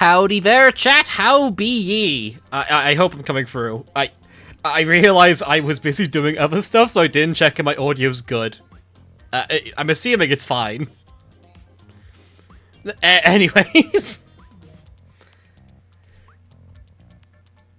Howdy there, chat. How be ye? I hope I'm coming through. I realized I was busy doing other stuff, so I didn't check if my audio's good. I'm assuming it's fine. Anyways.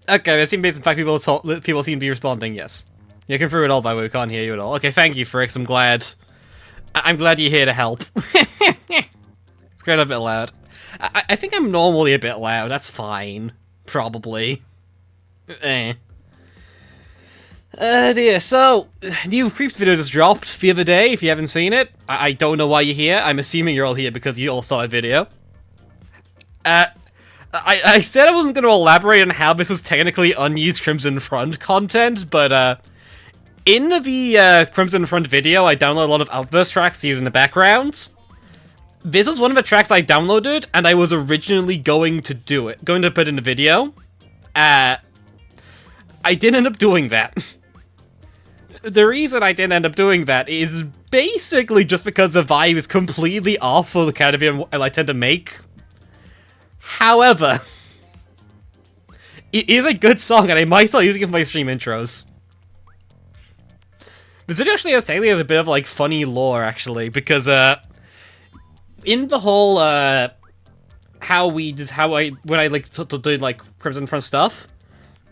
Okay, it seems based in fact people seem to be responding, yes. You can through it all, by the way, we can't hear you at all. Okay, thank you, Fricks, I'm glad you're here to help. It's quite a bit loud. I think I'm normally a bit loud, that's fine. Probably. Dear, so, new Creeps video just dropped the other day, if you haven't seen it. I don't know why you're here, I'm assuming you're all here because you all saw a video. I said I wasn't going to elaborate on how this was technically unused Crimson Front content, but, in the Crimson Front video, I downloaded a lot of Outburst tracks to use in the background. This was one of the tracks I downloaded, and I was originally going to put in the video. I didn't end up doing that. The reason I didn't end up doing that is basically just because the vibe is completely off for the kind of video I tend to make. However, It is a good song, and I might start using it for my stream intros. This video actually has technically a bit of, like, funny lore, actually, because, in the whole, when I, like, did, like, Crimson Front stuff,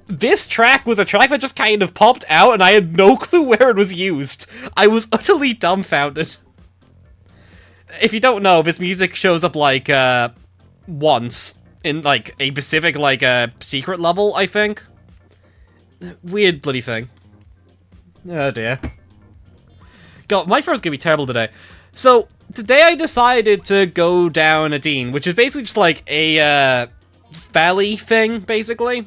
this track was a track that just kind of popped out, and I had no clue where it was used. I was utterly dumbfounded. If you don't know, this music shows up, like, once in, like, a specific, like, secret level, I think. Weird bloody thing. Oh, dear. God, my throat's gonna be terrible today. So, today I decided to go down a Dean, which is basically just, like, a, valley thing, basically.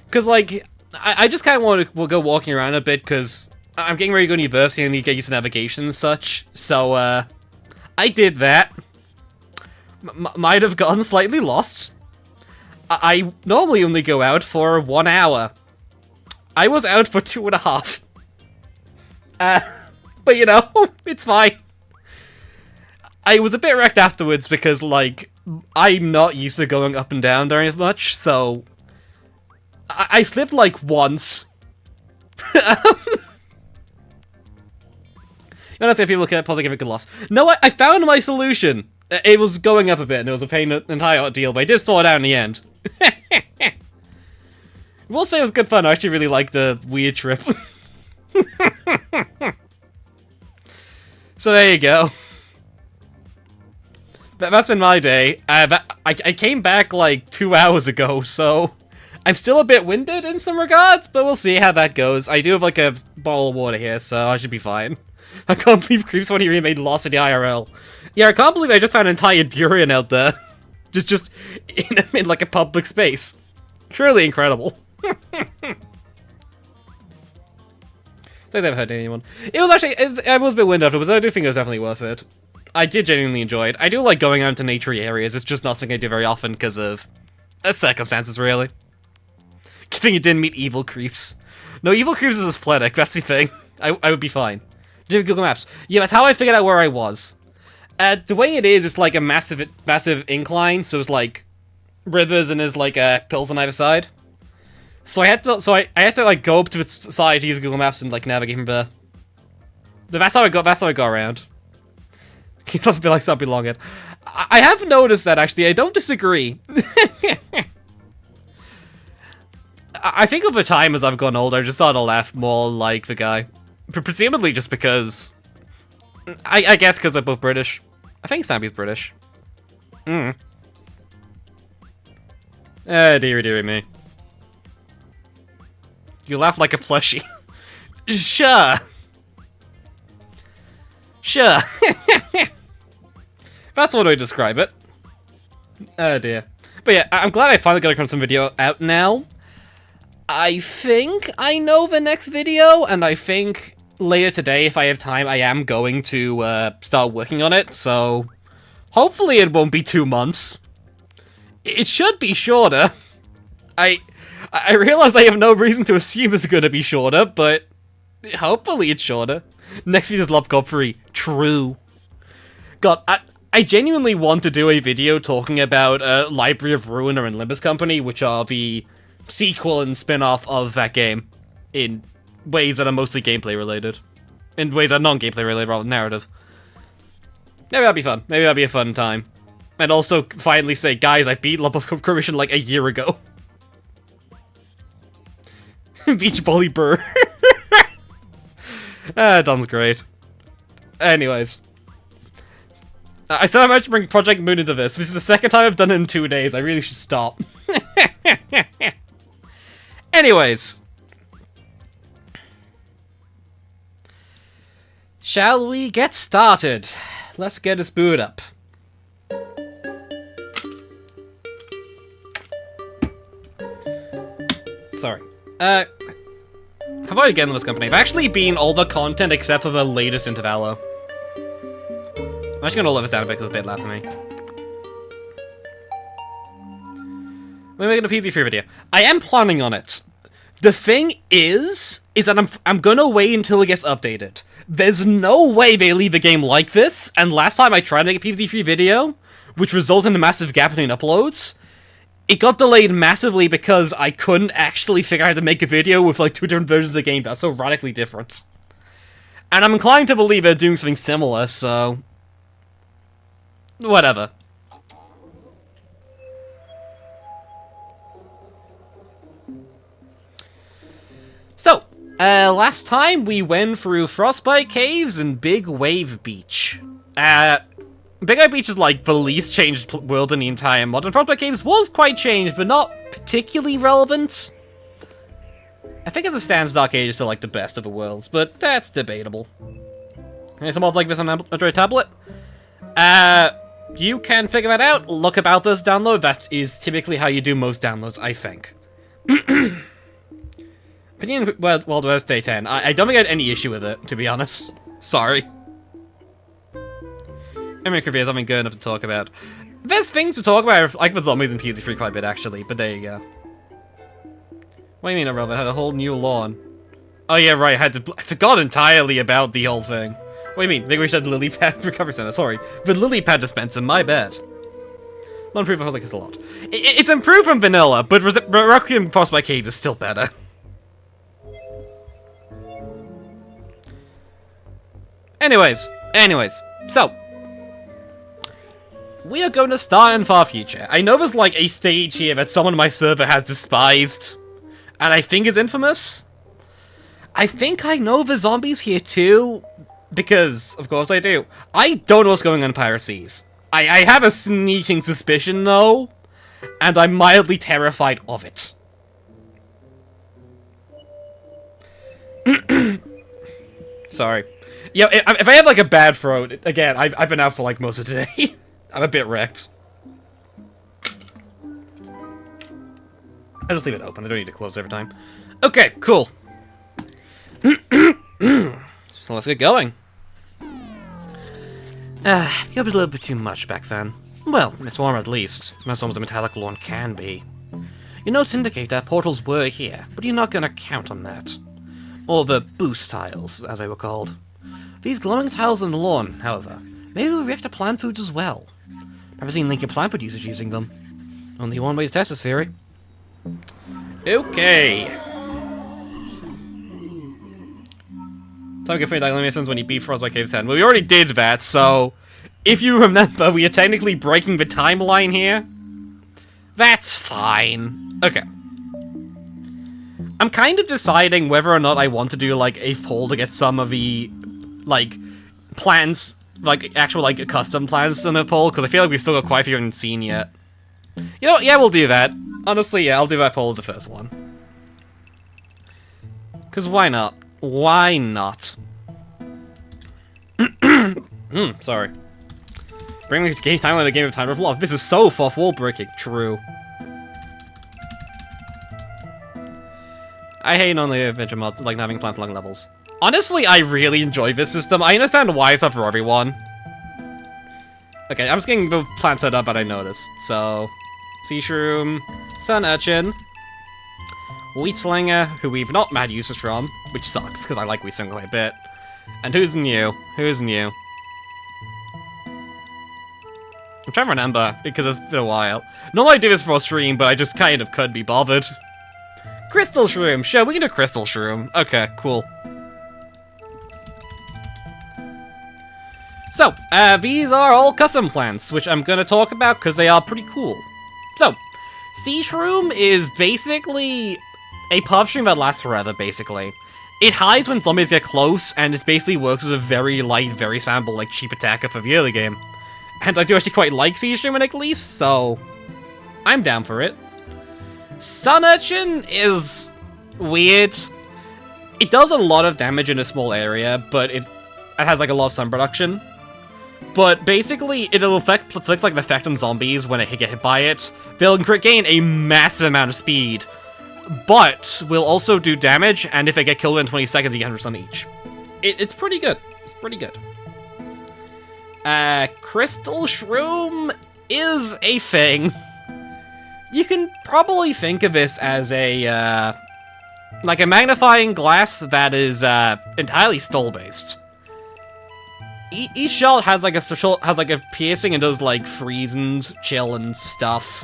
Because, like, I just kind of want to go walking around a bit, because I'm getting ready to go to university and I need to get used to navigation and such. So, I did that. Might have gotten slightly lost. I normally only go out for 1 hour. I was out for 2.5. But you know, it's fine. I was a bit wrecked afterwards because, like, I'm not used to going up and down very much, so I slipped, like, once. You want to say people look at positive and good loss. No, I found my solution. It was going up a bit, and it was a pain in the entire deal, but I did sort it out in the end. We'll say it was good fun. I actually really liked the weird trip. So there you go. That's been my day. I came back like 2 hours ago, so I'm still a bit winded in some regards, but we'll see how that goes. I do have like a bottle of water here, so I should be fine. I can't believe Creeps 20 remade Lost in the IRL. Yeah, I can't believe I just found an entire durian out there. just in like a public space. Truly incredible. I've never heard anyone. It was actually, I was a bit winded afterwards, but I do think it was definitely worth it. I did genuinely enjoy it. I do like going out into naturey areas, it's just not something I do very often because of circumstances, really. Good thing you didn't meet evil creeps. No, evil creeps is athletic, that's the thing. I would be fine. Did you have Google Maps? Yeah, that's how I figured out where I was. The way it is, it's like a massive incline, so it's like rivers and there's like hills on either side. So I had to like go up to its side to use Google Maps and like navigate from there. That's how I got around. Keep up a bit like something longer. I have noticed that actually. I don't disagree. I think over time as I've gotten older, I just started to laugh more like the guy. Presumably just because I guess because they're both British. I think Sammy's British. Dearie me. You laugh like a plushie. Sure. That's one way to describe it. Oh dear. But yeah, I'm glad I finally got a Crimson video out now. I think I know the next video, and I think later today, if I have time, I am going to start working on it, so hopefully it won't be 2 months. It should be shorter. I realize I have no reason to assume it's going to be shorter, but hopefully it's shorter. Next video is Lobcob 3. True. God, I genuinely want to do a video talking about Library of Ruiner and Limbus Company, which are the sequel and spin-off of that game, in ways that are mostly gameplay related. In ways that are non-gameplay related, rather than narrative. Maybe that'll be fun. Maybe that'll be a fun time. And also finally say, guys, I beat Lobcob Commission like a year ago. Beach Bully Burr. Don's great. Anyways. I said I might bring Project Moon into this. This is the second time I've done it in 2 days. I really should stop. Anyways. Shall we get started? Let's get this boot up. Sorry. How about again this company? I've actually been all the content except for the latest intervallo. I'm actually gonna lower this down a bit because it's a bit loud for me. We're making a PVZ2 video. I am planning on it. The thing is that I'm gonna wait until it gets updated. There's no way they leave a game like this, and last time I tried to make a PVZ3 video, which resulted in a massive gap between uploads, it got delayed massively because I couldn't actually figure out how to make a video with like 2 different versions of the game that's so radically different. And I'm inclined to believe they're doing something similar, so... whatever. So, last time we went through Frostbite Caves and Big Wave Beach. Big Wave Beach is like the least changed world in the entire mod, and Frostbite Caves was quite changed, but not particularly relevant. I think as it stands, Dark Age is still like the best of the worlds, but that's debatable. There's a mod like this on Android tablet. You can figure that out. Look up Outburst download. That is typically how you do most downloads, I think. Opinion World West Day 10. I don't think I had any issue with it, to be honest. Sorry. American Review is something good enough to talk about. There's things to talk about, like the zombies in PVZ3 quite a bit, actually, but there you go. What do you mean, Robert? Had a whole new lawn. Oh yeah, right, I forgot entirely about the whole thing. What do you mean? Maybe we should have Lily Pad Recovery Center, sorry. The Lily Pad dispenser, my bad. Not improved, I like this a lot. It's improved from vanilla, but Requiem Frostbite Caves is still better. Anyways, so... we are going to start in far future. I know there's like a stage here that someone on my server has despised, and I think it's infamous. I think I know the zombies here too, because, of course I do. I don't know what's going on in Piracies. I have a sneaking suspicion though, and I'm mildly terrified of it. Sorry. Yeah, if I have like a bad throat, again, I've been out for like most of today. I'm a bit wrecked. I'll just leave it open. I don't need to close every time. Okay, cool. So let's get going. It got a little bit too much back then. Well, it's warm at least. Most warm as a metallic lawn can be. Your notes indicate that portals were here, but you're not gonna count on that. Or the boost tiles, as they were called. These glowing tiles on the lawn, however, maybe will react to plant foods as well. Never seen Lincoln plant food users using them. Only one way to test this theory. Okay. Time to get free dilations when you beat Frostbite Caves 10. Well, we already did that, so... if you remember, we are technically breaking the timeline here. That's fine. Okay. I'm kind of deciding whether or not I want to do, like, a poll to get some of the, like, plans... like, actual, like, custom plans in the poll, because I feel like we've still got quite a few we haven't seen yet. You know what? Yeah, we'll do that. Honestly, yeah, I'll do that poll as the first one. Because why not? Why not? Sorry. Bring me to game timeline a game of time of love. This is so fourth wall breaking. True. I hate only adventure mods, like having plants along levels. Honestly, I really enjoy this system. I understand why it's not for everyone. Okay, I'm just getting the plant set up, but I noticed. So, Sea Shroom, Sun Urchin, Wheat Slinger, who we've not had uses from, which sucks, because I like Wheat Slinger quite a bit. And who's new? Who's new? I'm trying to remember, because it's been a while. Normally I do this for a stream, but I just kind of couldn't be bothered. Crystal Shroom! Sure, we can do Crystal Shroom. Okay, cool. So, these are all custom plants, which I'm gonna talk about because they are pretty cool. So, Sea Shroom is basically a puff shroom that lasts forever, basically. It hides when zombies get close, and it basically works as a very light, very spammable, like, cheap attacker for the early game. And I do actually quite like Sea Shroom at least, so I'm down for it. Sun Urchin is weird. It does a lot of damage in a small area, but it has, like, a lot of sun production. But basically, it'll inflict like an effect on zombies when they get hit by it. They'll gain a massive amount of speed, but will also do damage, and if they get killed in 20 seconds, you get 100% each. It's pretty good. It's pretty good. Crystal Shroom is a thing. You can probably think of this as a, like a magnifying glass that is, entirely stole-based. Each shot has like a piercing and does like freeze and chill and stuff.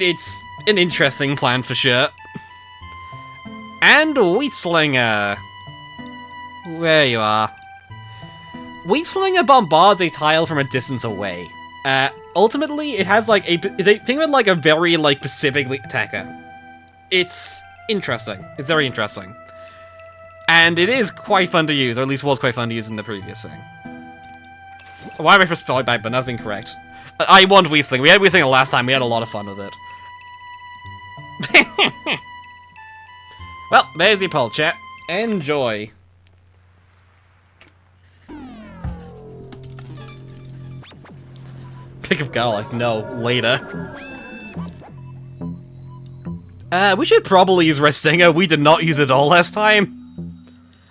It's an interesting plan for sure. And Wheatslinger. Where you are. Wheatslinger bombards a tile from a distance away. Ultimately, it has like think of it like a very like specific attacker. It's interesting. It's very interesting. And it is quite fun to use, or at least was quite fun to use in the previous thing. Why am I supposed to play back, but that's incorrect. I want Wheatslinger. We had Wheatslinger last time, we had a lot of fun with it. Well, there's your poll, chat. Enjoy. Pick up garlic. No, later. We should probably use Restinger. We did not use it all last time.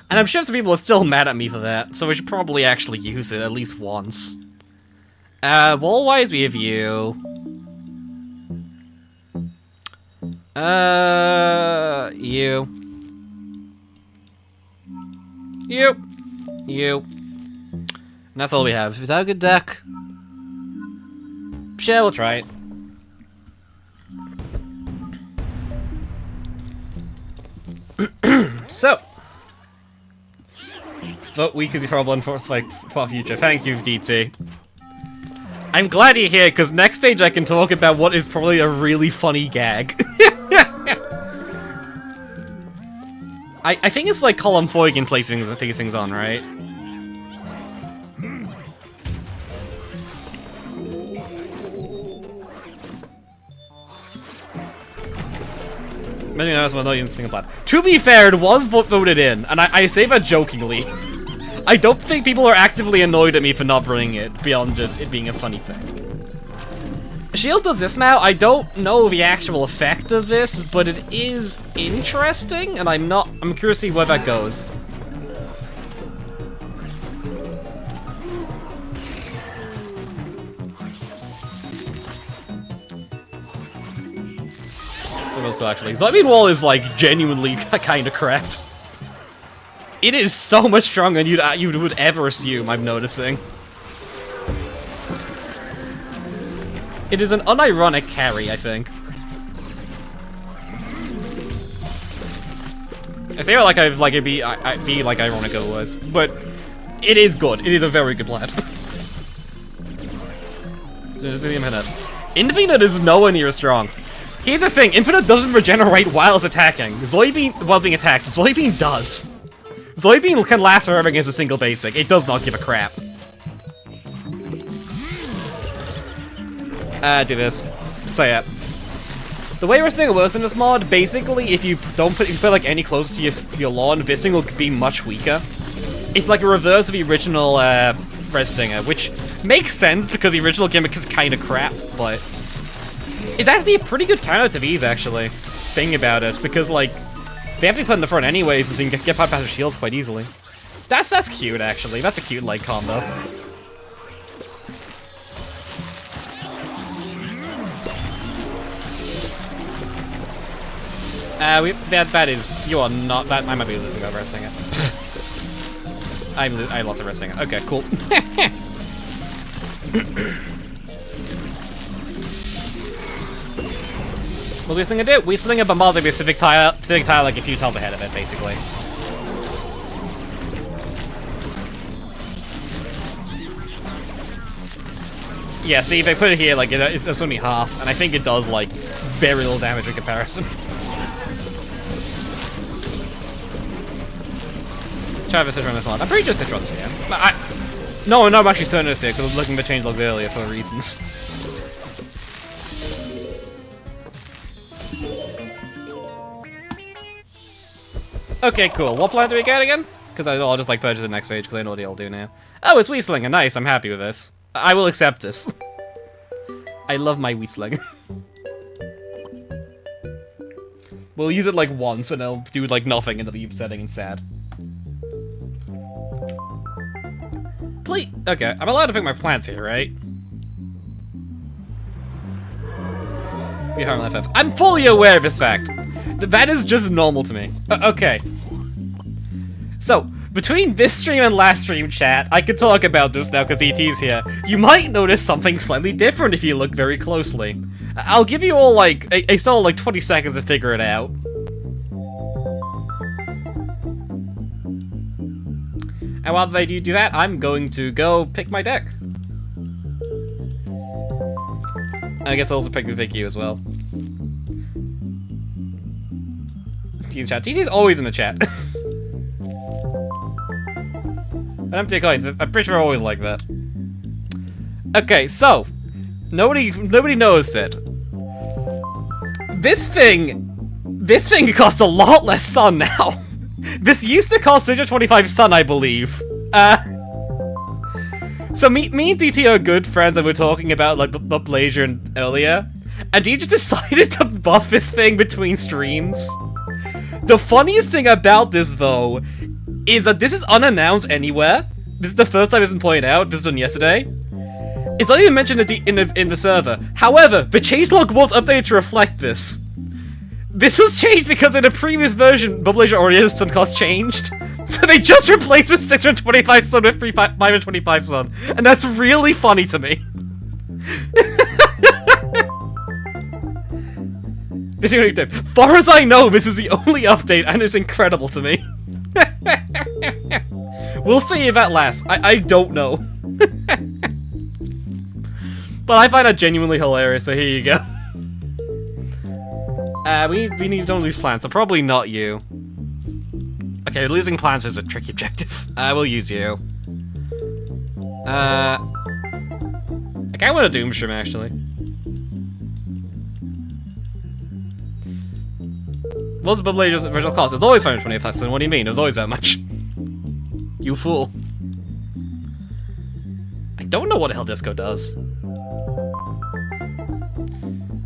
And I'm sure some people are still mad at me for that, so we should probably actually use it at least once. Wall-wise, we have you. You. You. And that's all we have. Is that a good deck? Sure, we'll try it. So. Vote weak as you problem for future. Thank you, DT. I'm glad you're here, because next stage I can talk about what is probably a really funny gag. I think it's like column 4 you can place things on, right? Maybe that's what I'm thinking about. To be fair, it was voted in, and I say that jokingly. I don't think people are actively annoyed at me for not bringing it, beyond just it being a funny thing. Shield does this now. I don't know the actual effect of this, but it is interesting, and I'm curious to see where that goes. Actually, Zombie Wall is like genuinely kind of correct. It is so much stronger than you would ever assume. I'm noticing. It is an unironic carry, I think. I say it like it'd be like ironic it was, but it is good. It is a very good plan. Infinite is nowhere near as strong. Here's the thing, Infinite doesn't regenerate while it's attacking. While being attacked, Zoidbeam does. Zoidbeam can last forever against a single basic. It does not give a crap. Do this. Say it. The way Restinger works in this mod, basically, if you put like any closer to your lawn, this thing will be much weaker. It's like a reverse of the original Restinger, which makes sense because the original gimmick is kind of crap, but it's actually a pretty good counter to these, actually. Thing about it, because, like, they have to be put in the front anyways, so you can get past the shields quite easily. That's cute, actually. That's a cute, like, combo. That is... You are not... I might be losing over Restinger. I lost a Restinger. Okay, cool. What do Wheatslinger do? Wheatslinger bombards a specific tile like a few tiles ahead of it, basically. Yeah, see, if I put it here, like, it's only half, and I think it does, like, very little damage in comparison. Try the Citron this one. I'm pretty sure Citron's here. No, I'm actually certain it's here, because I was looking to change logs earlier for reasons. Okay, cool. What plan do we get again? Because I'll just, like, purchase the next stage, because I know what it'll do now. Oh, it's Wheatslinger. Nice, I'm happy with this. I will accept this. I love my Wheatslinger. We'll use it, like, once, and it'll do, like, nothing, and it'll be upsetting and sad. Please. Okay, I'm allowed to pick my plants here, right? I'm fully aware of this fact. That is just normal to me. Okay. So, between this stream and last stream, chat, I could talk about this now because ET's here. You might notice something slightly different if you look very closely. I'll give you all, like, a solid, like, 20 seconds to figure it out. And while they do that, I'm going to go pick my deck. I guess I'll also pick the Vicky as well. TT's chat. TT's always in the chat. And empty coins. I'm pretty sure I always like that. Okay, so nobody knows it. This thing costs a lot less sun now. This used to cost 625 sun, I believe. So me and DT are good friends, and we're talking about like Blazier earlier, and he just decided to buff this thing between streams. The funniest thing about this, though, is that this is unannounced anywhere. This is the first time it's been pointed out. This was done yesterday. It's not even mentioned in the server. However, the changelog was updated to reflect this. This was changed because in a previous version, Blazier already has sun cost changed. So they just replaced the 625 sun with 525 sun. And that's really funny to me. This is update. Far as I know, this is the only update, and it's incredible to me. We'll see if that lasts. I don't know. But I find that genuinely hilarious, so here you go. We need one of these plants, so probably not you. Okay, losing plants is a tricky objective. We'll use you. I kinda want a Doomstrom, actually. What's the Blazer's original cost? It's always 525, what do you mean? It was always that much. You fool. I don't know what the hell Disco does.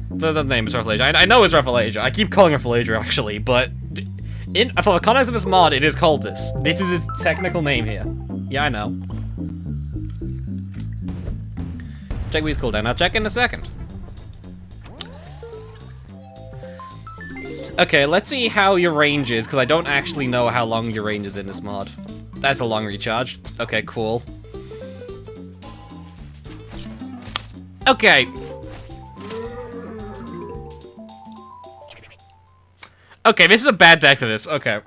The name is Rafflesia. I know it's Rafflesia. I keep calling her Rafflesia, actually, but for the context of this mod, it is called this. This is its technical name here. Yeah, I know. Check Wee's cooldown. I'll check in a second. Okay, let's see how your range is, because I don't actually know how long your range is in this mod. That's a long recharge. Okay, cool. Okay. Okay, this is a bad deck for this. Okay.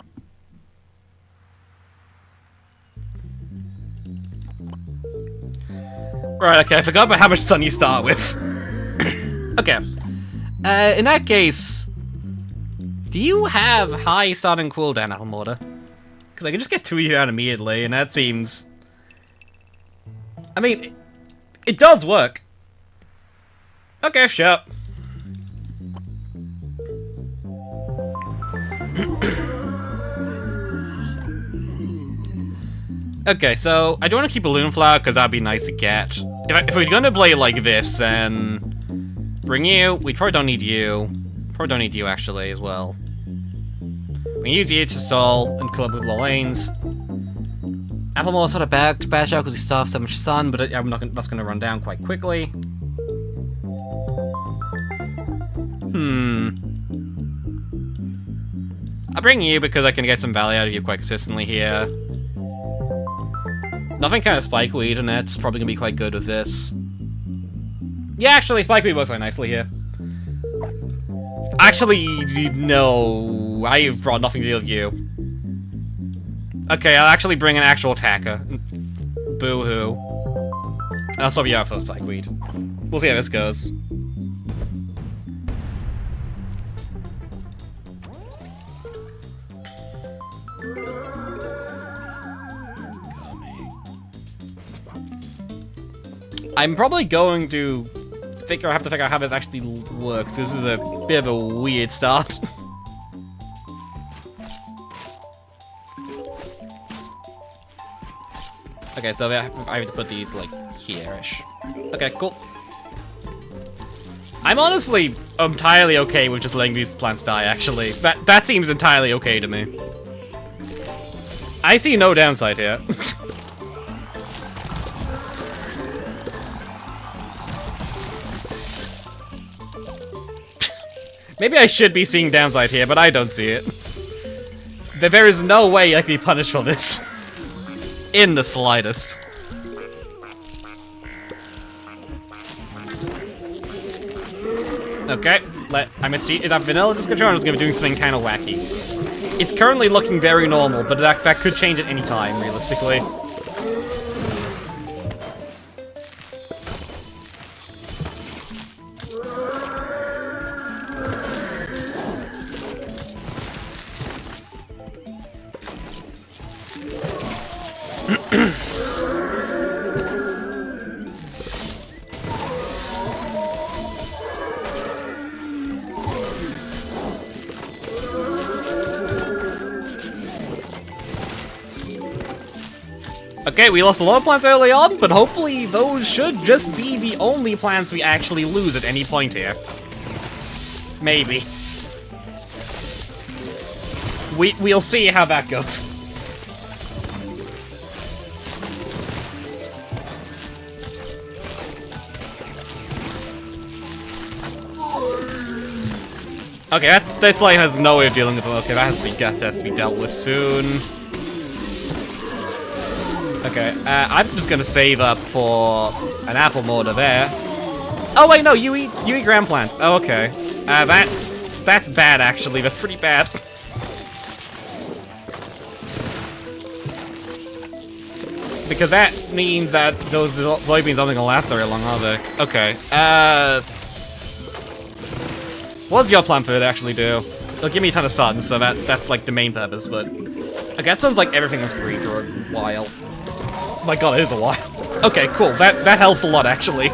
Right, okay, I forgot about how much sun you start with. Okay. In that case, do you have high sun and cooldown, Apple Mortar? Because I can just get 2 of you out immediately, and that seems... I mean, it does work. Okay, sure. Okay, so I don't want to keep Balloon Flower because that'd be nice to get. If we're gonna play like this, then bring you. We probably don't need you. Probably don't need you actually as well. We can use you to stall and kill up with low lanes. Applemore's sort of bad shot because he still has so much sun, but that's gonna run down quite quickly. I'll bring you because I can get some value out of you quite consistently here. Nothing kind of Spikeweed, and that's probably gonna be quite good with this. Yeah, actually, Spikeweed works quite nicely here. Actually, no, I've brought nothing to deal with you. Okay, I'll actually bring an actual attacker. Boo-hoo. And I'll swap you out for Spikeweed. We'll see how this goes. I'm probably going to have to figure out how this actually works. This is a bit of a weird start. Okay, so I have to put these like here-ish. Okay, cool. I'm honestly entirely okay with just letting these plants die, actually. That seems entirely okay to me. I see no downside here. Maybe I should be seeing downside here, but I don't see it. There is no way I can be punished for this. In the slightest. Okay, I'm gonna see, is that vanilla this controller? Is gonna be doing something kind of wacky. It's currently looking very normal, but that could change at any time, realistically. Okay, we lost a lot of plants early on, but hopefully those should just be the only plants we actually lose at any point here. Maybe. We'll see how that goes. Okay, this line has no way of dealing with them. Okay, that has to be dealt with soon. Okay, I'm just gonna save up for an apple mortar there. Oh wait, no, you eat ground plants. Oh, okay. That's bad actually. That's pretty bad. Because that means that those soybeans aren't gonna last very long, are they? Okay. What's your plan for it to actually do? It'll give me a ton of sun, so that's like the main purpose. But okay, that sounds like everything that's green for a while. Oh my god, it is a while. Okay, cool. That helps a lot, actually.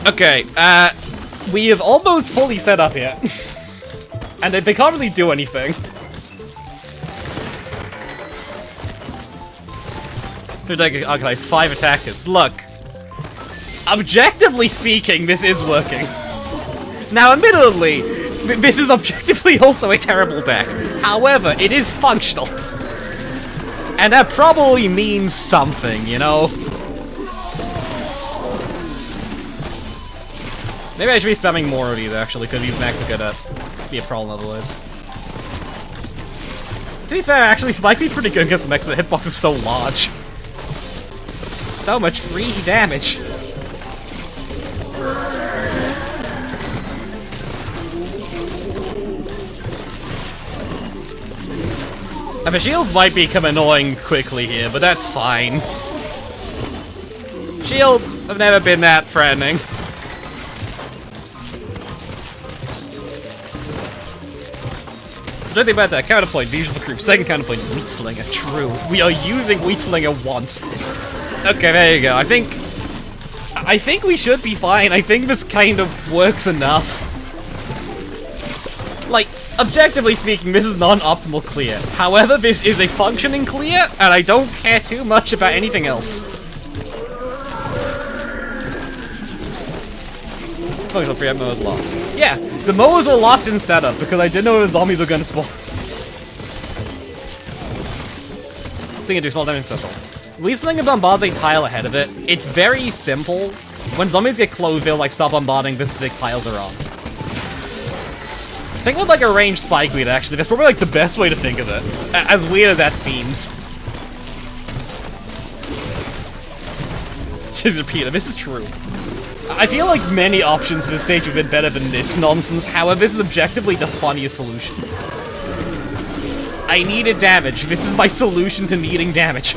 Okay, we have almost fully set up here. And they can't really do anything. Okay, 5 attackers. Look. Objectively speaking, this is working. Now, admittedly, this is objectively also a terrible deck. However, it is functional. And that probably means something, you know? Maybe I should be spamming more of these, actually, because these mechs are gonna be a problem otherwise. To be fair, actually, this might be pretty good against the mechs. The hitbox is so large. So much free damage. And the shields might become annoying quickly here, but that's fine. Shields have never been that threatening. Don't think about that. Counterpoint, visual group. Second counterpoint, Wheat Slinger. True. We are using Wheat Slinger once. Okay, there you go. I think we should be fine. I think this kind of works enough. Like, objectively speaking, this is not an optimal clear. However, this is a functioning clear, and I don't care too much about anything else. Functional preamp mode lost. Yeah, the mowers were lost in setup because I didn't know the zombies were gonna spawn. Thing to do small damage special. Wheat Slinger bombards a tile ahead of it. It's very simple. When zombies get close, they'll like stop bombarding the specific tiles they're on. Think about like a ranged spike weed, actually. That's probably like the best way to think of it. As weird as that seems. Just repeat it, this is true. I feel like many options for this stage have been better than this nonsense. However, this is objectively the funniest solution. I needed damage. This is my solution to needing damage.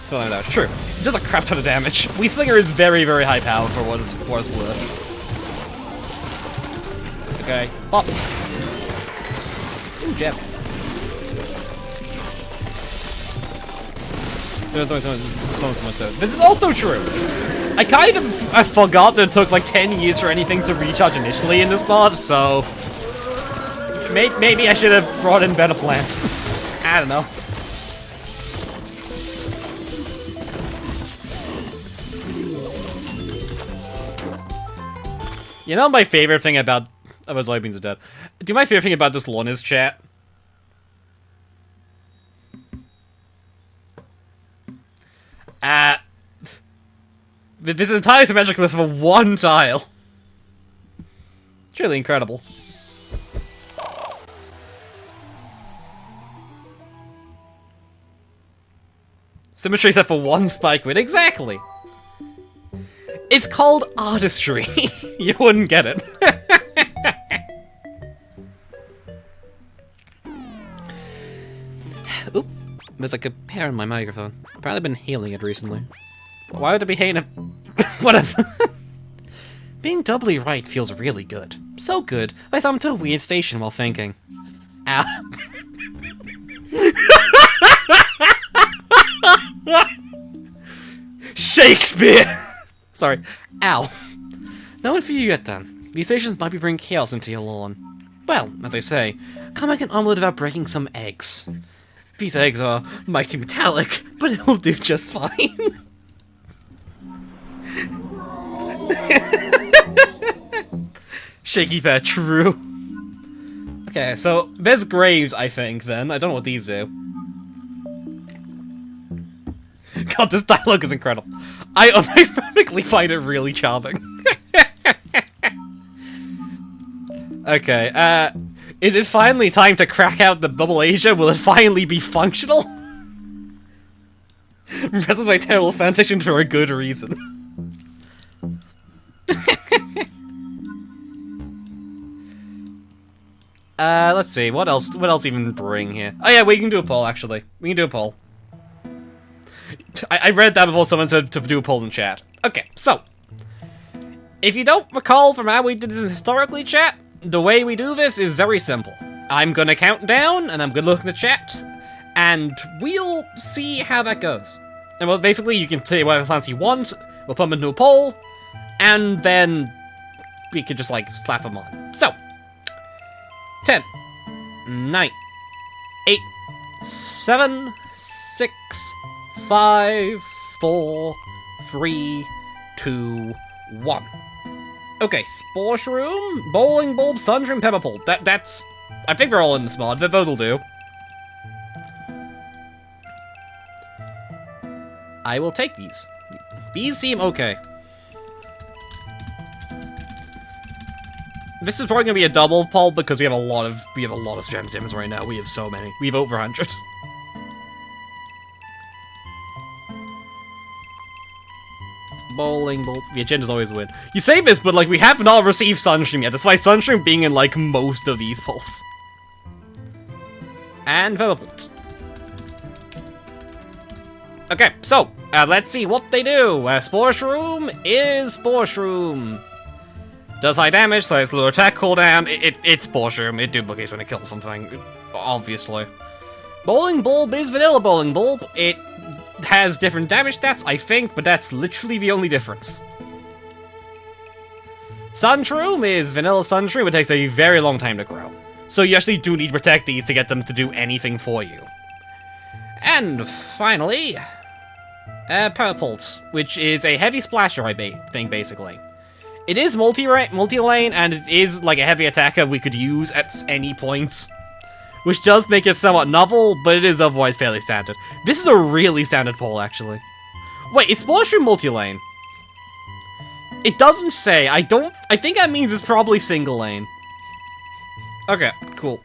So that was true. It does a crap ton of damage. Wheat Slinger is very, very high power for what it's worth. Okay, pop. Ooh, gem. This is also true. I kind of forgot that it took like 10 years for anything to recharge initially in this mod, so maybe I should have brought in better plants. I don't know. You know my favorite thing about... Oh, those soybeans are dead. Do my favorite thing about this lawn is chat? This is entirely symmetrical for one tile. It's really incredible. Symmetry except for one spike with exactly. It's called artistry. You wouldn't get it. Oop, there's like a hair in my microphone. I've probably been healing it recently. Why would I be hating it? Whatever. Being doubly right feels really good. So good, I thumbed to a weird station while thinking. Ow. Shakespeare! Sorry. Ow. Now what for you yet then? These stations might be bringing chaos into your lawn. Well, as I say, come make an omelette without breaking some eggs. These eggs are mighty metallic, but it'll do just fine. Shaky fair, true. Okay, so there's graves, I think, then. I don't know what these do. God, this dialogue is incredible. I unironically find it really charming. Okay, is it finally time to crack out the Bubble Asia? Will it finally be functional? Presses my terrible fanfiction for a good reason. Let's see, what else even bring here? Oh yeah, we can do a poll, actually. We can do a poll. I read that before someone said to do a poll in chat. Okay, so. If you don't recall from how we did this historically, chat, the way we do this is very simple. I'm gonna count down, and I'm gonna look in the chat, and we'll see how that goes. And well, basically, you can say whatever plans you want, we'll put them into a poll, and then we can just, like, slap them on. So. 10, 9, 8, 7, 6, 5, 4, 3, 2, 1. Okay, Spore Shroom, Bowling Bulb, Sunshroom, Pepperpool. That's... I think they're all in this mod, but those will do. I will take these. These seem okay. This is probably gonna be a double poll because we have a lot of gems right now. We have so many. We have over 100. Bowling ball. The agendas always win. You say this, but like we have not received Sunstream yet, despite Sunstream being in like most of these polls. And Pebblebolt. Okay, so let's see what they do. Spore Shroom is Spore Shroom. Does high damage, so it's lower attack cooldown. It's Spore Shroom. It duplicates when it kills something, obviously. Bowling Bulb is Vanilla Bowling Bulb. It has different damage stats, I think, but that's literally the only difference. Sunshroom is Vanilla Sunshroom. It takes a very long time to grow. So you actually do need to protect these to get them to do anything for you. And finally, Purpult, which is a heavy splasher, I think, basically. It is multi-lane, and it is like a heavy attacker we could use at any point. Which does make it somewhat novel, but it is otherwise fairly standard. This is a really standard poll, actually. Wait, is Spore Shroom multi-lane? It doesn't say. I think that means it's probably single lane. Okay, cool.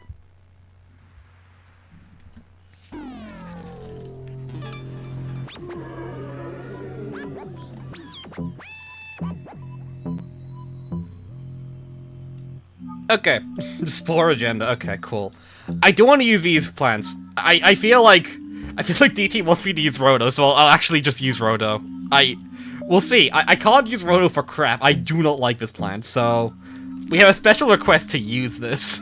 Okay, Spore agenda. Okay, cool. I do want to use these plants. I feel like DT wants me to use Roto, so I'll actually just use Roto. We'll see. I can't use Roto for crap. I do not like this plant, so we have a special request to use this.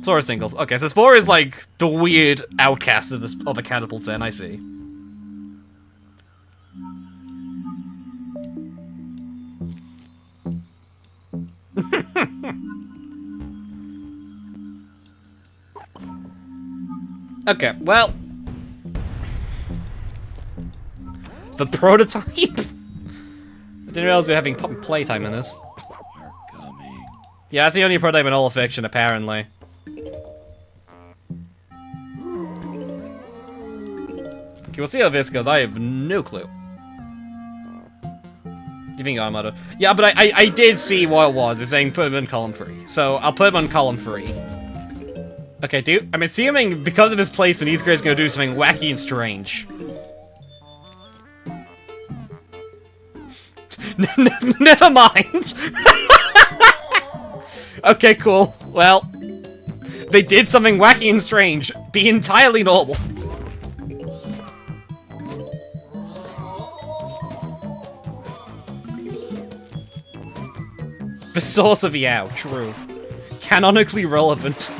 Spore singles. Okay, so Spore is like the weird outcast of the catapult zen. I see. Okay, well, the prototype. I didn't realize we were having playtime in this. Yeah, that's the only prototype in all of fiction, apparently. Okay, we'll see how this goes. I have no clue. Do you think I'm out of? Yeah, but I did see what it was. It's saying put him in column 3. So I'll put him on column 3. Okay, dude, I'm assuming because of his placement, these guys are gonna do something wacky and strange. Never mind! Okay, cool. Well, they did something wacky and strange. Be entirely normal. The source of Yao, true. Canonically relevant.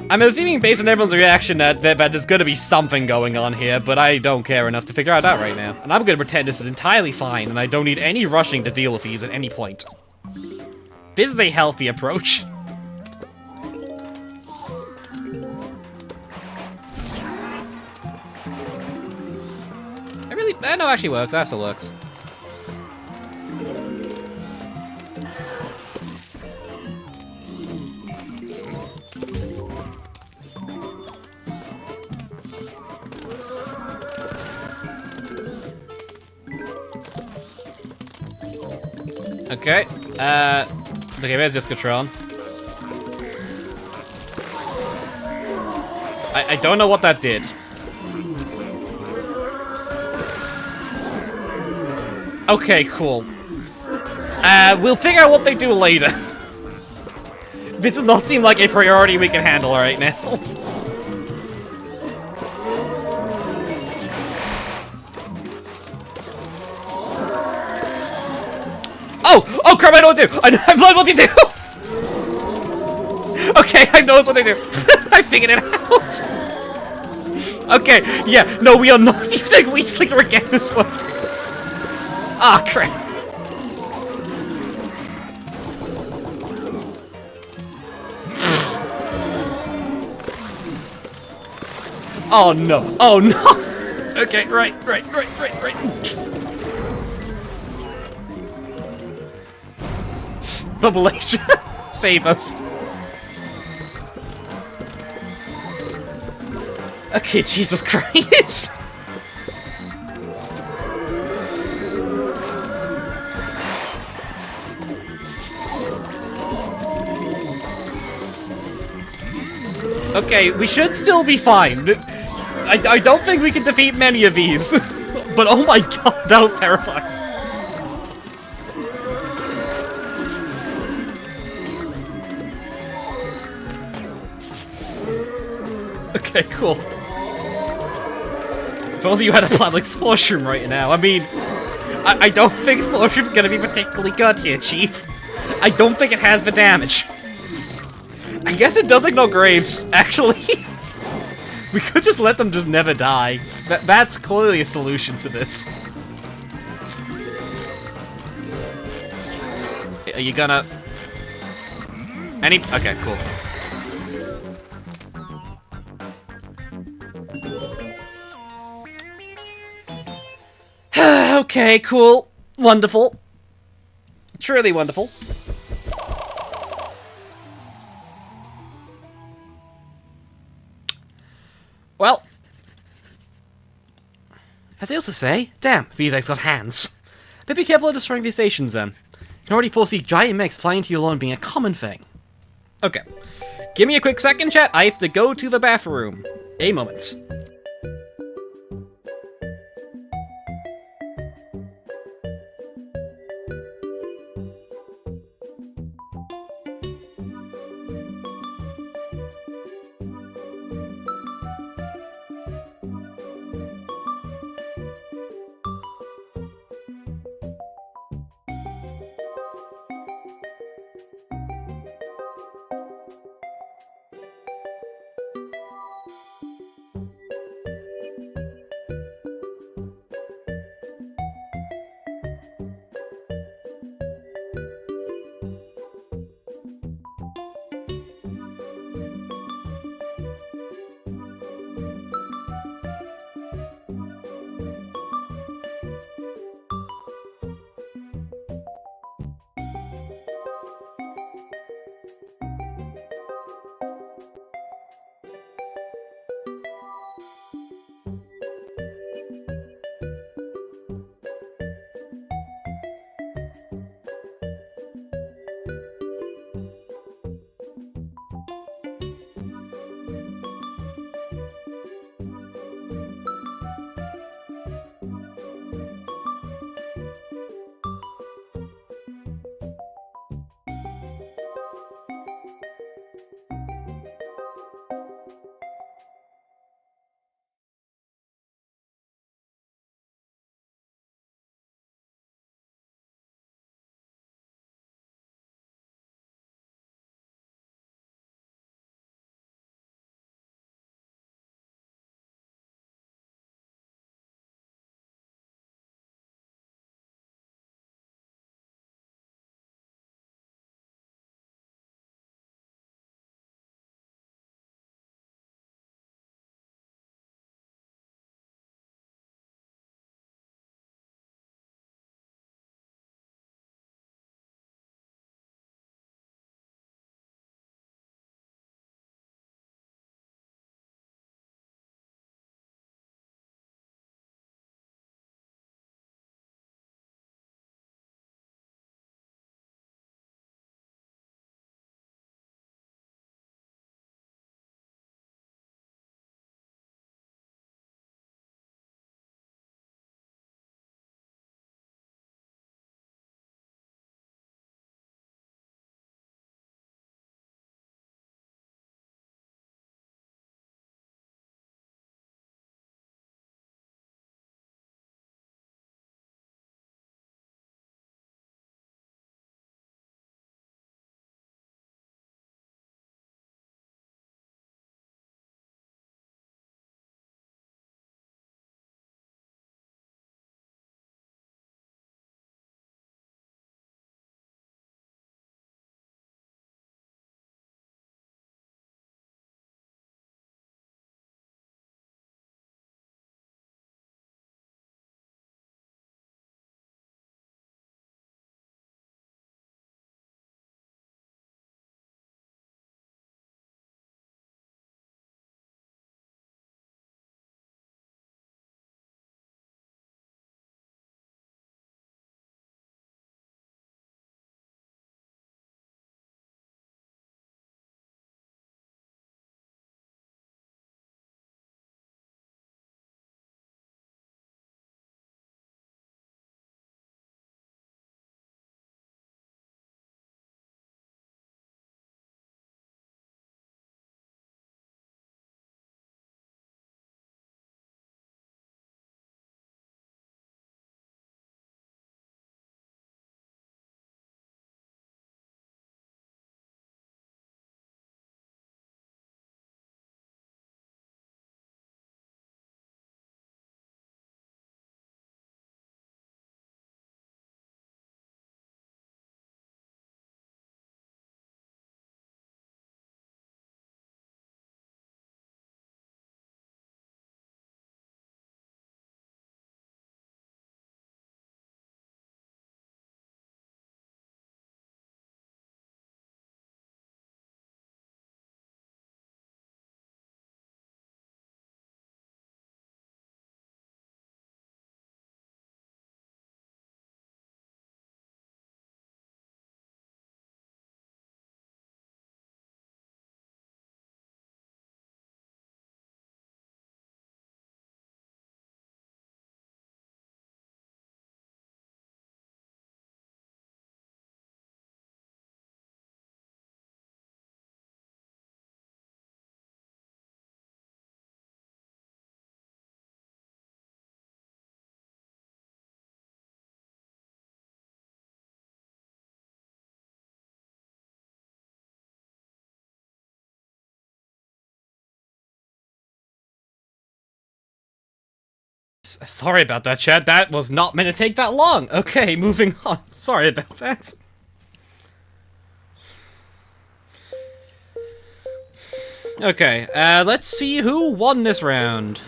I'm assuming based on everyone's reaction that there's gonna be something going on here, but I don't care enough to figure it out right now. And I'm gonna pretend this is entirely fine, and I don't need any rushing to deal with these at any point. This is a healthy approach. It really... no, actually works. That still works. Okay, okay, there's Discotron. I don't know what that did. Okay, cool. We'll figure out what they do later. This does not seem like a priority we can handle right now. Oh crap, I know what to do! I've learned what to do! Okay, I know what to do. I figured it out! Okay, yeah, no, we are not using Weed Slinger again this one. Ah, crap. Oh no, oh no! Okay, right. Bubbleation, save us. Okay, Jesus Christ. Okay, we should still be fine. I don't think we can defeat many of these. But oh my god, that was terrifying. Okay, cool. If only you had a plan like Sploshroom right now. I mean, I don't think Sploshroom's gonna be particularly good here, Chief. I don't think it has the damage. I guess it does ignore graves, actually. We could just let them just never die. That's clearly a solution to this. Are you gonna... Okay, cool. Okay, cool. Wonderful. Truly wonderful. Well, as I also say, damn, VZ's got hands. But be careful of destroying these stations then. You can already foresee giant mechs flying into your lawn being a common thing. Okay, give me a quick second, chat. I have to go to the bathroom. A moment. Sorry about that, chat. That was not meant to take that long. Okay, moving on. Sorry about that. Okay, let's see who won this round.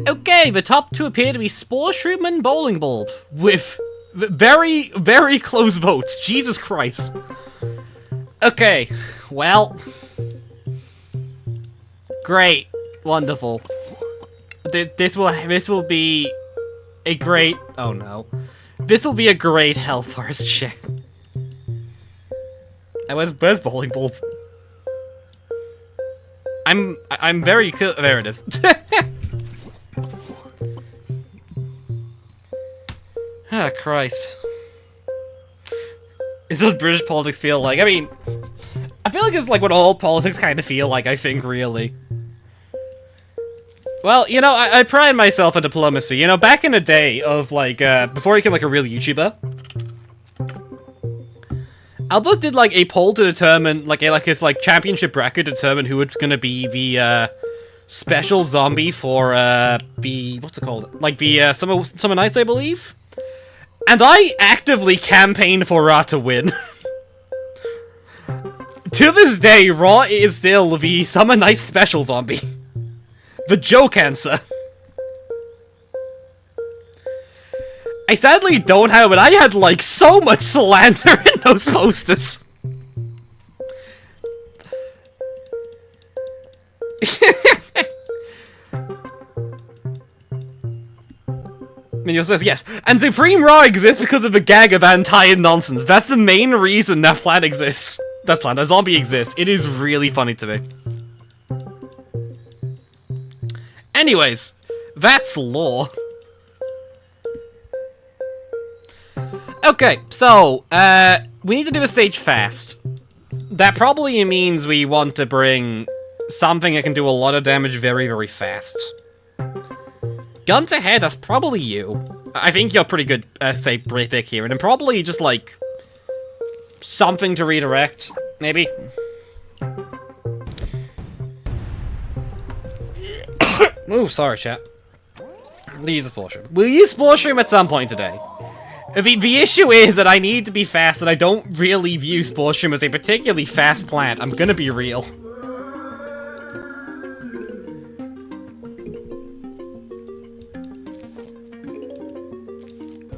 Okay, the top two appear to be Sporeshroom and Bowling Bulb, with very, very close votes. Jesus Christ. Okay, well... Great. Wonderful. This will be a great... Oh no. This will be a great hell for us, chat. Where's Bowling Bulb? I'm very... There it is. Ah, Christ. Is what British politics feel like? I mean, I feel like it's like what all politics kind of feel like, I think, really. Well, you know, I pride myself on diplomacy. You know, back in the day of, like, before I became, like, a real YouTuber, Albert did, like, a poll to determine, like, his, like, championship bracket to determine who was gonna be the, special zombie for, the... What's it called? Like, the, Summer Nights, I believe? And I actively campaigned for Ra to win. To this day, Ra is still the Summer Nights special zombie. The Joe Cancer. I sadly don't have it. I had, like, so much slander in those posters. Minion says, yes, and Supreme Raw exists because of the gag of anti nonsense. That's the main reason that plan exists. That zombie exists. It is really funny to me. Anyways, that's lore. Okay, so, we need to do the stage fast. That probably means we want to bring something that can do a lot of damage very, very fast. Guns ahead, that's probably you. I think you're pretty good, say, pick here, and then probably just, like, something to redirect, maybe? Ooh, sorry, chat. We'll use Sporeshroom. We'll use Sporeshroom at some point today. The issue is that I need to be fast, and I don't really view Sporeshroom as a particularly fast plant. I'm gonna be real.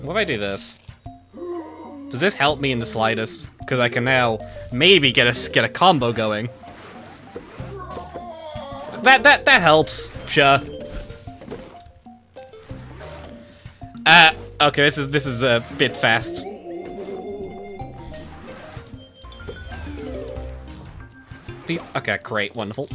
What if I do this? Does this help me in the slightest? Because I can now maybe get a combo going. That helps. Sure. Okay, this is a bit fast. Okay, great, wonderful.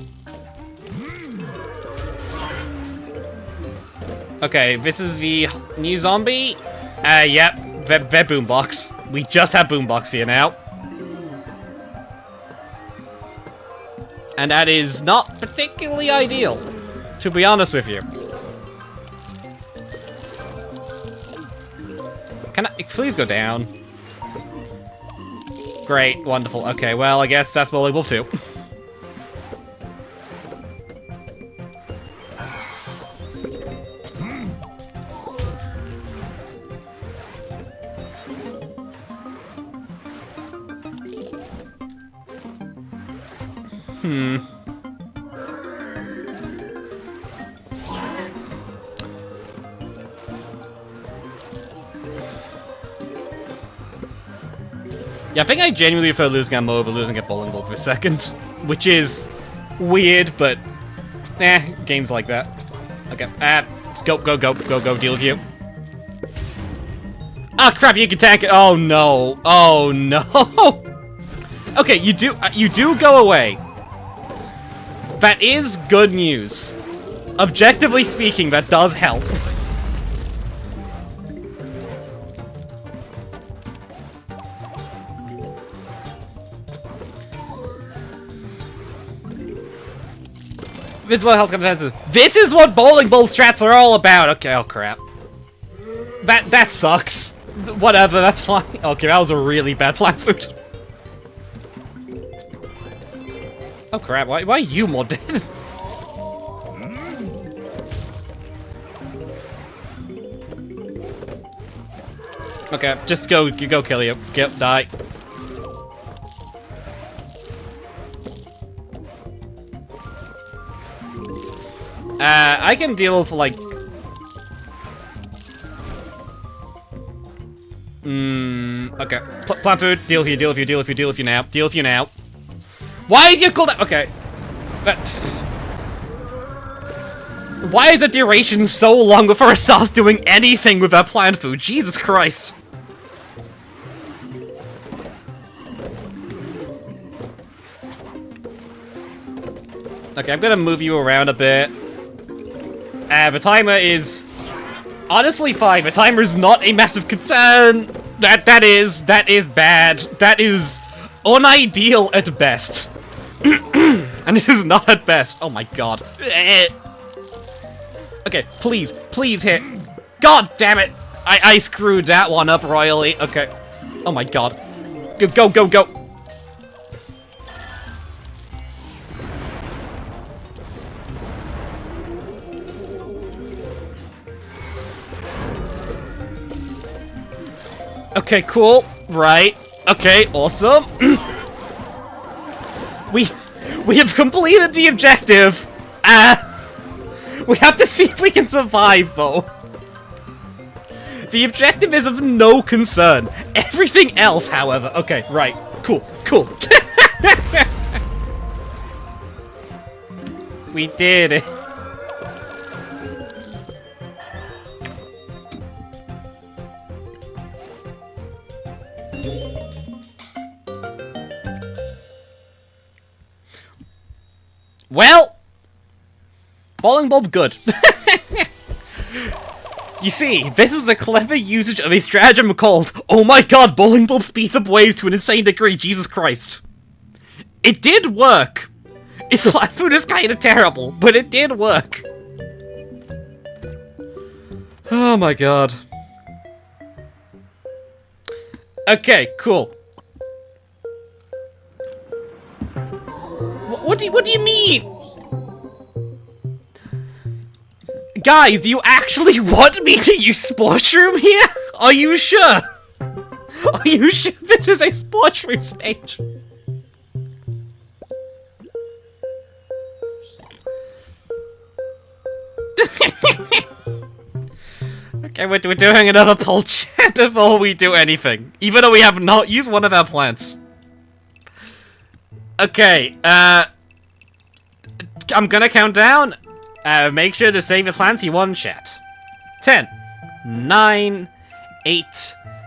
Okay, this is the new zombie. Yep, they're boombox. We just have boombox here now. And that is not particularly ideal, to be honest with you. Can I please go down? Great, wonderful. Okay, well, I guess that's volleyball too. Yeah, I think I genuinely prefer losing ammo over losing a bowling ball for a second. Which is weird, but games like that. Okay, go, deal with you. Ah, crap, you can tank it. Oh no, oh no. Okay, you do go away. That is good news. Objectively speaking, that does help. This is what health competitors. This is what bowling ball strats are all about. Okay, oh crap. That sucks. Whatever, that's fine. Okay, that was a really bad flat food. Oh crap, why are you more dead? Okay, just go kill you. Get die. I can deal with, like... okay. Plant food, deal with you, deal with you, deal with you, deal with you now. Deal with you now. Why is your cooldown? Okay. Why is the duration so long before it starts doing anything with that plant food? Jesus Christ. Okay, I'm gonna move you around a bit. The timer is honestly fine. The timer is not a massive concern. That is bad. That is unideal at best. And this is not at best. Oh my god. Okay, please hit. God damn it! I screwed that one up royally. Okay. Oh my god. Go. Okay, cool. Right. Okay, awesome. We have completed the objective. We have to see if we can survive, though. The objective is of no concern. Everything else, however... Okay, right. Cool. We did it. Well... Bowling bulb good. You see, this was a clever usage of a stratagem called, oh my god, bowling bulb speeds up waves to an insane degree, Jesus Christ. It did work. Its life food is kinda terrible, but it did work. Oh my god. Okay, cool. What do you mean? Guys, do you actually want me to use sports room here? Are you sure? Are you sure this is a sports room stage? Okay, we're doing another poll chat before we do anything. Even though we have not used one of our plants. Okay, I'm gonna count down. Make sure to save the plans you want in chat. 10, 9, 8,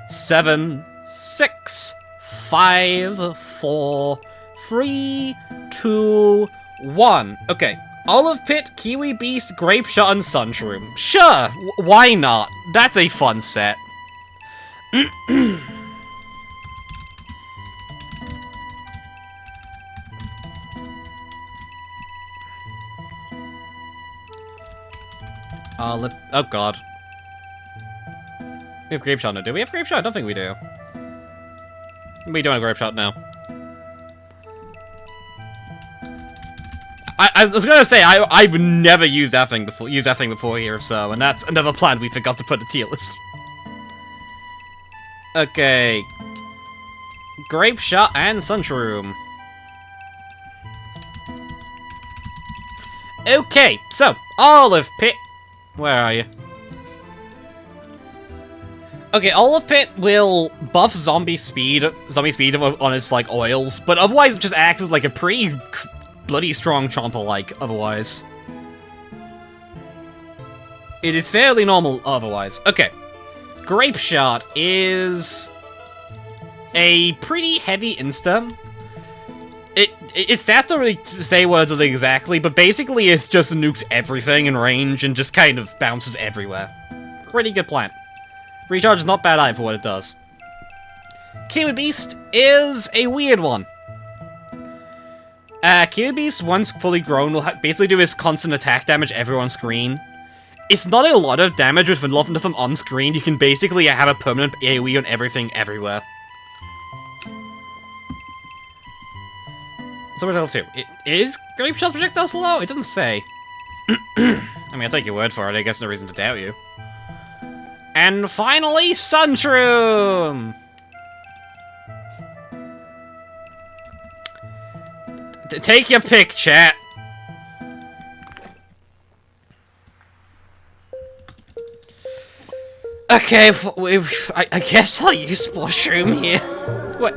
7, 6, 5, 4, 3, 2, 1. Okay. Olive Pit, Kiwi Beast, Grape Shot, and Sunshroom. Sure, why not? That's a fun set. Oh god. We have Grape Shot now. Do we have Grape Shot? I don't think we do. We don't have Grape Shot now. I was gonna say I've never used that thing before here, so, and that's another plant we forgot to put in the tier list. Okay. Grape Shot and Sunshroom. Okay, so Olive Pit. Where are you? Okay, Olive Pit will buff zombie speed on its, like, oils, but otherwise it just acts as, like, a pretty bloody strong chomper, otherwise. It is fairly normal otherwise. Okay. Grape Shot is a pretty heavy insta. It's stats don't really say what it does exactly, but basically it just nukes everything in range and just kind of bounces everywhere. Pretty good plant. Recharge is not bad either for what it does. Kiwi Beast is a weird one. Kiwi Beast, once fully grown, will basically do his constant attack damage everywhere on screen. It's not a lot of damage with nothing on screen. You can basically have a permanent AoE on everything everywhere. So what's level 2? Is Grape Shot's projectile slow? It doesn't say. I mean, I'll take your word for it. I guess no reason to doubt you. And finally, Sunshroom! Take your pick, chat. Okay, I guess I'll use Spore here. What?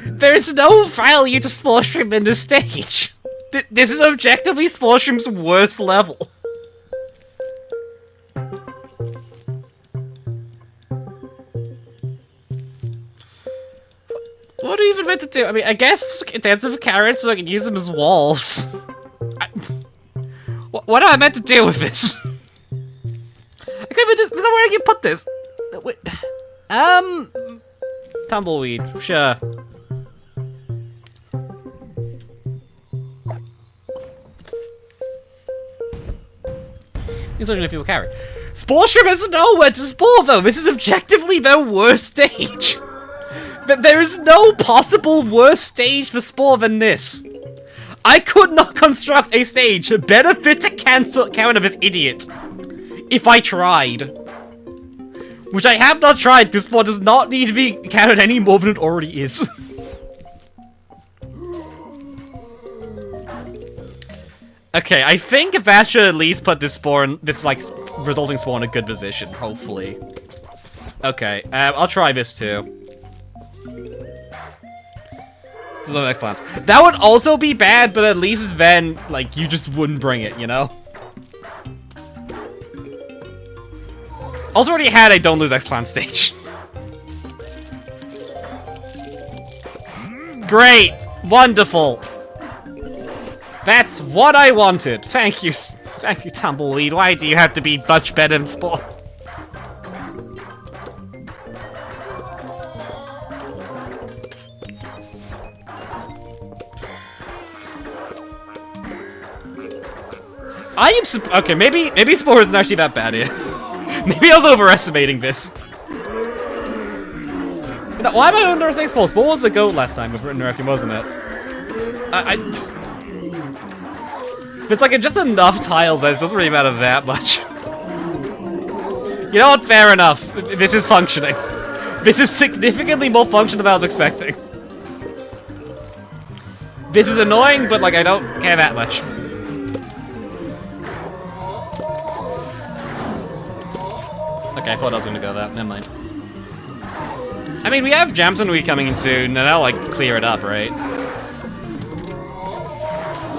There's no value to Spore in this stage. This is objectively Spore's worst level. What are you even meant to do? I mean, I guess dance with carrots so I can use them as walls. What am I meant to do with this? I can't even do. Where I can put this? Wait. Tumbleweed, sure. He's looking if people carry. Spore has nowhere to spore though. This is objectively their worst stage. There is no possible worse stage for Spore than this. I could not construct a stage better fit to counter this idiot if I tried. Which I have not tried, because Spore does not need to be countered any more than it already is. Okay, I think that should at least put this like, resulting Spore in a good position, hopefully. Okay, I'll try this too. There's no next plans. That would also be bad, but at least then, like, you just wouldn't bring it, you know? Also already had a don't lose X-Plan stage. Great! Wonderful! That's what I wanted! Thank you, Tumbleweed. Why do you have to be much better than Spore? Okay, maybe Spore isn't actually that bad here. Maybe I was overestimating this. You know, why am I underestimating Spore? Spore was the GOAT last time with Nerfing, wasn't it? If it's like just enough tiles, it doesn't really matter that much. You know what? Fair enough. This is functioning. This is significantly more functional than I was expecting. This is annoying, but like I don't care that much. Okay, I thought I was gonna go that. Never mind. I mean, we have Jamson Week coming in soon, and that'll, like, clear it up, right?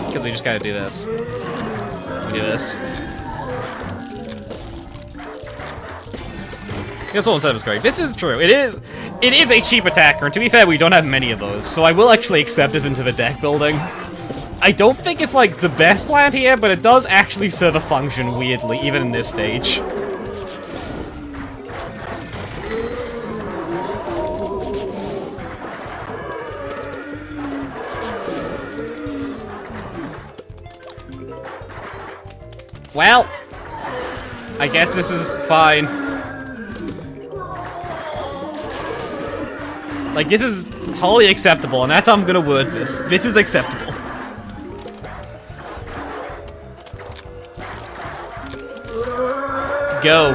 Because we just gotta do this. We do this. This one said was great. This is true. It is a cheap attacker, and to be fair, we don't have many of those, so I will actually accept this into the deck building. I don't think it's, like, the best plant here, but it does actually serve a function, weirdly, even in this stage. Well, I guess this is fine. Like, this is wholly acceptable, and that's how I'm gonna word this. This is acceptable. Go.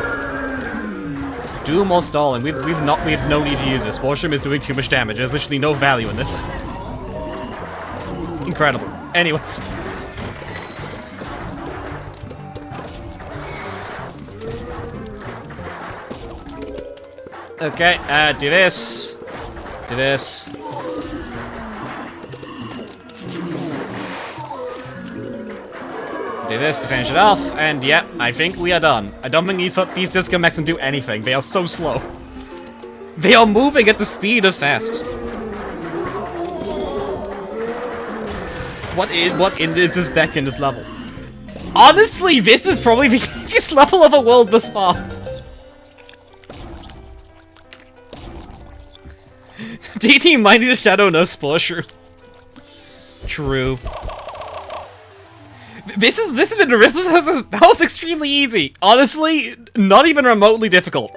Do more stalling. We have no need to use this. Warshroom is doing too much damage. There's literally no value in this. Incredible. Anyways. Okay, do this. Do this. Do this to finish it off, and yep, I think we are done. I don't think these disco mechs can do anything. They are so slow. They are moving at the speed of fast. What is this deck in this level? Honestly, this is probably the easiest level of a world thus far. DT might need a shadow, no Spore Shrew. True. That was extremely easy. Honestly, not even remotely difficult.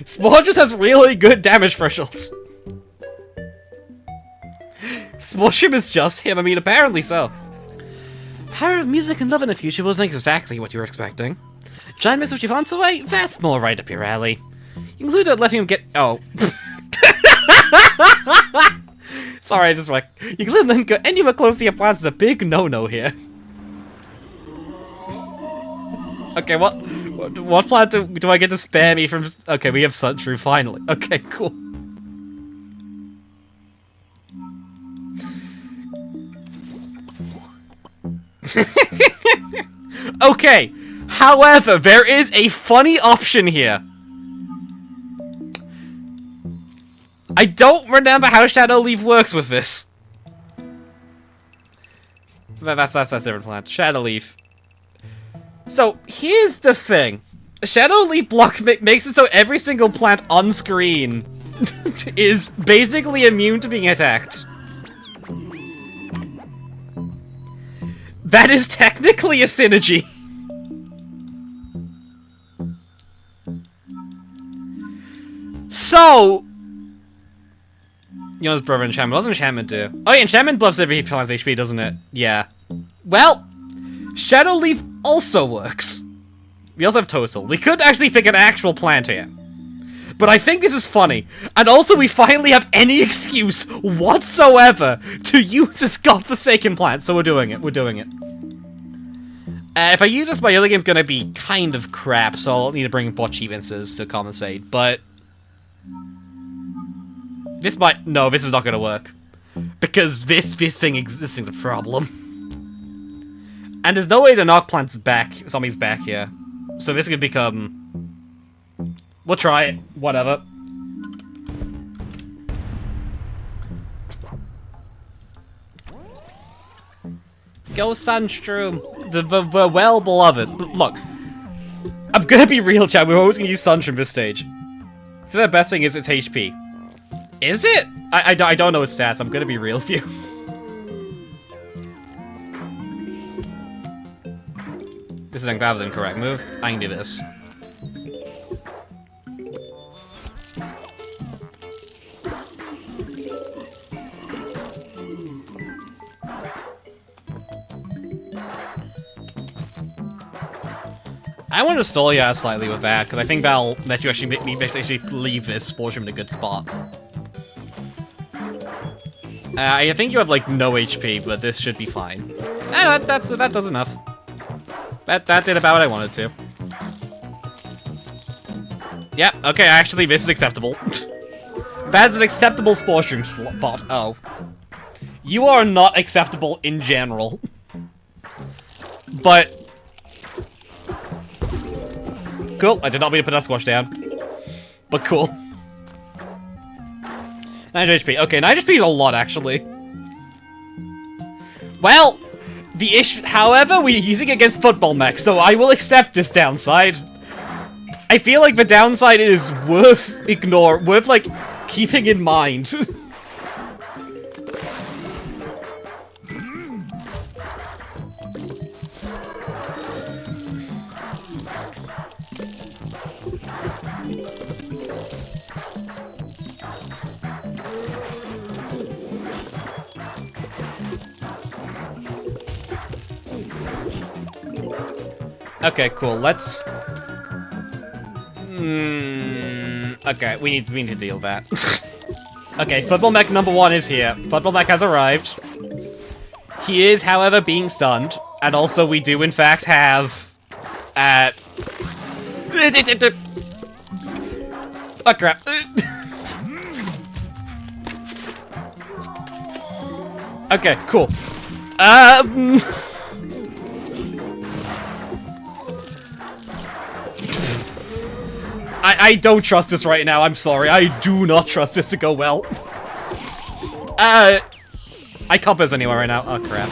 Spore just has really good damage thresholds. Spore Shrew is just him. I mean, apparently so. Power of music and love in the future wasn't exactly what you were expecting. Giant Mist which he wants away? That's more right up your alley. You included letting him get. Oh. Sorry, I just like. You included letting him go anywhere close to your plants is a big no-no here. Okay, what plant do I get to spare me from? Okay, we have Sunshrew finally. Okay, cool. Okay, however, there is a funny option here. I don't remember how Shadow Leaf works with this. That's a different plant. Shadow Leaf. So, here's the thing. Shadow Leaf blocks makes it so every single plant on screen is basically immune to being attacked. That is technically a synergy. So... Yona's brother enchantment. What does enchantment do? Oh yeah, enchantment buffs every plant's HP, doesn't it? Yeah. Well, Shadow Leaf also works. We also have Tosil. We could actually pick an actual plant here. But I think this is funny. And also we finally have any excuse whatsoever to use this godforsaken plant. So we're doing it. We're doing it. If I use this, my early game's gonna be kind of crap, so I'll need to bring bot achievements to compensate, but... This might... No, this is not gonna work. Because this thing's a problem. And there's no way to knock plants back, zombies back here. So this could become... We'll try it. Whatever. Go Sunstream. The well-beloved. Look. I'm gonna be real, chat. We're always gonna use Sunstream this stage. So the best thing is its HP. Is it? I don't know its stats. I'm gonna be real with you. This is that was an incorrect move. I can do this. I want to stall you out slightly with that, because I think that'll let you actually make me actually leave this Spore Shroom in a good spot. I think you have like no HP, but this should be fine. That does enough. That did about what I wanted to. Yeah, okay, actually this is acceptable. That's an acceptable Spore Shroom spot. Oh. You are not acceptable in general. But... Cool, I did not mean to put that squash down. But cool. 9 HP. Okay, 9 HP is a lot, actually. Well, the issue... However, we're using it against football mechs, so I will accept this downside. I feel like the downside is worth like, keeping in mind. Okay, cool. Let's... Okay, we need to deal with that. Okay, Football Mech number 1 is here. Football Mech has arrived. He is, however, being stunned. And also, we do, in fact, have... Oh, crap. Okay, cool. I don't trust this right now, I'm sorry. I do not trust this to go well. I can't put this anywhere right now. Oh, crap.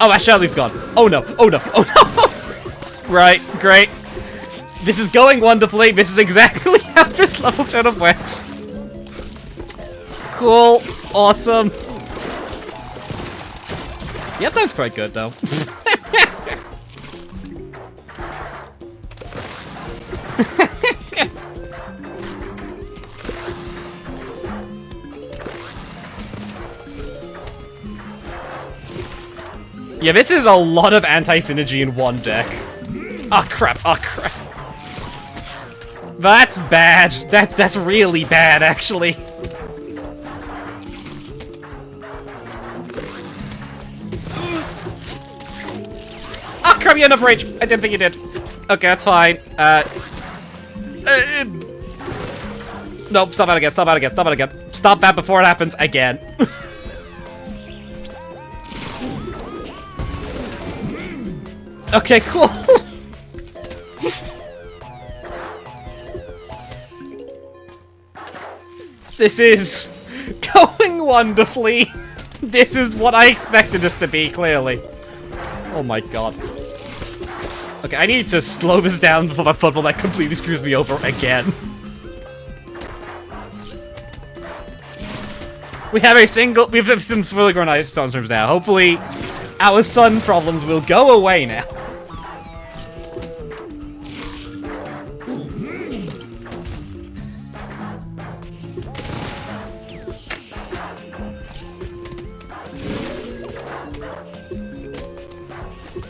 Oh, that Shadow Leaf's gone. Oh, no. Oh, no. Oh, no. Right, great. This is going wonderfully. This is exactly how this level Shadow works. Cool. Awesome. Yep, that's quite good, though. Yeah, this is a lot of anti-synergy in one deck. Oh crap, oh crap. That's bad. That's really bad, actually. Oh crap, you had enough rage. I didn't think you did. Okay, that's fine. Nope, stop that again, stop that again, stop that again. Stop that before it happens again. Okay, cool. This is going wonderfully. This is what I expected this to be, clearly. Oh my god. Okay, I need to slow this down before my football that completely screws me over again. We have some fully grown ice storms now. Hopefully, our sun problems will go away now.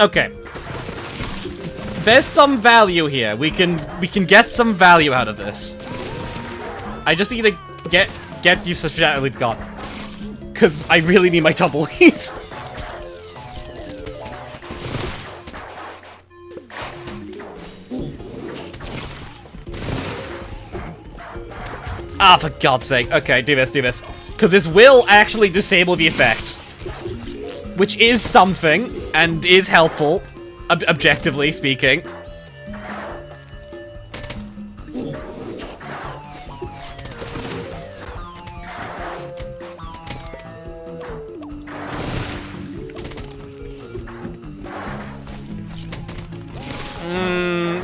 Okay. There's some value here. We can get some value out of this. I just need to get used to the shit we've got. Cause I really need my double heat. Ah, for God's sake. Okay, do this, do this. Cause this will actually disable the effect. Which is something, and is helpful, objectively speaking.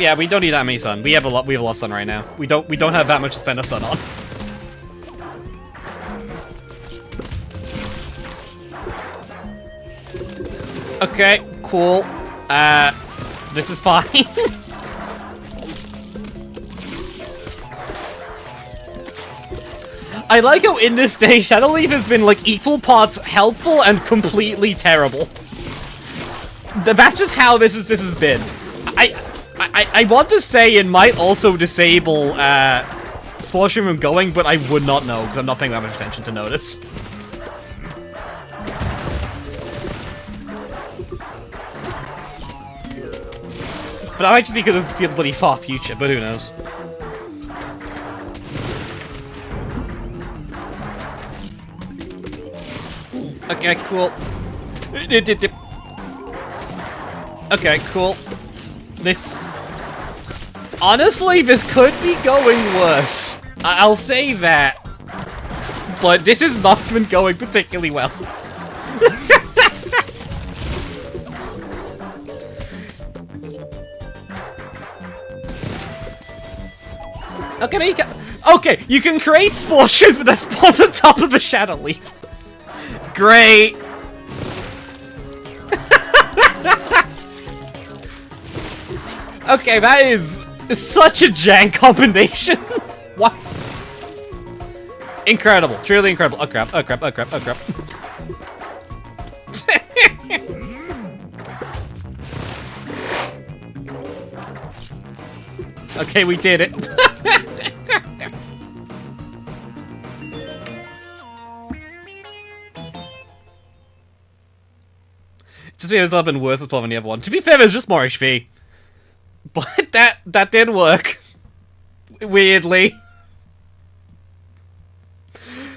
Yeah, we don't need that many sun. We have a lot of sun right now. We don't have that much to spend a sun on. Okay, cool. This is fine. I like how in this stage, Shadow Leaf has been like equal parts helpful and completely terrible. That's just how this has been. I want to say it might also disable Spore Stream from going, but I would not know because I'm not paying that much attention to notice. But that might just be because it's the bloody far future, but who knows. Okay, cool. Okay, cool. This... Honestly, this could be going worse. I'll say that. But this has not been going particularly well. Okay, okay, you can create Spore Streams with a spawn on top of a Shadow Leaf. Great. Okay, that is such a jank combination. What? Incredible, truly incredible. Oh crap, oh crap, oh crap, oh crap. Okay, we did it. Just because it's a little bit worse than the other one. To be fair, there's just more HP. But that did work. Weirdly.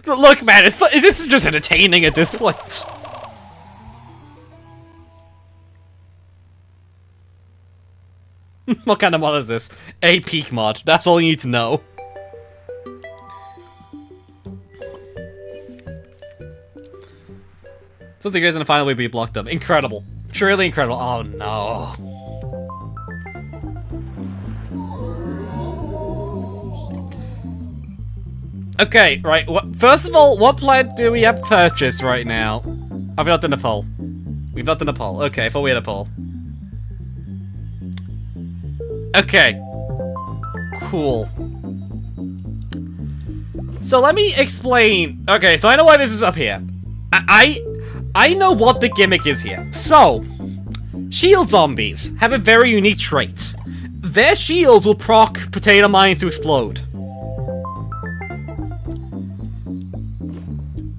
Look, man, this is just entertaining at this point. What kind of mod is this? A peak mod. That's all you need to know. Something goes in the final way we blocked them. Incredible. Truly incredible. Oh no. Okay, right. First of all, what plant do we have purchased right now? Have we not done a poll? We've not done a poll. Okay, I thought we had a poll. Okay. Cool. So let me explain. Okay, so I know why this is up here. I know what the gimmick is here. So, shield zombies have a very unique trait. Their shields will proc potato mines to explode.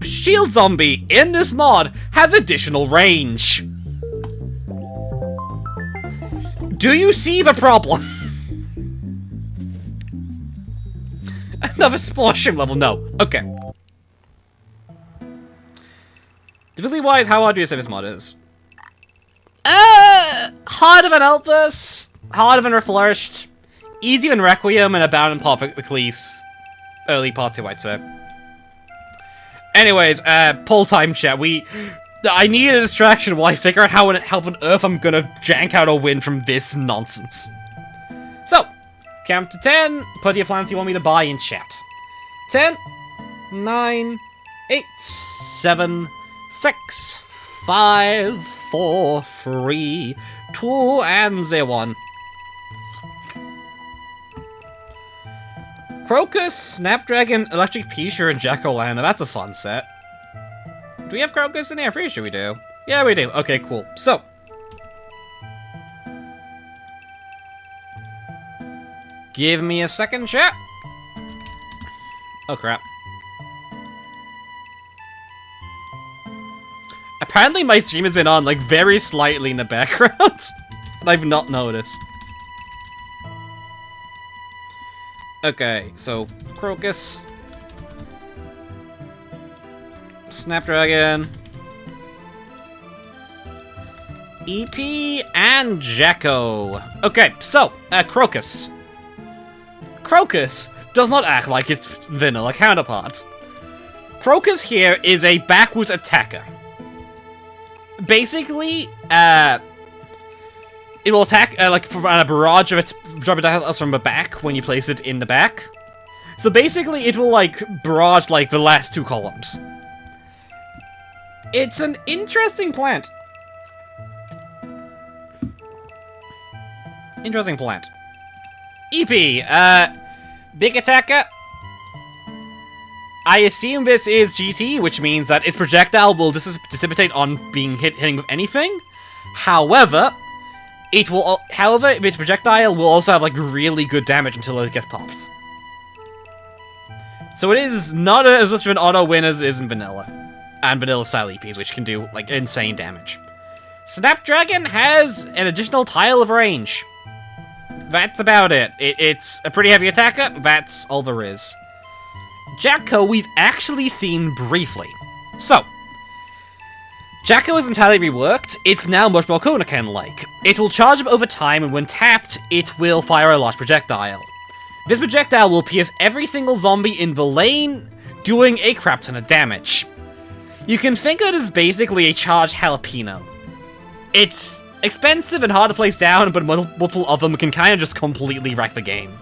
Shield zombie in this mod has additional range. Do you see the problem? Another sportship level, no. Okay. Difficulty-wise, how hard do you say this mod is? Harder than Elthus, harder than Reflourished, easier than Requiem, and about in Part of Ecclese. Early Part 2, I'd say. Anyways, poll time chat. I need a distraction while I figure out how on earth I'm gonna jank out a win from this nonsense. So, count to 10, put your plans you want me to buy in chat. 10, 9, 8, 7, 6, 5, 4, 3, 2, and 1. Crocus, Snapdragon, Electric Pisha, and Jack-O-Lantern. That's a fun set. Do we have Crocus in here? Pretty sure we do. Yeah, we do. Okay, cool. So. Give me a second, chat. Oh, crap. Apparently my stream has been on, like, very slightly in the background. And I've not noticed. Okay, so, Crocus. Snapdragon. EP and Jacko. Okay, so, Crocus. Crocus does not act like its vanilla counterpart. Crocus here is a backwards attacker. Basically, it will attack, like, from a barrage of projectiles from the back when you place it in the back. So basically, it will, like, barrage, like, the last 2 columns. It's an interesting plant. Interesting plant. EP, big attacker. I assume this is GT, which means that its projectile will dissipate on being hitting with anything. However, its projectile will also have, like, really good damage until it gets popped. So it is not as much of an auto win as it is in vanilla. And vanilla style EPs, which can do, like, insane damage. Snapdragon has an additional tile of range. That's about it. It's a pretty heavy attacker. That's all there is. Jacko we've actually seen briefly. So, Jacko is entirely reworked. It's now much more Konoken-like. It will charge up over time, and when tapped, it will fire a large projectile. This projectile will pierce every single zombie in the lane, doing a crap ton of damage. You can think of it as basically a charged jalapeno. It's expensive and hard to place down, but multiple of them can kind of just completely wreck the game.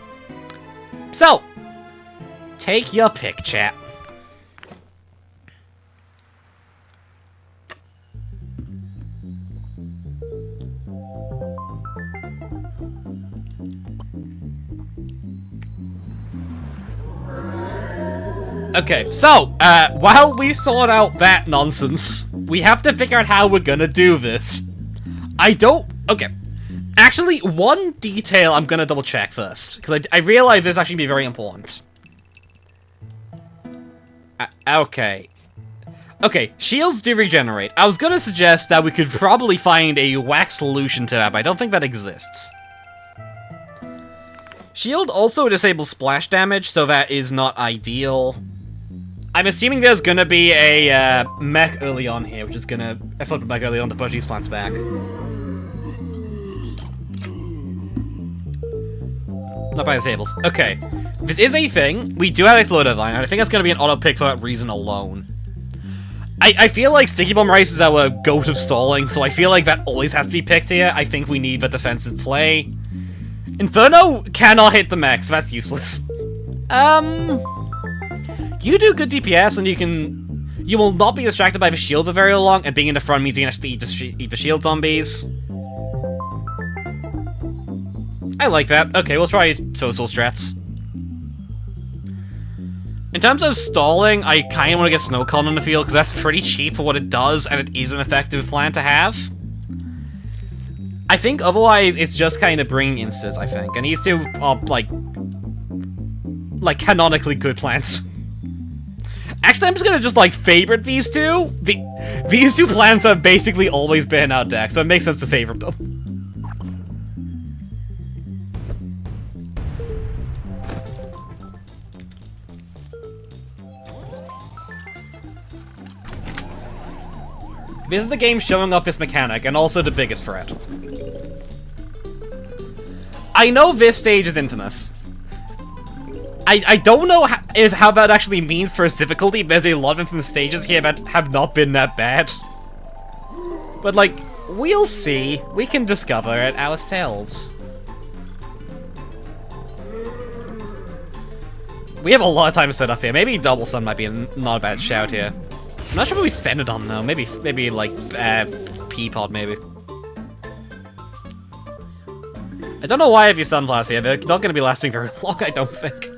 So, take your pick, chat. Okay, so, while we sort out that nonsense, we have to figure out how we're gonna do this. Okay. Actually, one detail I'm gonna double check first, because I realize this actually be very important. Okay. Okay, shields do regenerate. I was gonna suggest that we could probably find a whack solution to that, but I don't think that exists. Shield also disables splash damage, so that is not ideal. I'm assuming there's gonna be a mech early on here, which is gonna flip it back early on to push these plants back. Not by disables. Okay. This is a thing. We do have Exploder Line, and I think that's gonna be an auto pick for that reason alone. I feel like Sticky Bomb Rice is our goat of stalling, so I feel like that always has to be picked here. I think we need the defensive play. Inferno cannot hit the mechs, that's useless. You do good DPS, and you will not be distracted by the shield for very long, and being in the front means you can actually eat the shield zombies. I like that. Okay, we'll try social strats. In terms of stalling, I kind of want to get snow cone on the field, because that's pretty cheap for what it does, and it is an effective plan to have. I think otherwise, it's just kind of bringing instas, I think. And these two are, like canonically good plants. Actually, I'm just gonna just, like, favorite these two. These two plants have basically always been in our deck, so it makes sense to favorite them. This is the game showing off this mechanic, and also the biggest threat. I know this stage is infamous. I don't know how that actually means for its difficulty. There's a lot of infamous stages here that have not been that bad. But, like, we'll see. We can discover it ourselves. We have a lot of time to set up here. Maybe Double Sun might be not a bad shout here. I'm not sure what we spend it on, though. Maybe like, Peapod, maybe. I don't know why I have your Sunflowers here. They're not going to be lasting very long, I don't think.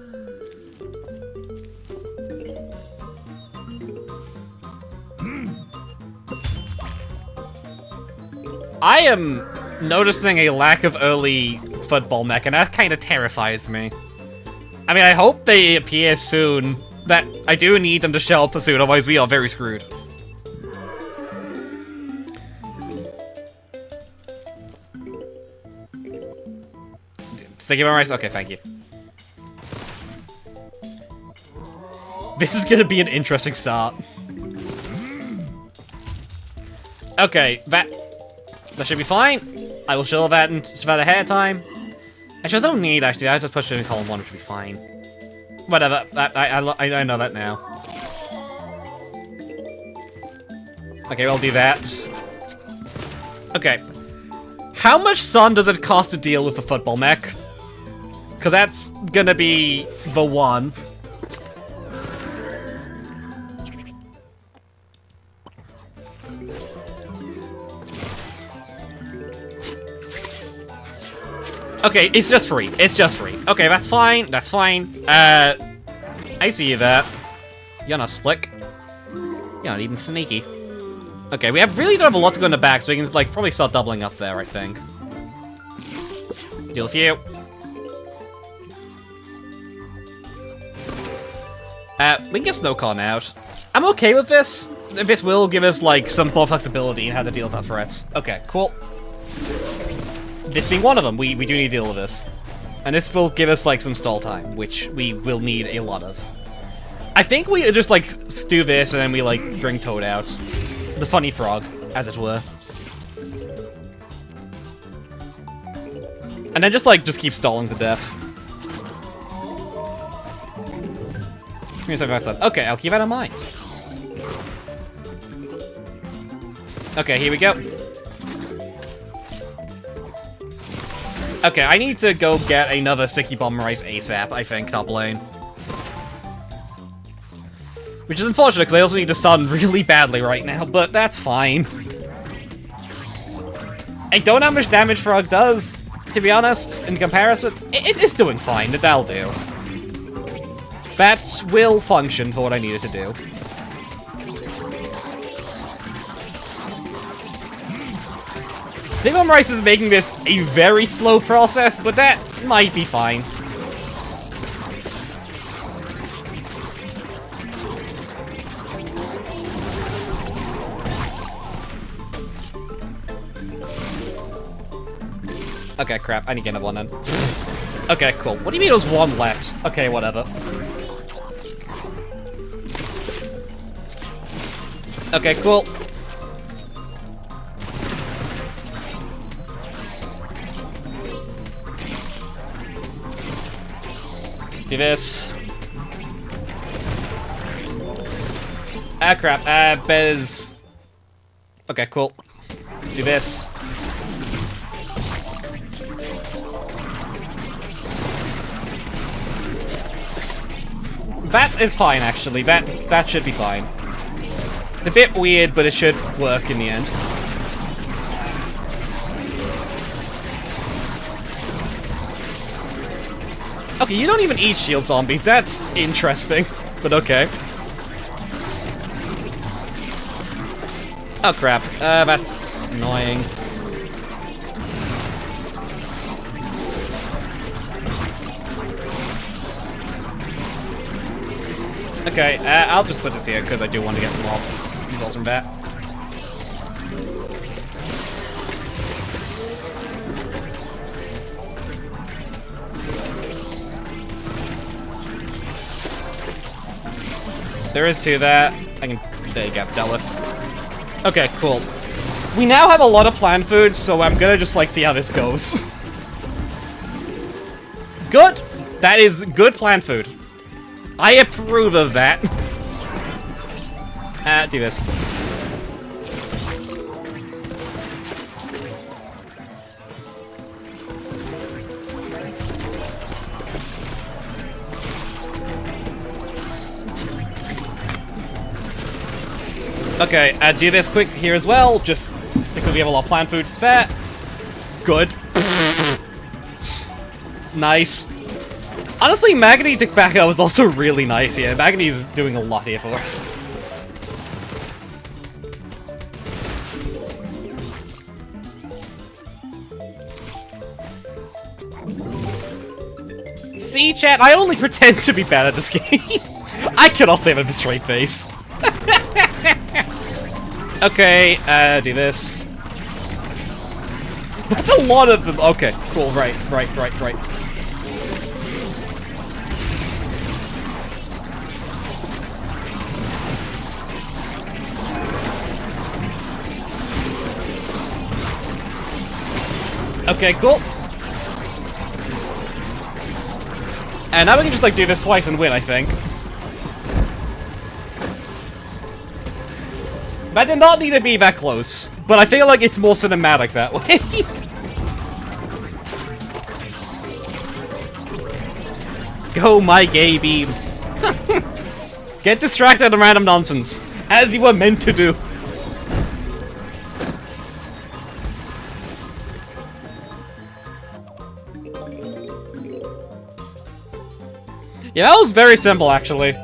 I am noticing a lack of early football mech, and that kind of terrifies me. I mean, I hope they appear soon. That I do need them to show up soon, otherwise we are very screwed. Sticky bone rice? Okay, thank you. This is gonna be an interesting start. Okay, that should be fine. I will show that ahead of time. Actually, I don't need, actually. I just push it in column 1, which will be fine. Whatever. I know that now. Okay, we'll do that. Okay. How much sun does it cost to deal with the football mech? Because that's gonna be the one. Okay, it's just free. It's just free. Okay, that's fine. That's fine. I see you there. You're not slick. You're not even sneaky. Okay, we really don't have a lot to go in the back, so we can, like, probably start doubling up there, I think. Deal with you. We can get Snowcon out. I'm okay with this. This will give us, like, some more flexibility in how to deal with our threats. Okay, cool. This being one of them, we do need to deal with this. And this will give us, like, some stall time, which we will need a lot of. I think we just, like, do this, and then we, like, bring Toad out. The funny frog, as it were. And then just keep stalling to death. Okay, I'll keep that in mind. Okay, here we go. Okay, I need to go get another Sticky Bomb Rice ASAP, I think, top lane. Which is unfortunate, because I also need to stun really badly right now, but that's fine. I don't know how much damage Frog does, to be honest, in comparison. It's doing fine, that'll do. That will function for what I needed to do. Sticky Bomb Rice is making this a very slow process, but that might be fine. Okay, crap. I need to get another one then. Okay, cool. What do you mean there's one left? Okay, whatever. Okay, cool. Do this. Ah, crap. Bez. Okay, cool. Do this. That is fine, actually. That should be fine. It's a bit weird, but it should work in the end. Okay, you don't even eat shield zombies. That's interesting. but okay. Oh crap, that's annoying. Okay, I'll just put this here because I do want to get more results from that. There is two there. There you go, dealt with. Okay, cool. We now have a lot of plant food, so I'm gonna just like see how this goes. Good! That is good plant food. I approve of that. Do this. Okay, do this quick here as well, just because we have a lot of plant food to spare. Good. Nice. Honestly, Magony Tobacco is also really nice here. Magony's doing a lot here for us. See, chat, I only pretend to be bad at this game. I cannot say that with a straight face. Okay, do this. That's a lot of them. Okay, cool, right. Okay, cool. And now we can just like do this twice and win, I think. That did not need to be that close, but I feel like it's more cinematic that way. Go, my gay beam. Get distracted on random nonsense, as you were meant to do. Yeah, that was very simple, actually.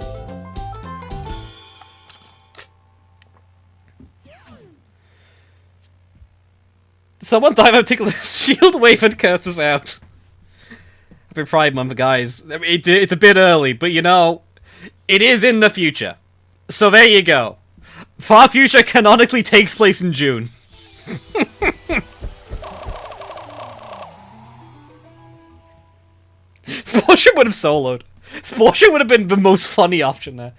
Someone dive a particular shield wave and curse us out. Happy Pride Month, guys. I mean, it's a bit early, but you know, it is in the future. So there you go. Far Future canonically takes place in June. Sportship would have soloed. Sportship would have been the most funny option there.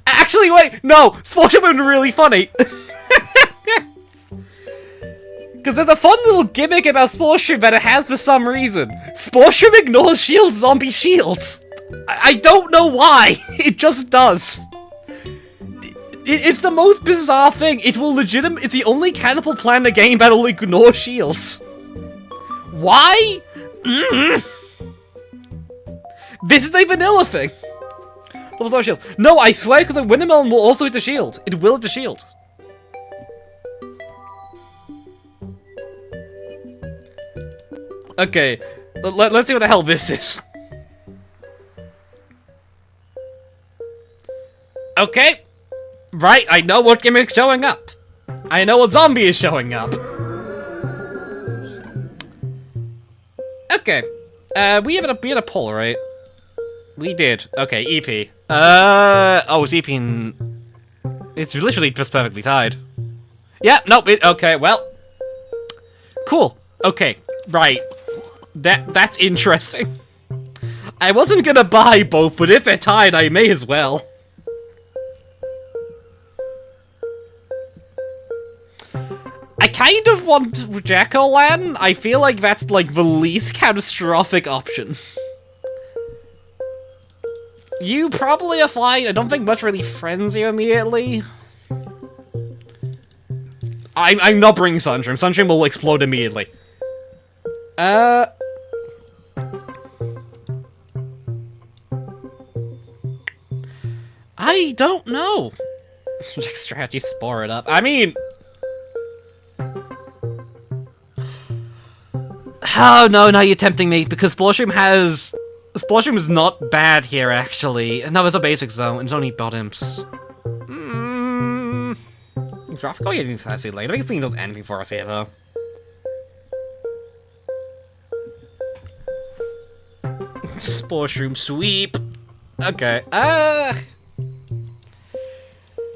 Actually, wait, no! Sportship would have been really funny. Because there's a fun little gimmick about Sportship that it has for some reason. Sportship ignores shields, zombie shields. I don't know why. It just does. It's the most bizarre thing. It will it's the only cannibal plant in the game that will ignore shields. Why? This is a vanilla thing. Level 0 shield. No, I swear, because the Wintermelon will also hit the shield. It will hit the shield. Okay, let's see what the hell this is. Okay. Right, I know what gimmick's showing up. I know what zombie is showing up. Okay. We had a poll, right? We did. Okay, EP. Oh, it's EP in... It's literally just perfectly tied. Yeah, nope, okay, well. Cool. Okay, right. That's interesting. I wasn't gonna buy both, but if they're tied, I may as well. I kind of want Jack-O-Lantern. I feel like that's like the least catastrophic option. You probably are fine. I don't think much really friends you immediately. I'm not bringing Sunstream. Sunstream will explode immediately. I don't know. Strategy, spore it up. I mean... Oh no, now you're tempting me, because Sportstream has Splashroom is not bad here, actually. No, it's a basics though, and it's only bottoms. Is Rafko getting fancy late? I don't think Steam does anything for us here, though. Splashroom sweep. Okay,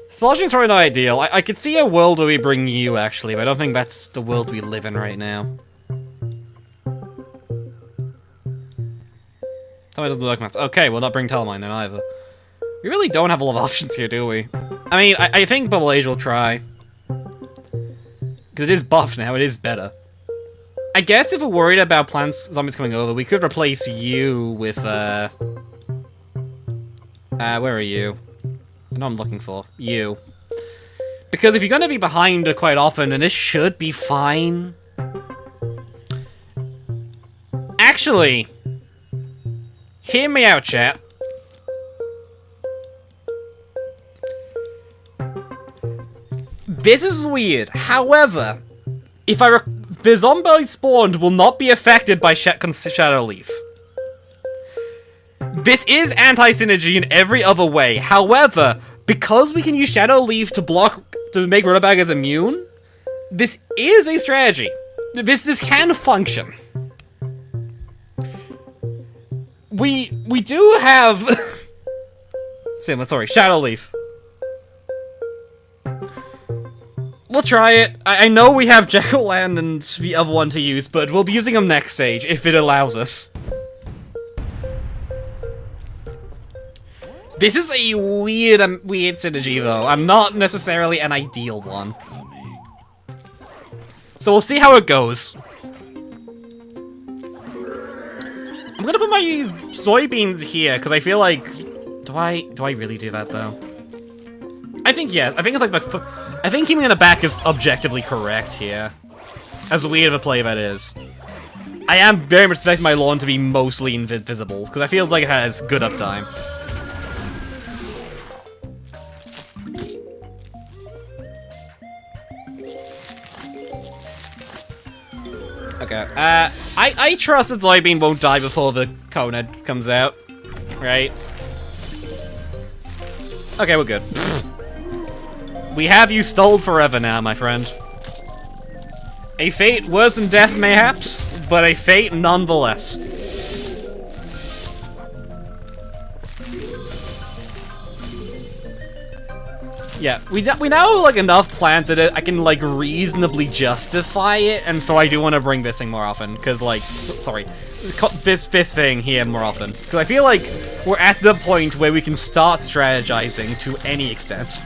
Splashroom's probably not ideal. I could see a world where we bring you, actually, but I don't think that's the world we live in right now. Tell me it doesn't work, Max. Okay, we'll not bring Telemine then either. We really don't have a lot of options here, do we? I mean, I think Bubble Age will try. Because it is buffed now, it is better. I guess if we're worried about plants zombies coming over, we could replace you with, where are you? I know I'm looking for. You. Because if you're gonna be behind quite often, then this should be fine. Actually, hear me out, chat. This is weird. However, if the zombie spawned will not be affected by Shadow Leaf. This is anti-synergy in every other way. However, because we can use Shadow Leaf to make Rutterbaggers immune, this is a strategy. This can function. We do have sorry, Shadow Leaf. We'll try it. I know we have Jekyll-Land and the other one to use, but we'll be using them next stage, if it allows us. This is a weird synergy, though, and not necessarily an ideal one. So we'll see how it goes. I'm gonna put my soybeans here, because I feel like... Do I really do that, though? I think yes. I think it's like I think keeping in the back is objectively correct here. As weird of a play that is. I am very much expecting my lawn to be mostly invisible, because it feels like it has good uptime. Okay, I trust that Soybean won't die before the Coned comes out, right? Okay, we're good. We have you stalled forever now, my friend. A fate worse than death, mayhaps, but a fate nonetheless. Yeah, we now have, like, enough plants that I can, like, reasonably justify it, and so I do want to bring this thing more often, because, like, sorry, this thing here more often. Because I feel like we're at the point where we can start strategizing to any extent.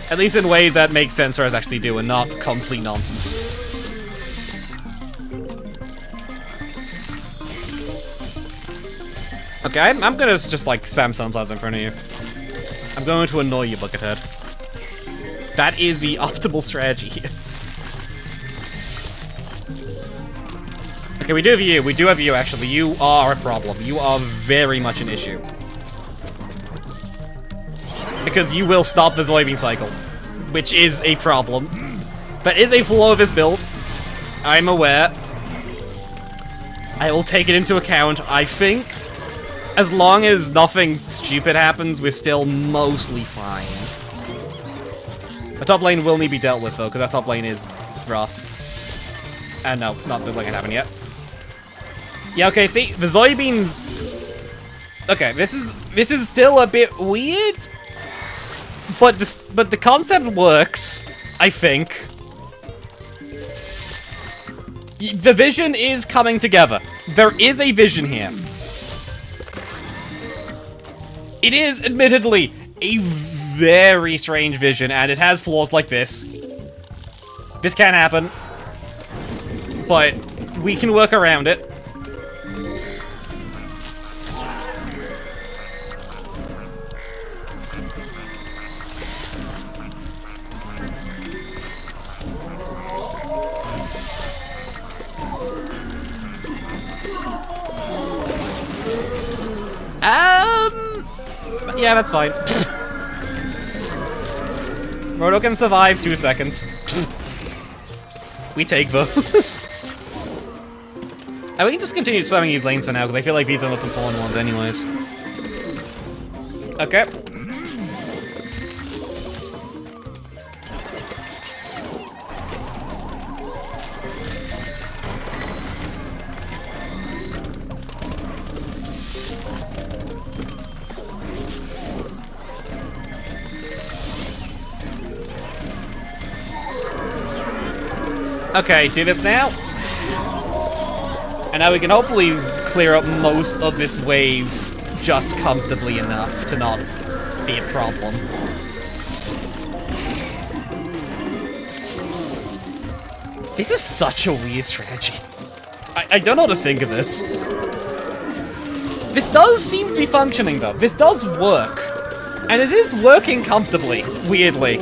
At least in ways that make sense for us actually do, and not complete nonsense. Okay, I'm gonna just, like, spam Sunplasma in front of you. I'm going to annoy you, Buckethead. That is the optimal strategy here. Okay, we do have you. We do have you, actually. You are a problem. You are very much an issue. Because you will stop the Zoidbean cycle, which is a problem. That is a flaw of this build. I'm aware. I will take it into account. I think, as long as nothing stupid happens, we're still mostly fine. The top lane will need to be dealt with, though, because that top lane is rough. And no, not the lane happen yet. Yeah, okay, see, the Zoidbeans... Okay, this is still a bit weird, but the concept works, I think. The vision is coming together. There is a vision here. It is, admittedly, a very strange vision, and it has flaws like this. This can happen, but we can work around it. Yeah, that's fine. Roto can survive 2 seconds. We take those. We can just continue spamming these lanes for now, because I feel like these are the most important ones anyways. Okay. Okay, do this now. And now we can hopefully clear up most of this wave just comfortably enough to not be a problem. This is such a weird strategy. I don't know what to think of this. This does seem to be functioning though. This does work. And it is working comfortably, weirdly.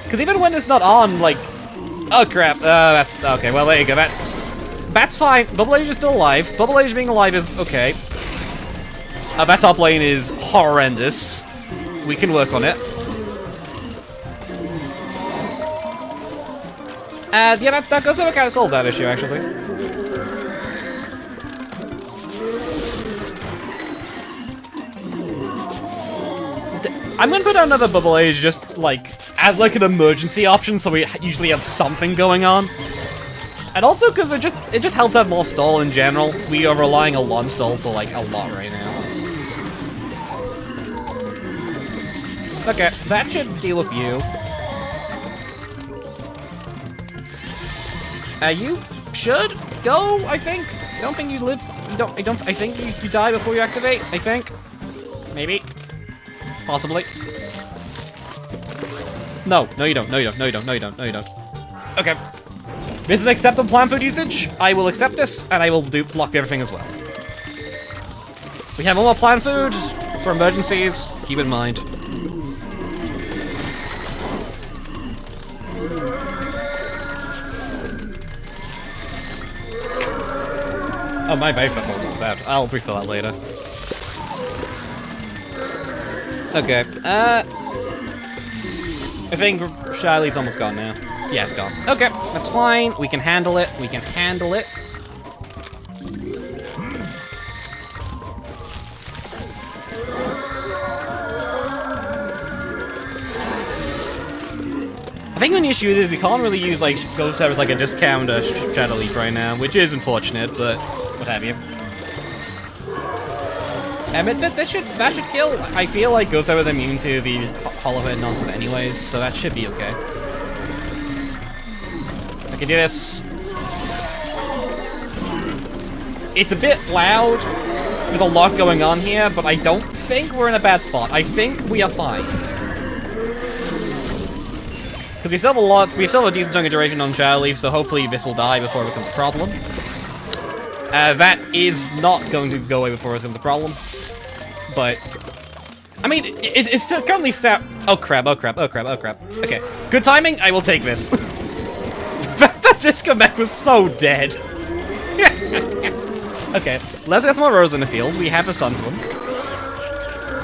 Because even when it's not on, like... Oh crap, that's... Okay, well there you go, that's fine. Bubble Age is still alive. Bubble Age being alive is okay. That top lane is horrendous. We can work on it. Yeah, that goes with what kind of solves that issue, actually. I'm gonna put out another Bubble Age just, like, as, like, an emergency option, so we usually have something going on. And also because it just helps have more stall in general. We are relying a lot on stall for, like, a lot right now. Okay, that should deal with you. You should go, I think. I don't think you live. I think you die before you activate. I think. Maybe. Possibly. No, no you don't. No you don't. No you don't. No you don't. No you don't. Okay. This is acceptable plant food usage. I will accept this, and I will block everything as well. We have more plant food for emergencies. Keep in mind. Oh, my vape holder was out. I'll refill that later. Okay, I think Charlie's almost gone now. Yeah, it's gone. Okay, that's fine. We can handle it. We can handle it. I think the issue is we can't really use, like, Ghost Server as, like, a discount Shadow Leaf right now, which is unfortunate, but what have you. That should kill. I feel like Ghost Server is immune to the Hollow Head nonsense anyways, so that should be okay. I can do this. It's a bit loud with a lot going on here, but I don't think we're in a bad spot. I think we are fine. Because we still have a decent chunk of duration on Shadow Leaf, so hopefully this will die before it becomes a problem. That is not going to go away before it becomes a problem. But, I mean, it's still currently set. Oh crap, oh crap, oh crap, oh crap. Okay, good timing, I will take this. That disconnect was so dead. Okay, let's get some more rows in the field. We have a Sun Flame.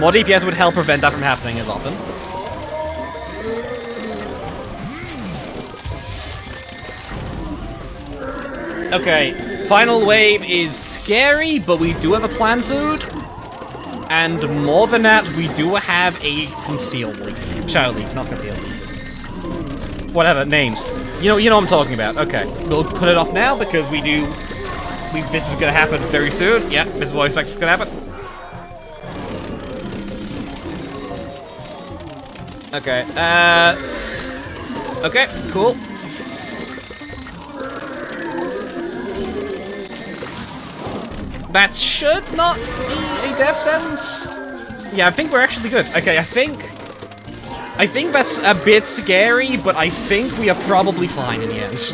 More DPS would help prevent that from happening as often. Okay, final wave is scary, but we do have a plant food. And more than that, we do have a concealed leaf. Shadow Leaf, not concealed leaf. Whatever, names. You know what I'm talking about. Okay, we'll put it off now because this is gonna happen very soon. Yeah, this is what I expect is gonna happen. Okay, okay, cool. That should not be a death sentence. Yeah, I think we're actually good. Okay, I think that's a bit scary, but I think we are probably fine in the end.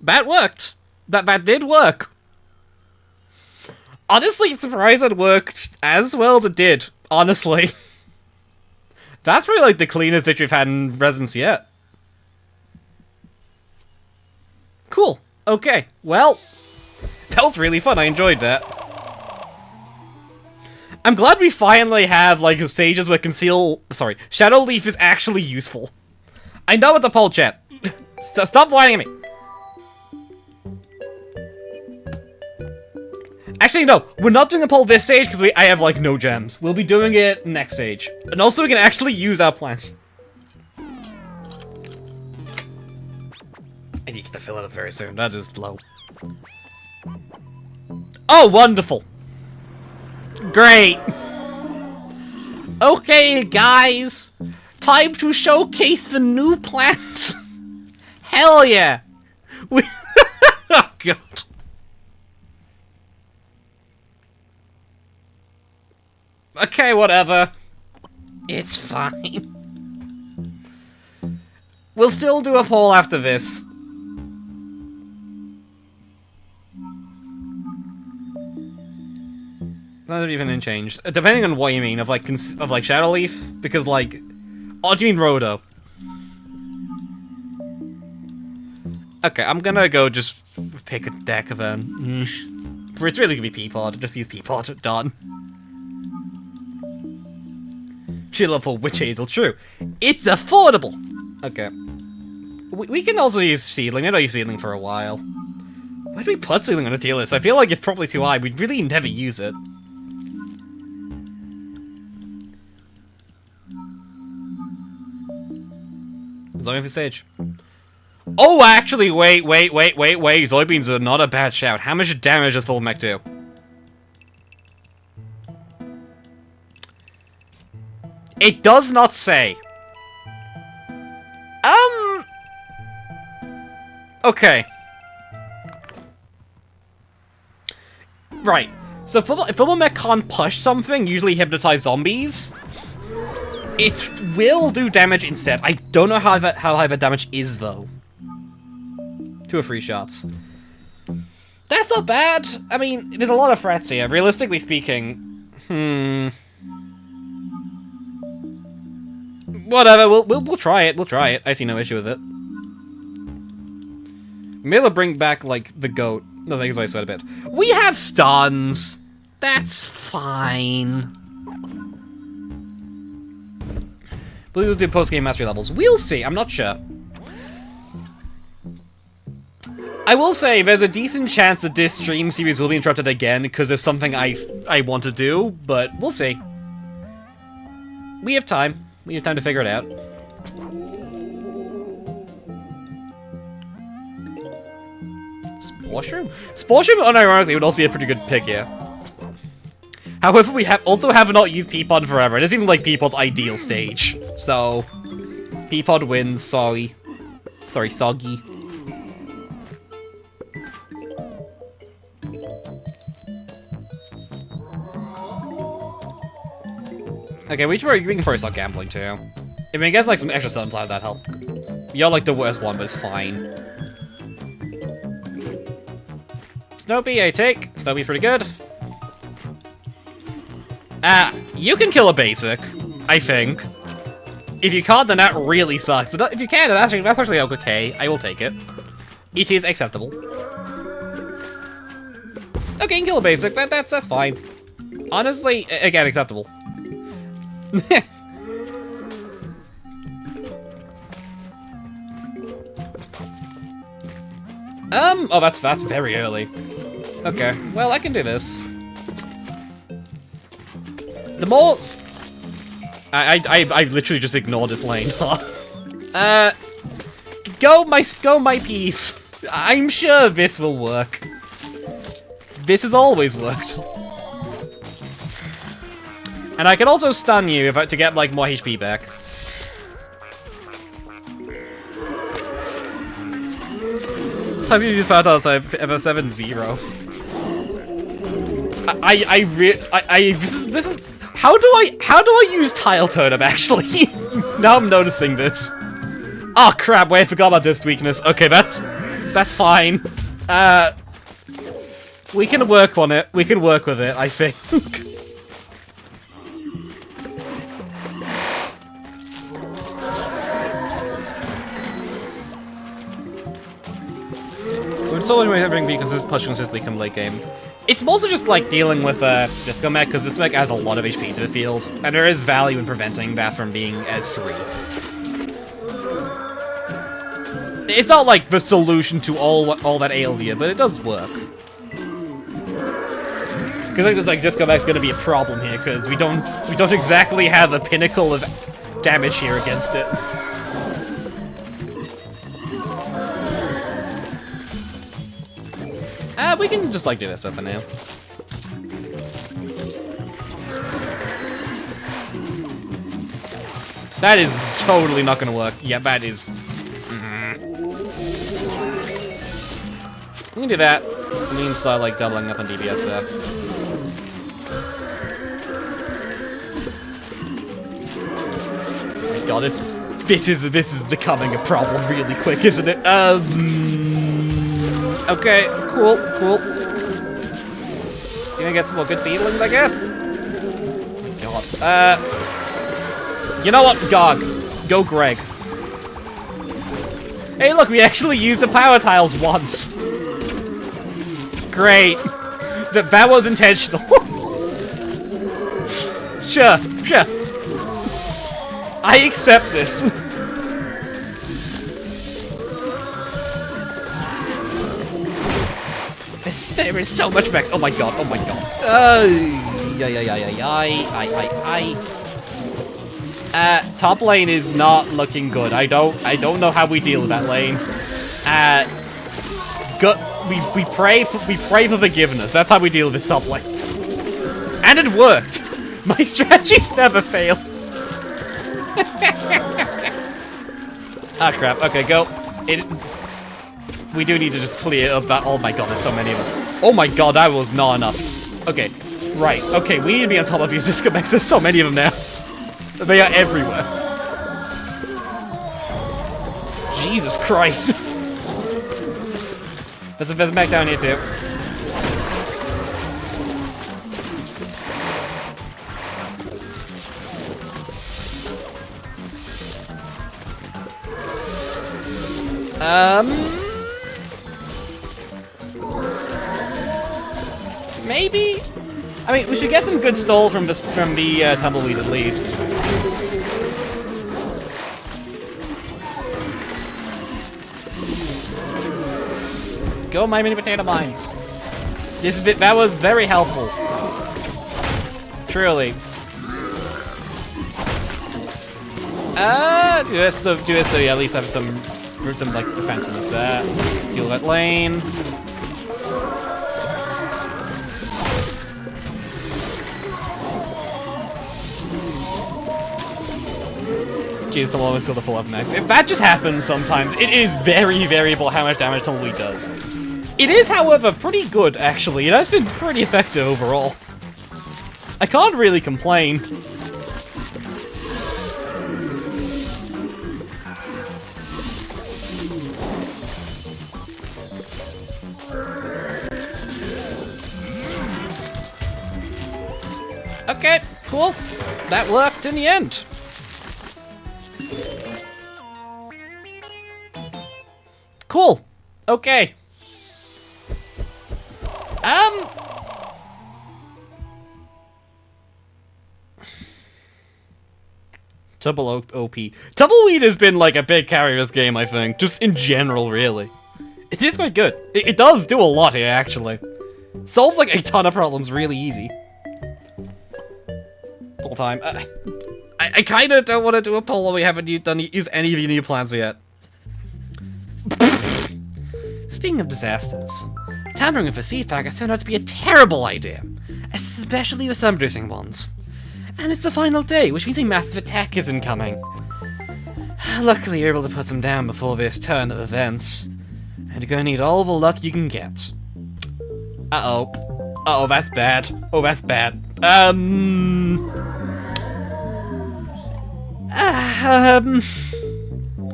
That worked. That did work. Honestly, I'm surprised it worked as well as it did. Honestly. That's probably like the cleanest victory we've had in Residence yet. Cool. Okay. Well, that was really fun. I enjoyed that. I'm glad we finally have like stages where Shadow Leaf is actually useful. I know what the poll chat. Stop whining at me. Actually, no, we're not doing a poll this stage because I have like no gems. We'll be doing it next stage, and also we can actually use our plants. I need to fill it up very soon. That is low. Oh, wonderful! Great. Okay, guys, time to showcase the new plants. Hell yeah! Oh god. Okay, whatever. It's fine. We'll still do a poll after this. Not even changed. Depending on what you mean, of like Shadow Leaf, because like, oh, do you mean Roto? Okay, I'm gonna go just pick a deck then. It's really gonna be Peapod. Just use Peapod. Done. Chill for Witch Hazel, true. It's affordable! Okay. We can also use Seedling. I know you Seedling for a while. Why do we put Seedling on a tier list? I feel like it's probably too high. We'd really never use it. Zombie Sage. Oh, actually, wait. Soybeans are not a bad shout. How much damage does Full Mech do? It does not say. Okay. Right. So if Full Mech can't push something, usually hypnotize zombies, it will do damage instead. I don't know how high the damage is, though. 2 or 3 shots. That's not bad. I mean, there's a lot of threats here. Realistically speaking, whatever. We'll try it. We'll try it. I see no issue with it. Maybe we'll bring back like the goat. No, thanks. I sweat a bit. We have stuns. That's fine. We'll do post-game mastery levels. We'll see. I'm not sure. I will say there's a decent chance that this stream series will be interrupted again because there's something I want to do, but we'll see. We have time. We have time to figure it out. Spore Shroom? Spore Shroom, unironically, would also be a pretty good pick here. However, we also have not used Peapod forever. It isn't even like Peapod's ideal stage. So, Peapod wins, sorry. Sorry, Soggy. Okay, we can probably start gambling too. I mean, I guess like some extra sunflowers that help. You're like the worst one, but it's fine. Snoopy, I take. Snoopy's pretty good. You can kill a basic, I think. If you can't, then that really sucks. But if you can, that's actually okay. I will take it. It is acceptable. Okay, you can kill a basic. That's fine. Honestly, again, acceptable. Oh, that's very early. Okay, well, I can do this. The more... I literally just ignored this lane. Go my piece. I'm sure this will work. This has always worked. And I can also stun you to get like more HP back. How do you use power outside FF7-0? This is how do I use tile turnip actually? Now I'm noticing this. Oh crap, wait, I forgot about this weakness. Okay, that's fine. We can work on it. We can work with it, I think. I'm so much having to push consistently come late game. It's mostly just like dealing with Disco Mech, because Disco Mech adds a lot of HP to the field, and there is value in preventing that from being as free. It's not like the solution to all that ails you, but it does work. Because I think like Disco Mech's gonna be a problem here, because we don't exactly have the pinnacle of damage here against it. We can just like do this for now. That is totally not gonna work. Yeah, that is. We can do that. We can start like doubling up on DPS there. Oh my god, this is becoming a problem really quick, isn't it? Okay, cool. See, I get some more good seedlings, I guess. God. You know what, Gog? Go, Greg. Hey, look, we actually used the power tiles once. Great. That was intentional. Sure. I accept this. There is so much mechs. Oh my god. Top lane is not looking good. I don't know how we deal with that lane. We pray for forgiveness. That's how we deal with this top lane. And it worked. My strategies never fail. Ah, crap. Okay, go. We do need to just clear up that. Oh my god, there's so many of them. Oh my god, that was not enough. Okay, right. Okay, we need to be on top of these Disco Mechs. There's so many of them now. They are everywhere. Jesus Christ. There's a mech down here too. Maybe? I mean, we should get some good stall from the tumbleweed at least. Go my mini potato mines. That was very helpful. Truly. Do this so you at least have some like defensiveness. Deal that lane. Jeez, the lowest to the full up neck. If that just happens sometimes, it is very variable how much damage Tumbleweed does. It is, however, pretty good, actually. It has been pretty effective overall. I can't really complain. Okay, cool. That worked in the end. Cool. Okay. Double OP. Tumbleweed has been like a big carry of this game, I think. Just in general, really. It is quite good. It does do a lot here, actually. Solves like a ton of problems really easy. Full time. I kind of don't want to do a poll when we haven't used any of your new plans yet. Speaking of disasters, tampering with a seed pack has turned out to be a terrible idea, especially with some producing ones. And it's the final day, which means a massive attack is incoming. Luckily, you're able to put them down before this turn of events, and you're gonna need all the luck you can get. Uh-oh. Uh-oh, that's bad. Oh, that's bad.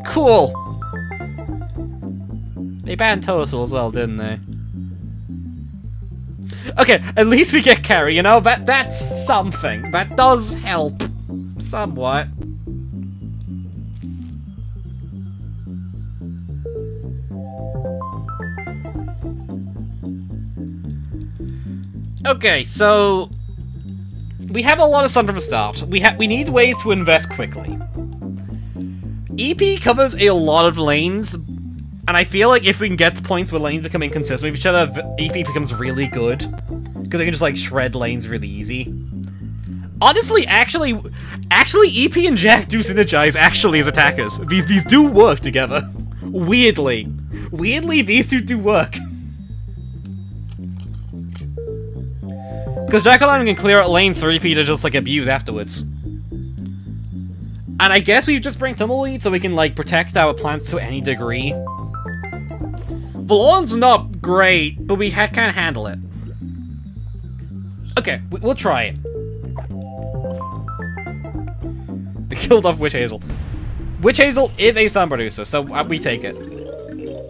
Cool. They banned Total as well, didn't they? Okay, at least we get carry, you know? That's something. That does help. Somewhat. Okay, so we have a lot of sun from the start. We need ways to invest quickly. EP covers a lot of lanes, and I feel like if we can get to points where lanes become inconsistent with each other, EP becomes really good. Because they can just, like, shred lanes really easy. Honestly, actually, EP and Jack do synergize, actually, as attackers. These do work together. Weirdly. Weirdly, these two do work. Because Jack alone can clear out lanes for EP to just, like, abuse afterwards. And I guess we just bring Tumbleweed so we can, like, protect our plants to any degree. Valorn's not great, but we can't handle it. Okay, we'll try it. We killed off Witch Hazel. Witch Hazel is a stun producer, so we take it.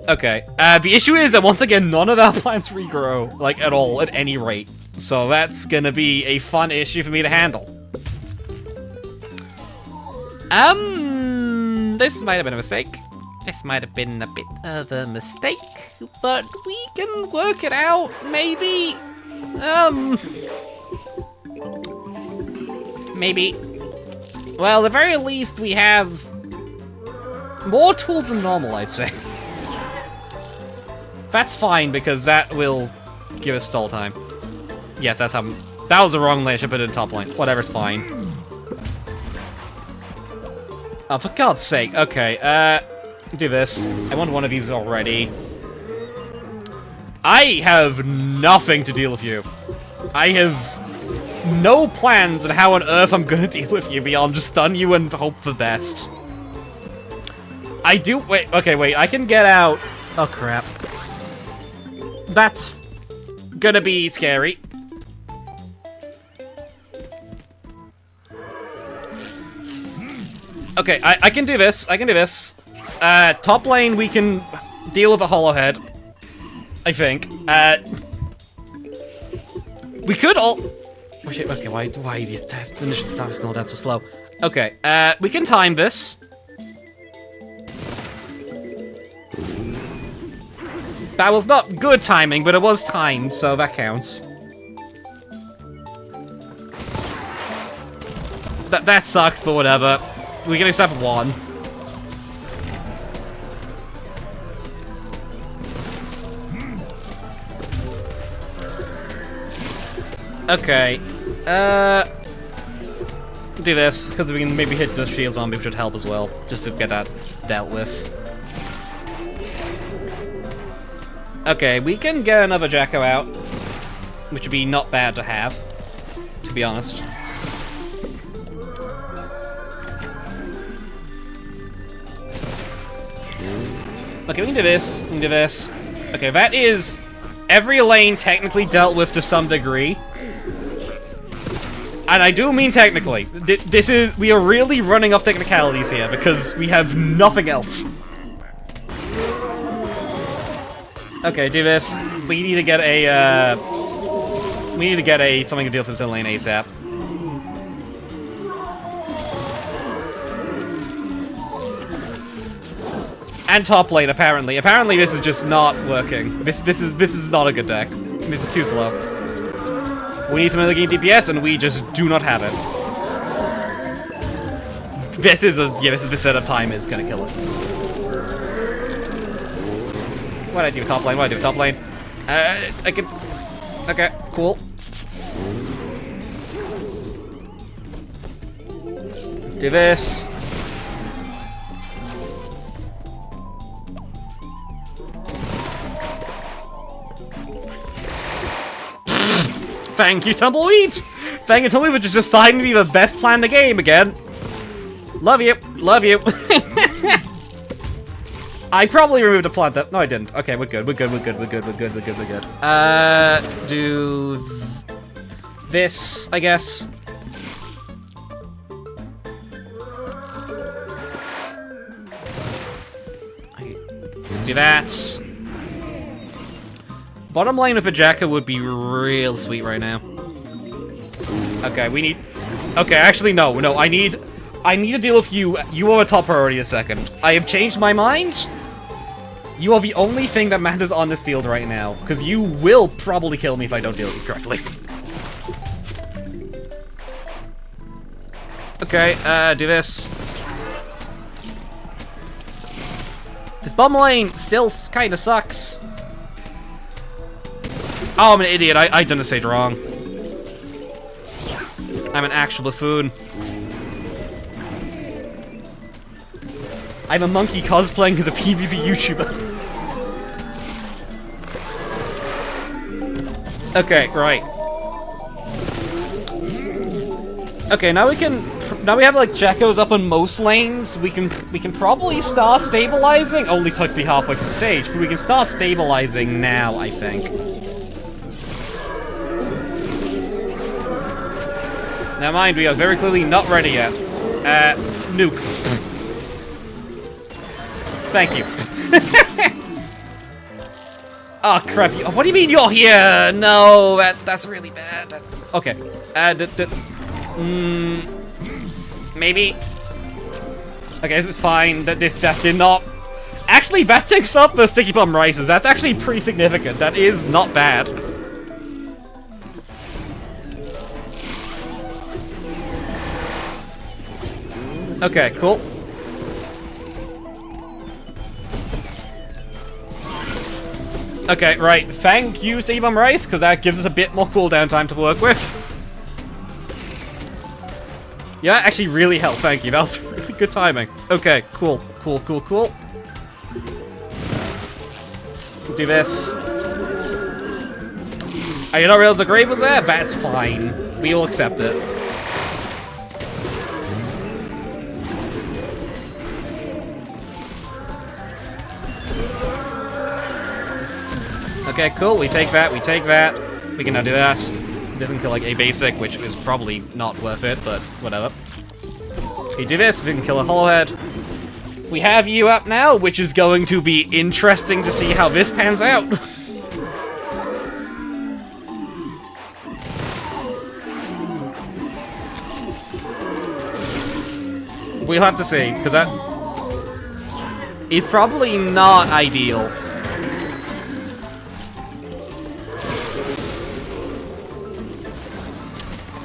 Okay, the issue is that once again, none of our plants regrow, like, at all, at any rate. So that's gonna be a fun issue for me to handle. This might have been a mistake. This might have been a bit of a mistake, but we can work it out, maybe. Maybe. Well, at the very least, we have more tools than normal, I'd say. That's fine, because that will give us stall time. Yes, that's how... That was the wrong lane, I should put it in top lane. Whatever, it's fine. Oh, for God's sake. Okay, do this. I want one of these already. I have nothing to deal with you. I have no plans on how on earth I'm gonna deal with you beyond just stun you and hope for the best. I do- wait, okay, wait, I can get out- oh crap. That's gonna be scary. Okay, I can do this, I can do this. Top lane we can deal with a hollow head. I think. We could all- oh shit, okay, why is the initial start going down so slow? Okay, we can time this. That was not good timing, but it was timed, so that counts. That sucks, but whatever. We can accept one. Okay, do this, because we can maybe hit the shield zombie, which would help as well, just to get that dealt with. Okay, we can get another Jacko out, which would be not bad to have, to be honest. Okay, we can do this, we can do this. Okay, that is every lane technically dealt with to some degree. And I do mean technically. We are really running off technicalities here because we have nothing else. Okay, do this. We need to get a, something to deal with the lane ASAP. And top lane, apparently. Apparently this is just not working. This is not a good deck. This is too slow. We need some other game DPS, and we just do not have it. This is the setup time is gonna kill us. What'd I do top lane? What'd I do top lane? I can... Okay, cool. Do this. Thank you, Tumbleweeds! Thank you, Tumbleweed, for just deciding to be the best plan in the game again. Love you. Love you. I probably removed a plant that... No, I didn't. Okay, we're good. We're good. We're good. We're good. We're good. We're good. We're good. Do... this, I guess. Do that. Bottom lane with a Jacka would be real sweet right now. Okay, we need... Okay, actually, no, I need to deal with you. You are a top priority a second. I have changed my mind. You are the only thing that matters on this field right now, because you will probably kill me if I don't deal with you correctly. Okay, do this. This bomb lane still kinda sucks. Oh, I'm an idiot. I done this wrong. I'm an actual buffoon. I'm a monkey cosplaying as a PVZ YouTuber. Okay, right. Okay, now we can. Now we have like Jekko's up on most lanes. We can probably start stabilizing. Only took me halfway through stage, but we can start stabilizing now, I think. Now mind, we are very clearly not ready yet. Nuke. Thank you. Oh crap! What do you mean you're here? No, that's really bad. That's okay. Maybe. Okay, it was fine. That did not. Actually, that takes up the sticky bomb rises. That's actually pretty significant. That is not bad. Okay, cool. Okay, right. Thank you, Sticky Bomb Rice, because that gives us a bit more cooldown time to work with. Yeah, actually really helped, thank you. That was really good timing. Okay, cool. Cool. Do this. I did not realize the grave was there? That's fine. We will accept it. Okay, cool. We take that. We can now do that. It doesn't kill like a basic, which is probably not worth it, but whatever. We do this, we can kill a hollowhead. We have you up now, which is going to be interesting to see how this pans out. We'll have to see, because that is probably not ideal.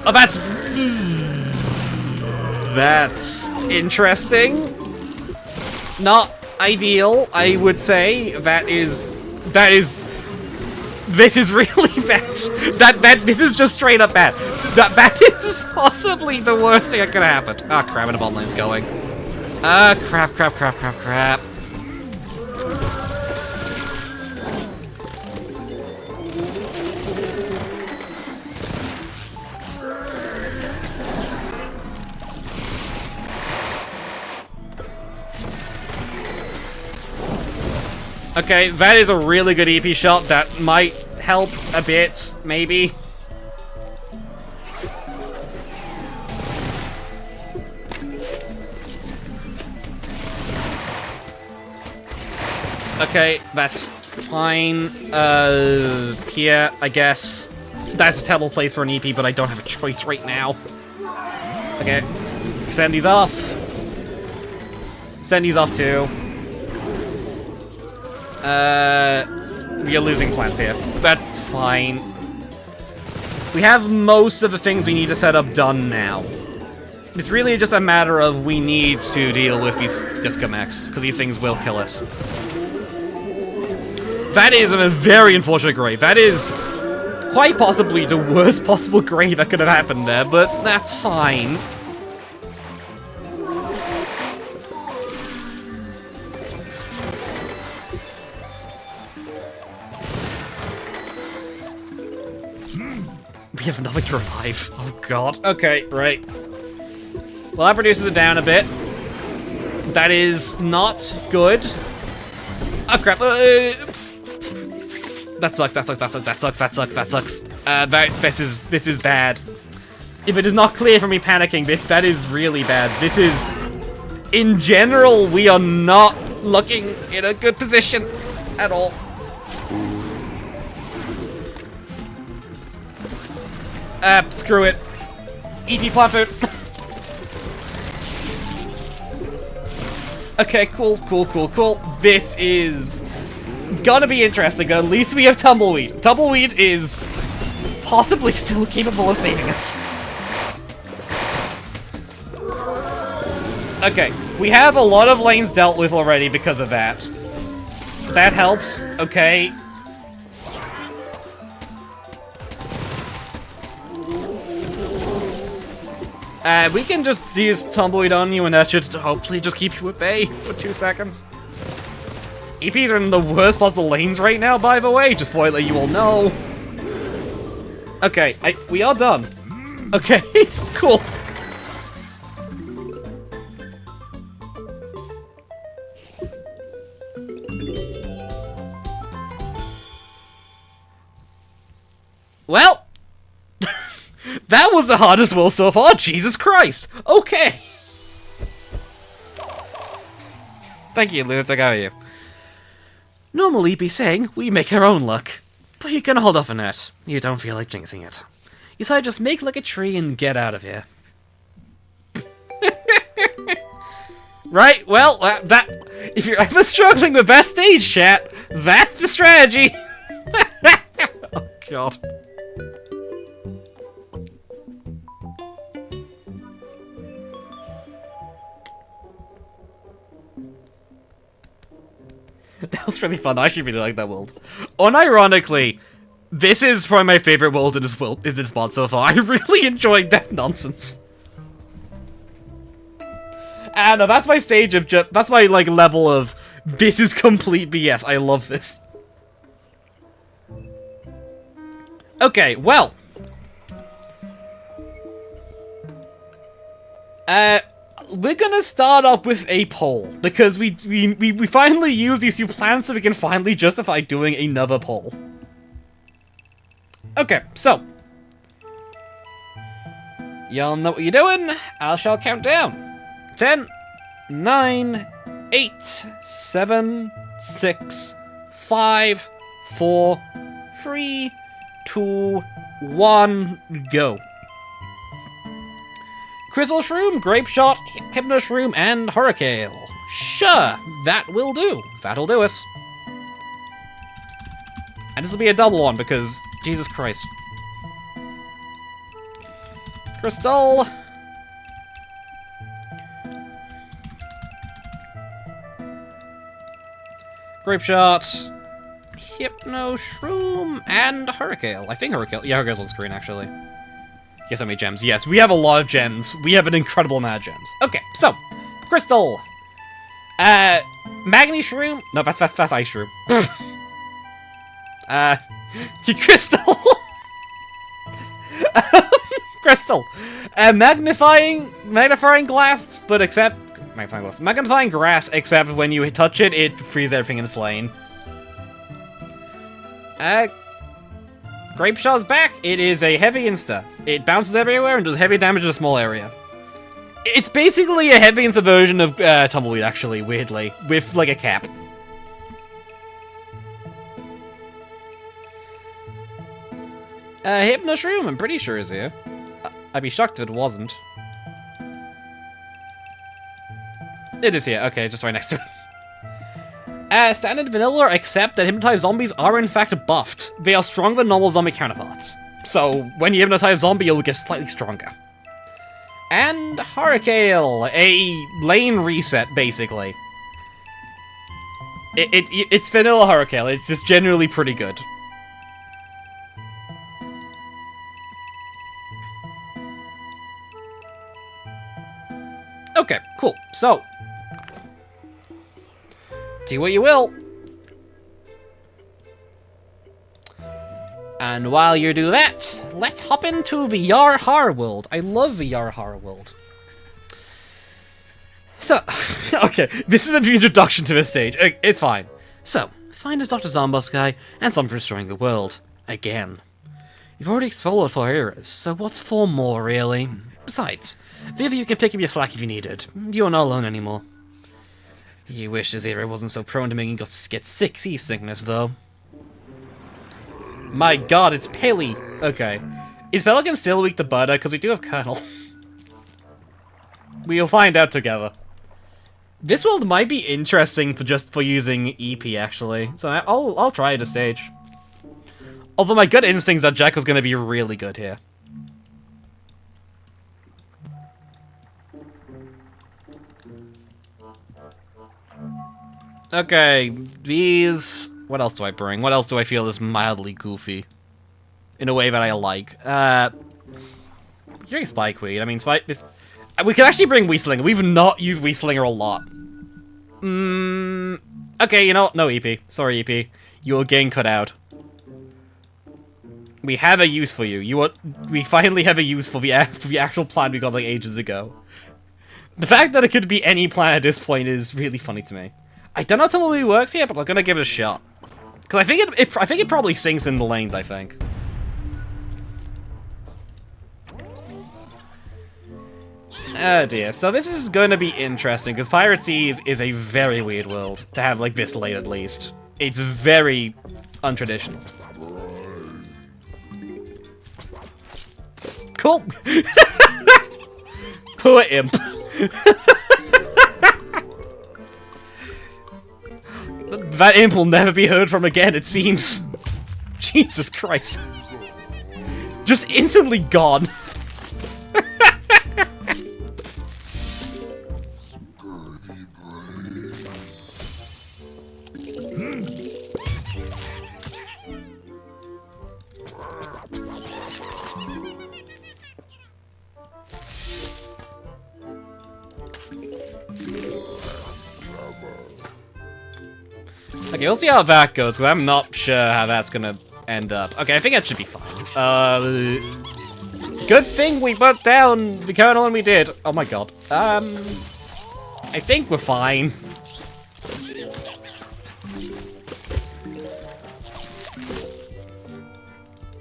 Oh, that's interesting. Not ideal, I would say. This is really bad. This is just straight up bad. That is possibly the worst thing that could happen. Ah, crap, and a bomb lane's going. Crap. Okay, that is a really good EP shot. That might help a bit, maybe. Okay, that's fine. Here, I guess. That's a terrible place for an EP, but I don't have a choice right now. Okay, send these off. Send these off too. We are losing plants here. That's fine. We have most of the things we need to set up done now. It's really just a matter of we need to deal with these disco mechs, because these things will kill us. That is a very unfortunate grave. That is quite possibly the worst possible grave that could have happened there, but that's fine. We have nothing to revive. Oh god. Okay, right. Well, that reduces it down a bit. That is not good. Oh crap. That sucks. This is bad. If it is not clear from me panicking, that is really bad. This is... In general, we are not looking in a good position at all. Screw it. E.T. Planter. Okay, cool. This is gonna be interesting. At least we have Tumbleweed. Tumbleweed is possibly still capable of saving us. Okay, we have a lot of lanes dealt with already because of that. That helps, okay. We can just use Tumbleweed on you and that should hopefully just keep you at bay for 2 seconds. EPs are in the worst possible lanes right now, by the way, just for let you all know. Okay, we are done. Okay, cool. Well, that was the hardest world so far, Jesus Christ! Okay! Thank you, Lunatic, how are you? Normally be saying, we make our own luck. But you can hold off on that. You don't feel like jinxing it. You decide just make like a tree and get out of here. Right, well, that... If you're ever struggling with that stage, chat, that's the strategy! Oh, God. That was really fun. I actually really like that world. Unironically, this is probably my favorite world in this mod so far. I really enjoyed that nonsense. And that's my stage of that's my like level of this is complete BS. I love this. Okay, well. We're gonna start off with a poll, because we finally use these two plans so we can finally justify doing another poll. Okay, so. Y'all know what you're doing, I shall count down. 10, 9, 8, 7, 6, 5, 4, 3, 2, 1, go. Crystal Shroom, Grape Shot, Hypno Shroom, and Hurricane. Sure, that will do. That'll do us. And this will be a double one because, Jesus Christ. Crystal. Grape Shot. Hypno Shroom, and Hurricane. I think Hurricane. Yeah, Hurricane's on screen actually. Guess how many gems? Yes, we have a lot of gems. We have an incredible amount of gems. Okay, so, Crystal. Magni Shroom. No, that's Ice Shroom. Crystal. Crystal. Magnifying glass, but except... Magnifying grass, except when you touch it, it freezes everything in its lane. Grape Shot's back. It is a heavy insta. It bounces everywhere and does heavy damage in a small area. It's basically a heavy insta version of Tumbleweed, actually, weirdly, with like a cap. Hypno Shroom, I'm pretty sure is here. I'd be shocked if it wasn't. It is here. Okay, just right next to it. Standard vanilla, except that hypnotized zombies are in fact buffed. They are stronger than normal zombie counterparts. So, when you hypnotize a zombie, you'll get slightly stronger. And Hurricane, a lane reset, basically. It's vanilla Hurricane, it's just generally pretty good. Okay, cool. So, do what you will. And while you do that, let's hop into VR Horror World. I love VR Horror World. So, okay, this is the introduction to this stage. It's fine. So, find us Dr. Zombos guy and some for destroying the world. Again. You've already explored 4 areas, so what's 4 more, really? Besides, the other you can pick up your slack if you need it. You're not alone anymore. You wish this area wasn't so prone to making us get sick seasickness, though. My god, it's Peli! Okay. Is Pelican still weak to butter? Because we do have Colonel. We'll find out together. This world might be interesting for using EP, actually. So I'll try it a stage. Although my gut instincts that Jekyll's gonna be really good here. Okay, these... What else do I bring? What else do I feel is mildly goofy? In a way that I like. Bring Spikeweed. I mean, we could actually bring Weaslinger. We've not used Weaslinger a lot. Okay, you know what? No, EP. Sorry, EP. You're getting cut out. We have a use for you. We finally have a use for the actual plan we got like ages ago. The fact that it could be any plan at this point is really funny to me. I don't know how totally works here, but I'm gonna give it a shot. Because I think it probably sinks in the lanes, I think. Oh dear, so this is going to be interesting, because Pirate Seas is a very weird world, to have like this late at least. It's very untraditional. Cool! Poor imp. That imp will never be heard from again, it seems. Jesus Christ. Just instantly gone. Okay, we'll see how that goes, because I'm not sure how that's gonna end up. Okay, I think that should be fine. Good thing we put down the kernel when we did. Oh my god. I think we're fine.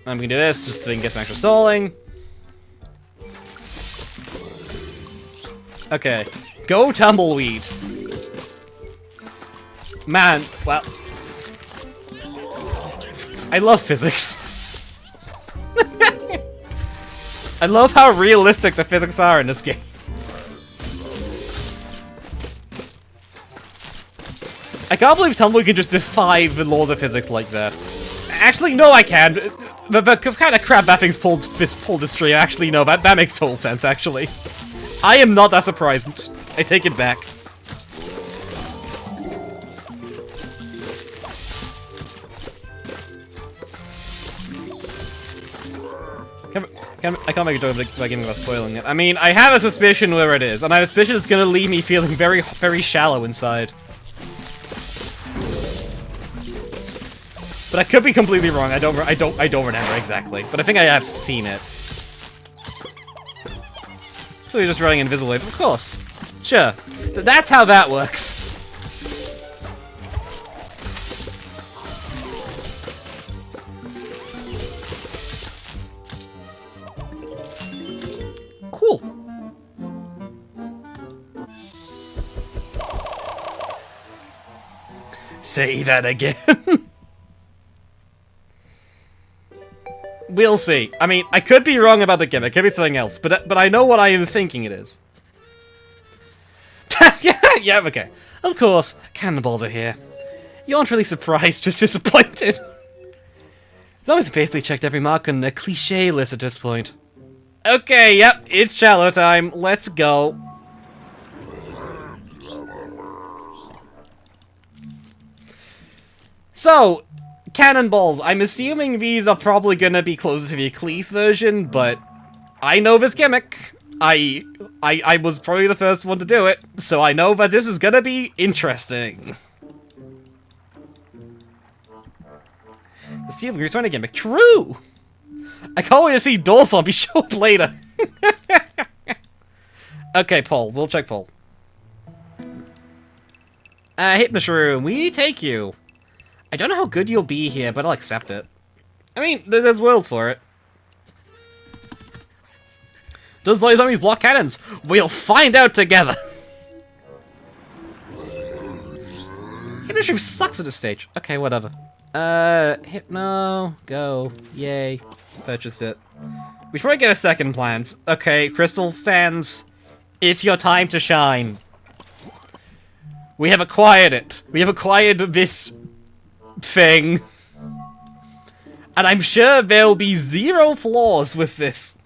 I'm gonna do this just so we can get some extra stalling. Okay, go Tumbleweed. Man, well... I love physics. I love how realistic the physics are in this game. I can't believe Tumbleweed can just defy the laws of physics like that. Actually, no, I can. The kind of crap that thing's pulled this stream. Actually, no, that makes total sense, actually. I am not that surprised. I take it back. I can't make a joke about giving about spoiling it. I mean, I have a suspicion where it is, and I have a suspicion it's gonna leave me feeling very, very shallow inside. But I could be completely wrong. I don't remember exactly, but I think I have seen it. So you're just running invisible wave, of course. Sure, that's how that works. Cool. Say that again. We'll see. I mean, I could be wrong about the gimmick. It could be something else, but I know what I am thinking it is. Yeah, okay. Of course, cannonballs are here. You aren't really surprised, just disappointed. It's always basically checked every mark on the cliché list at this point. Okay, yep, it's shallow time. Let's go. So, cannonballs. I'm assuming these are probably gonna be closer to the Eccles version, but I know this gimmick. I was probably the first one to do it, so I know that this is gonna be interesting. The ceiling return gimmick. True! I can't wait to see Door Zombie show up later. Okay, Paul. We'll check Paul. Hypnoshroom, we take you. I don't know how good you'll be here, but I'll accept it. I mean, there's worlds for it. Does Light Zombies block cannons? We'll find out together. Hypnoshroom sucks at this stage. Okay, whatever. Hypno, go. Yay. Purchased it. We should probably get a second plans. Okay, Crystal Sands, it's your time to shine. We have acquired it. We have acquired this thing. And I'm sure there'll be zero flaws with this.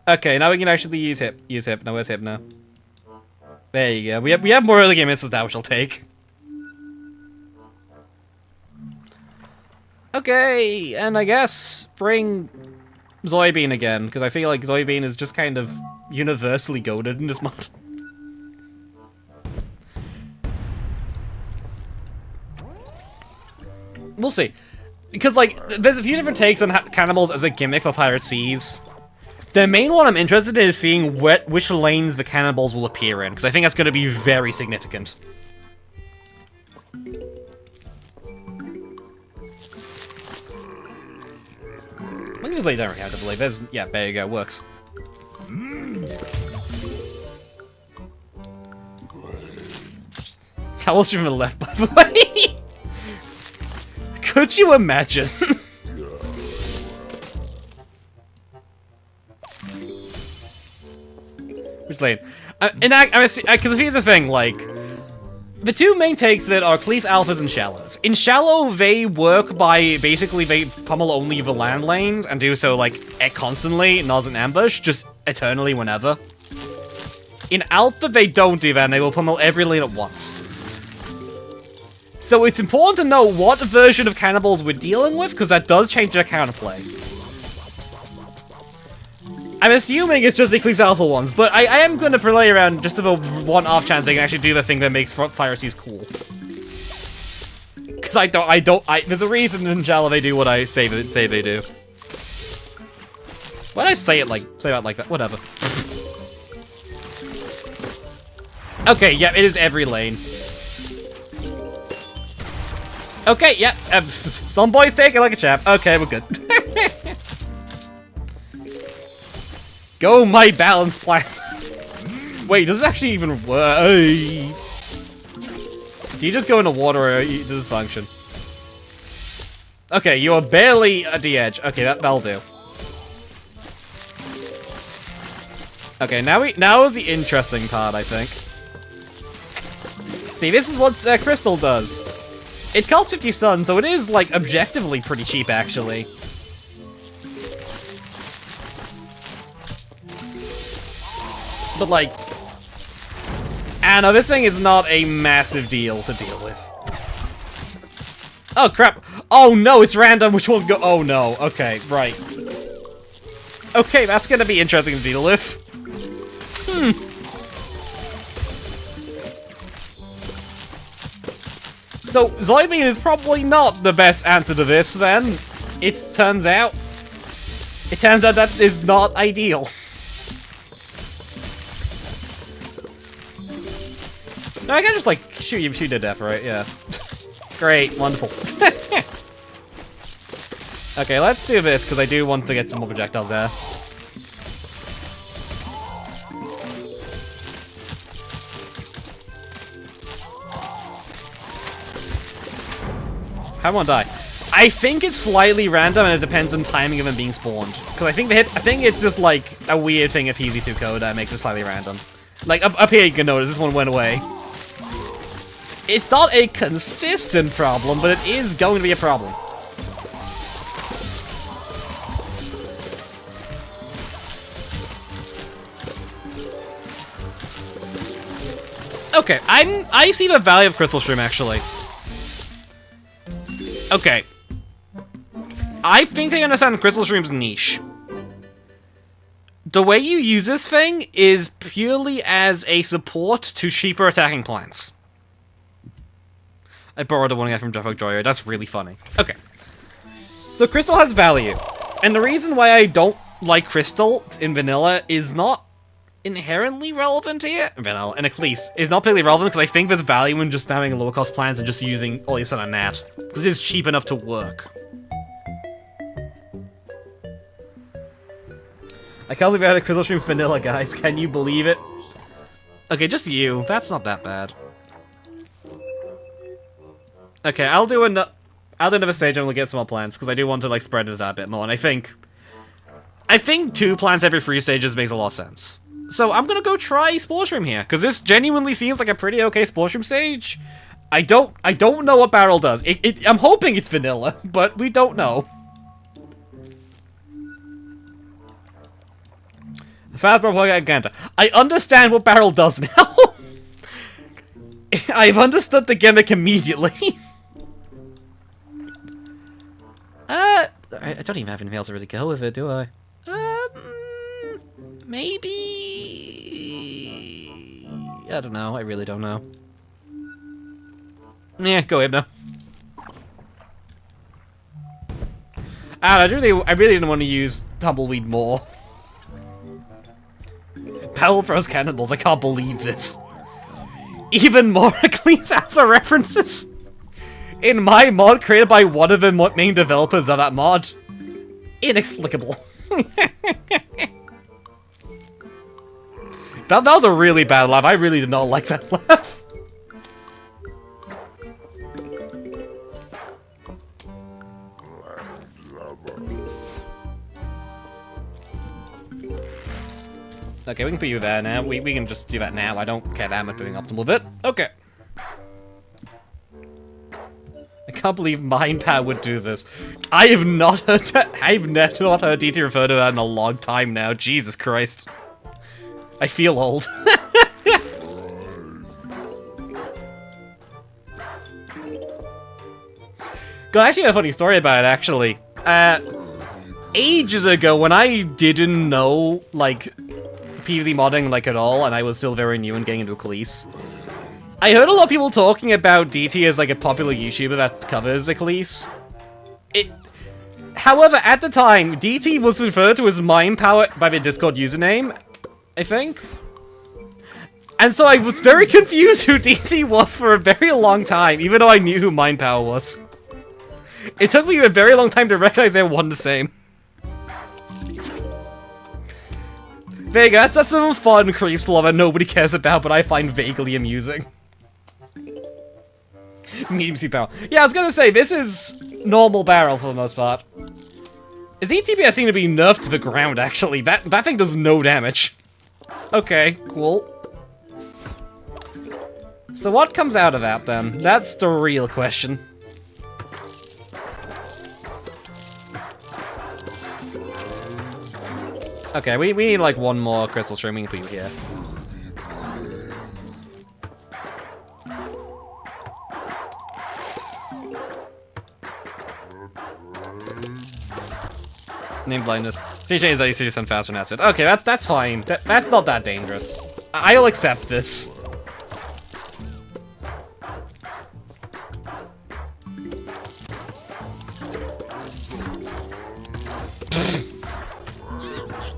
Okay, now we can actually use Hypno. Where's Hypno? There you go. We have more early game misses now, which I'll take. Okay, and I guess bring Zoybean again, because I feel like Zoybean is just kind of universally goated in this mod. We'll see. Because, like, there's a few different takes on cannibals as a gimmick for Pirate Seas. The main one I'm interested in is seeing which lanes the cannibals will appear in, because I think that's going to be very significant. Let me just lay down reactively. There's... yeah, there you go. Works. How else from the left, by the way? Could you imagine? Which lane? Because here's the thing, like... the two main takes that are Cleese Alphas and Shallows. In Shallow, they work by, basically, they pummel only the land lanes, and do so, like, constantly, not as an ambush, just eternally whenever. In Alpha, they don't do that, and they will pummel every lane at once. So it's important to know what version of cannibals we're dealing with, because that does change their counterplay. I'm assuming it's just the Cleese Alpha ones, but I am going to play around just to the one-off chance they can actually do the thing that makes Fire Seas cool. Because there's a reason in Shallow they do what I say they do. Why did I say it like that? Whatever. Okay, yeah, it is every lane. Okay, yeah, some boys take it like a champ. Okay, we're good. Go, my balance plan. Wait, does it actually even work? Do you just go into water or does this function? Okay, you are barely at the edge. Okay, that'll do. Okay, now is the interesting part, I think. See, this is what Crystal does. It costs 50 stun, so it is, like, objectively pretty cheap, actually. But, like... I know, this thing is not a massive deal to deal with. Oh, crap! Oh, no, it's random which one go- oh, no. Okay, right. Okay, that's gonna be interesting to deal with. So, Zoybean is probably not the best answer to this, then. It turns out that is not ideal. No, I can just, like, shoot you to death, right? Yeah. Great, wonderful. Okay, let's do this, because I do want to get some more projectiles there. How won't die? I think it's slightly random, and it depends on timing of them being spawned. Because I think it's just like a weird thing of PVZ2 code that makes it slightly random. Like up here, you can notice this one went away. It's not a consistent problem, but it is going to be a problem. Okay, I see the value of Crystal Shroom actually. Okay. I think I understand Crystal Shroom's niche. The way you use this thing is purely as a support to cheaper attacking plants. I borrowed the one guy from Dropbox Joyer. That's really funny. Okay. So Crystal has value. And the reason why I don't like Crystal in vanilla is not inherently relevant here. Vanilla and Eclipse is not particularly relevant because I think there's value in just having lower cost plans and just using all your sun on Nat. Because it's cheap enough to work. I can't believe I had a Crystal Stream vanilla, guys. Can you believe it? Okay, just you. That's not that bad. Okay, I'll do another stage and we'll get some more plants because I do want to like spread this out a bit more. And I think 2 plants every 3 stages makes a lot of sense. So I'm gonna go try Spore Shroom here, because this genuinely seems like a pretty okay Spore Shroom stage. I don't know what Barrel does. I'm hoping it's vanilla, but we don't know. Fast Barrel Ganta. I understand what Barrel does now. I've understood the gimmick immediately. I don't even have anything else to really go with it, do I? Maybe... I don't know, I really don't know. Yeah, go ahead now. I really didn't want to use Tumbleweed more. Powell throws cannonballs, I can't believe this. Even more Cleans Alpha references in my mod created by one of the main developers of that mod. Inexplicable. That was a really bad laugh. I really did not like that laugh. Okay, we can put you there now. We can just do that now. I don't care that much doing optimal bit. Okay. I can't believe Mind Power would do this. I've not heard DT refer to that in a long time now. Jesus Christ. I feel old. Got actually a funny story about it, actually. Ages ago, when I didn't know, like, PVZ modding, like, at all, and I was still very new and getting into Eclipse, I heard a lot of people talking about DT as, like, a popular YouTuber that covers Eclipse. However, at the time, DT was referred to as Mind Power by the Discord username, I think. And so I was very confused who DT was for a very long time, even though I knew who Mind Power was. It took me a very long time to recognize they were one the same. There you go, that's some fun creeps lore that nobody cares about, but I find vaguely amusing. Medium speed barrel. Yeah, I was gonna say, this is normal barrel for the most part. His ETBS seem to be nerfed to the ground, actually. That thing does no damage. Okay, cool. So what comes out of that, then? That's the real question. Okay, we need, like, one more crystal shroom. We can put you here. Name blindness. DJ is that you see some faster than acid. Okay, that's fine. That's not that dangerous. I'll accept this.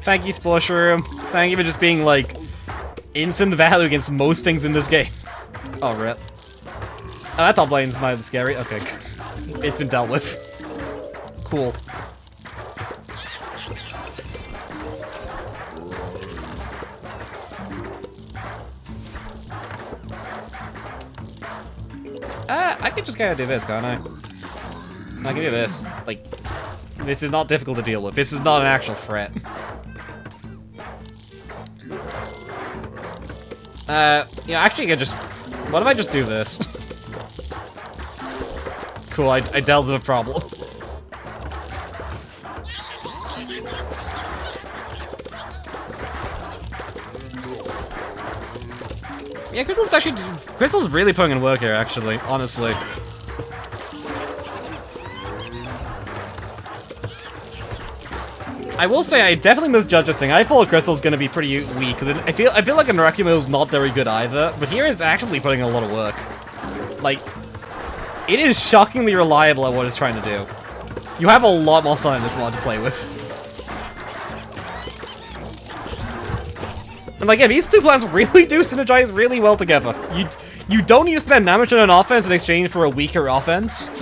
Thank you, Spore Shroom. Thank you for just being, like, instant value against most things in this game. Oh, rip. Oh, that top lane's might be scary. Okay. It's been dealt with. Cool. I could just kind of do this, can't I? I can do this. Like, this is not difficult to deal with. This is not an actual threat. Yeah, actually, I could just... What if I just do this? Cool, I dealt with a problem. Yeah, Crystal's really putting in work here, actually, honestly. I will say I definitely misjudged this thing. I thought Crystal's gonna be pretty weak, because I feel like a Narakimo's not very good either, but here it's actually putting a lot of work. Like, it is shockingly reliable at what it's trying to do. You have a lot more sun in this mod to play with. And like, yeah, these two plans really do synergize really well together. You don't need to spend damage on an offense in exchange for a weaker offense.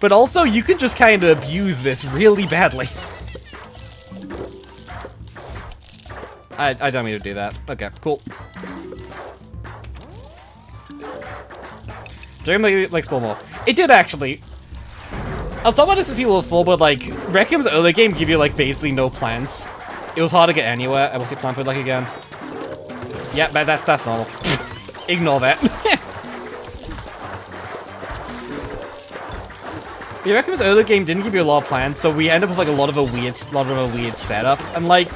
But also, you can just kind of abuse this really badly. I don't mean to do that. Okay, cool. Generally, like, spawn more. It did, actually. I was talking about this with people before, but, like, Requiem's early game give you, like, basically no plants. It was hard to get anywhere. I will see plant food, like, again. Yeah, that's normal. Ignore that. The Requiem's early game didn't give you a lot of plants, so we end up with, like, a lot of a weird setup. And, like,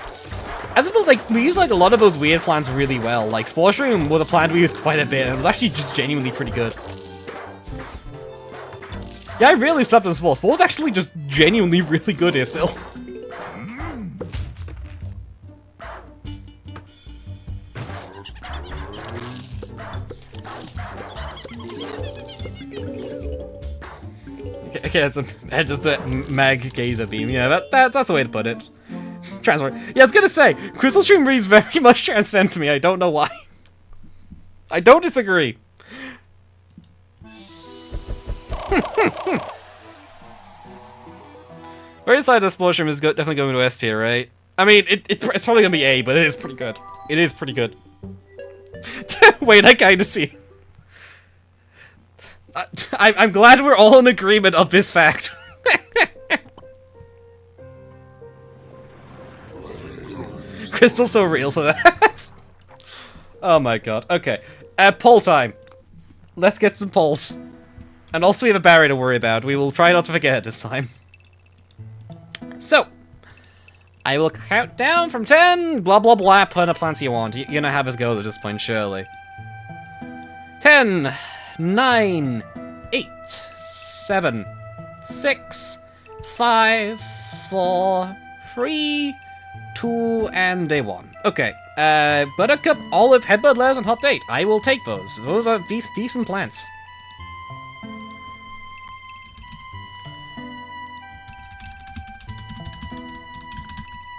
As if, like, we use, like, a lot of those weird plants really well. Like, Spore Shroom was a plant we used quite a bit, and it was actually just genuinely pretty good. Yeah, I really slept on Spore. Spore's actually just genuinely really good here still. Okay, it's just a mag gazer beam. Yeah, that's the way to put it. Transfer. Yeah, I was gonna say, Crystal Stream reads very much transcend to me. I don't know why. I don't disagree. Very side of Spore Stream is definitely going to S tier, right? I mean, it's probably gonna be A, but it is pretty good. It is pretty good. Wait, I kind of see. I'm glad we're all in agreement of this fact. Crystal's so real for that. Oh my god. Okay. Poll time. Let's get some polls. And also we have a barrier to worry about. We will try not to forget it this time. So. I will count down from 10. Blah blah blah. Put in a plants you want. You're gonna have us go at this point, surely. 10. 9, 8, 7, 6, 5, 4, 3, 2, and a 1. Okay, Buttercup, Olive, Headbud, Lettuce, and Hot Date. I will take those. Those are these decent plants.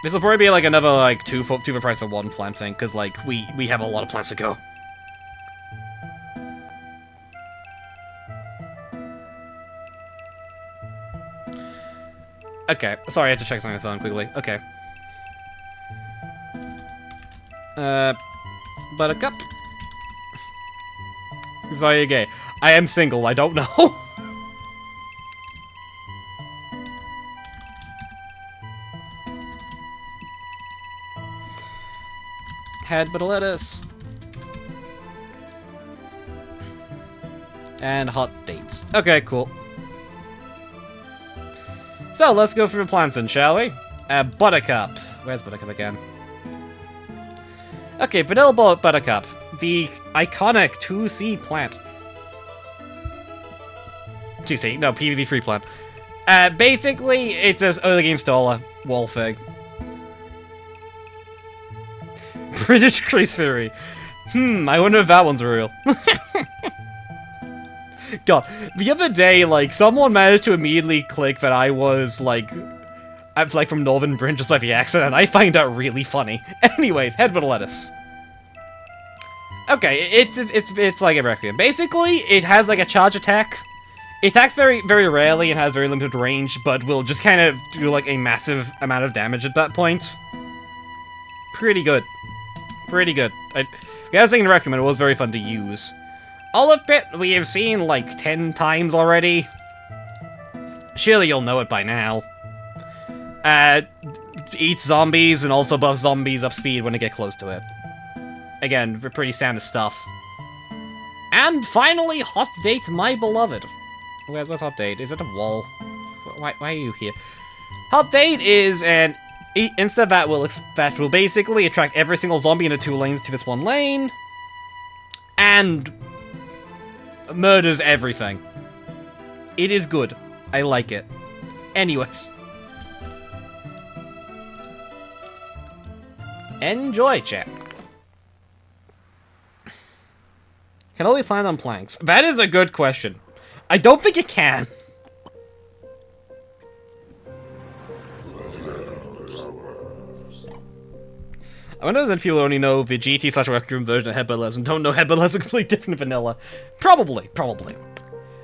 This will probably be like another like two for the price of one plant thing, because like we have a lot of plants to go. Okay, sorry, I had to check something on the phone quickly. Okay. Buttercup. Sorry, you're gay. I am single, I don't know. Headbud lettuce. And hot dates. Okay, cool. So, let's go through the plants then, shall we? Buttercup. Where's Buttercup again? Okay, Vanilla Buttercup. The iconic 2C plant. 2C? No, PVZ3 plant. Basically, it's an early game staller wall thing. British Crease Fury. I wonder if that one's real. God, the other day, like, someone managed to immediately click that I was, like, I'm, like, from Northern Britain just by the accent, and I find that really funny. Anyways, Headbud lettuce. Okay, it's like a Requiem. Basically, it has, like, a charge attack. It attacks very, very rarely and has very limited range, but will just kind of do, like, a massive amount of damage at that point. Pretty good. Pretty good. If you guys think to recommend, it was very fun to use. Olive Pit, we have seen like 10 times already. Surely you'll know it by now. Eats zombies and also buffs zombies up speed when they get close to it. Again, pretty standard stuff. And finally, Hot Date, my beloved. Where's Hot Date? Is it a wall? Why are you here? Hot Date is an insta that will basically attract every single zombie in the 2 lanes to this 1 lane. And murders everything. It is good. I like it. Anyways. Enjoy, chat. Can only plant on planks. That is a good question. I don't think you can. I wonder if people only know the GT/Requiem version of Headbud lettuce and don't know Headbud lettuce is completely different than vanilla. Probably.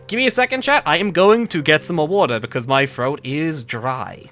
Give me a second, chat. I am going to get some more water because my throat is dry.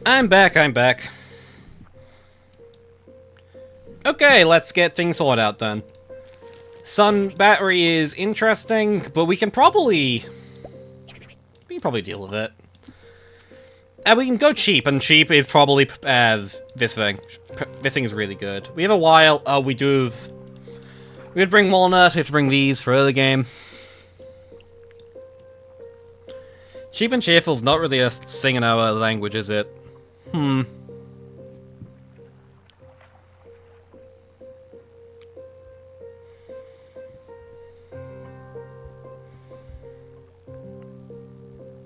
I'm back, I'm back. Okay, let's get things sorted out then. Sun battery is interesting, but we can probably deal with it. And we can go cheap, and cheap is probably this thing. This thing is really good. We have a while. Oh, we do. We would bring walnut. We have to bring these for early game. Cheap and cheerful's not really a thing in our language, is it? Hmm.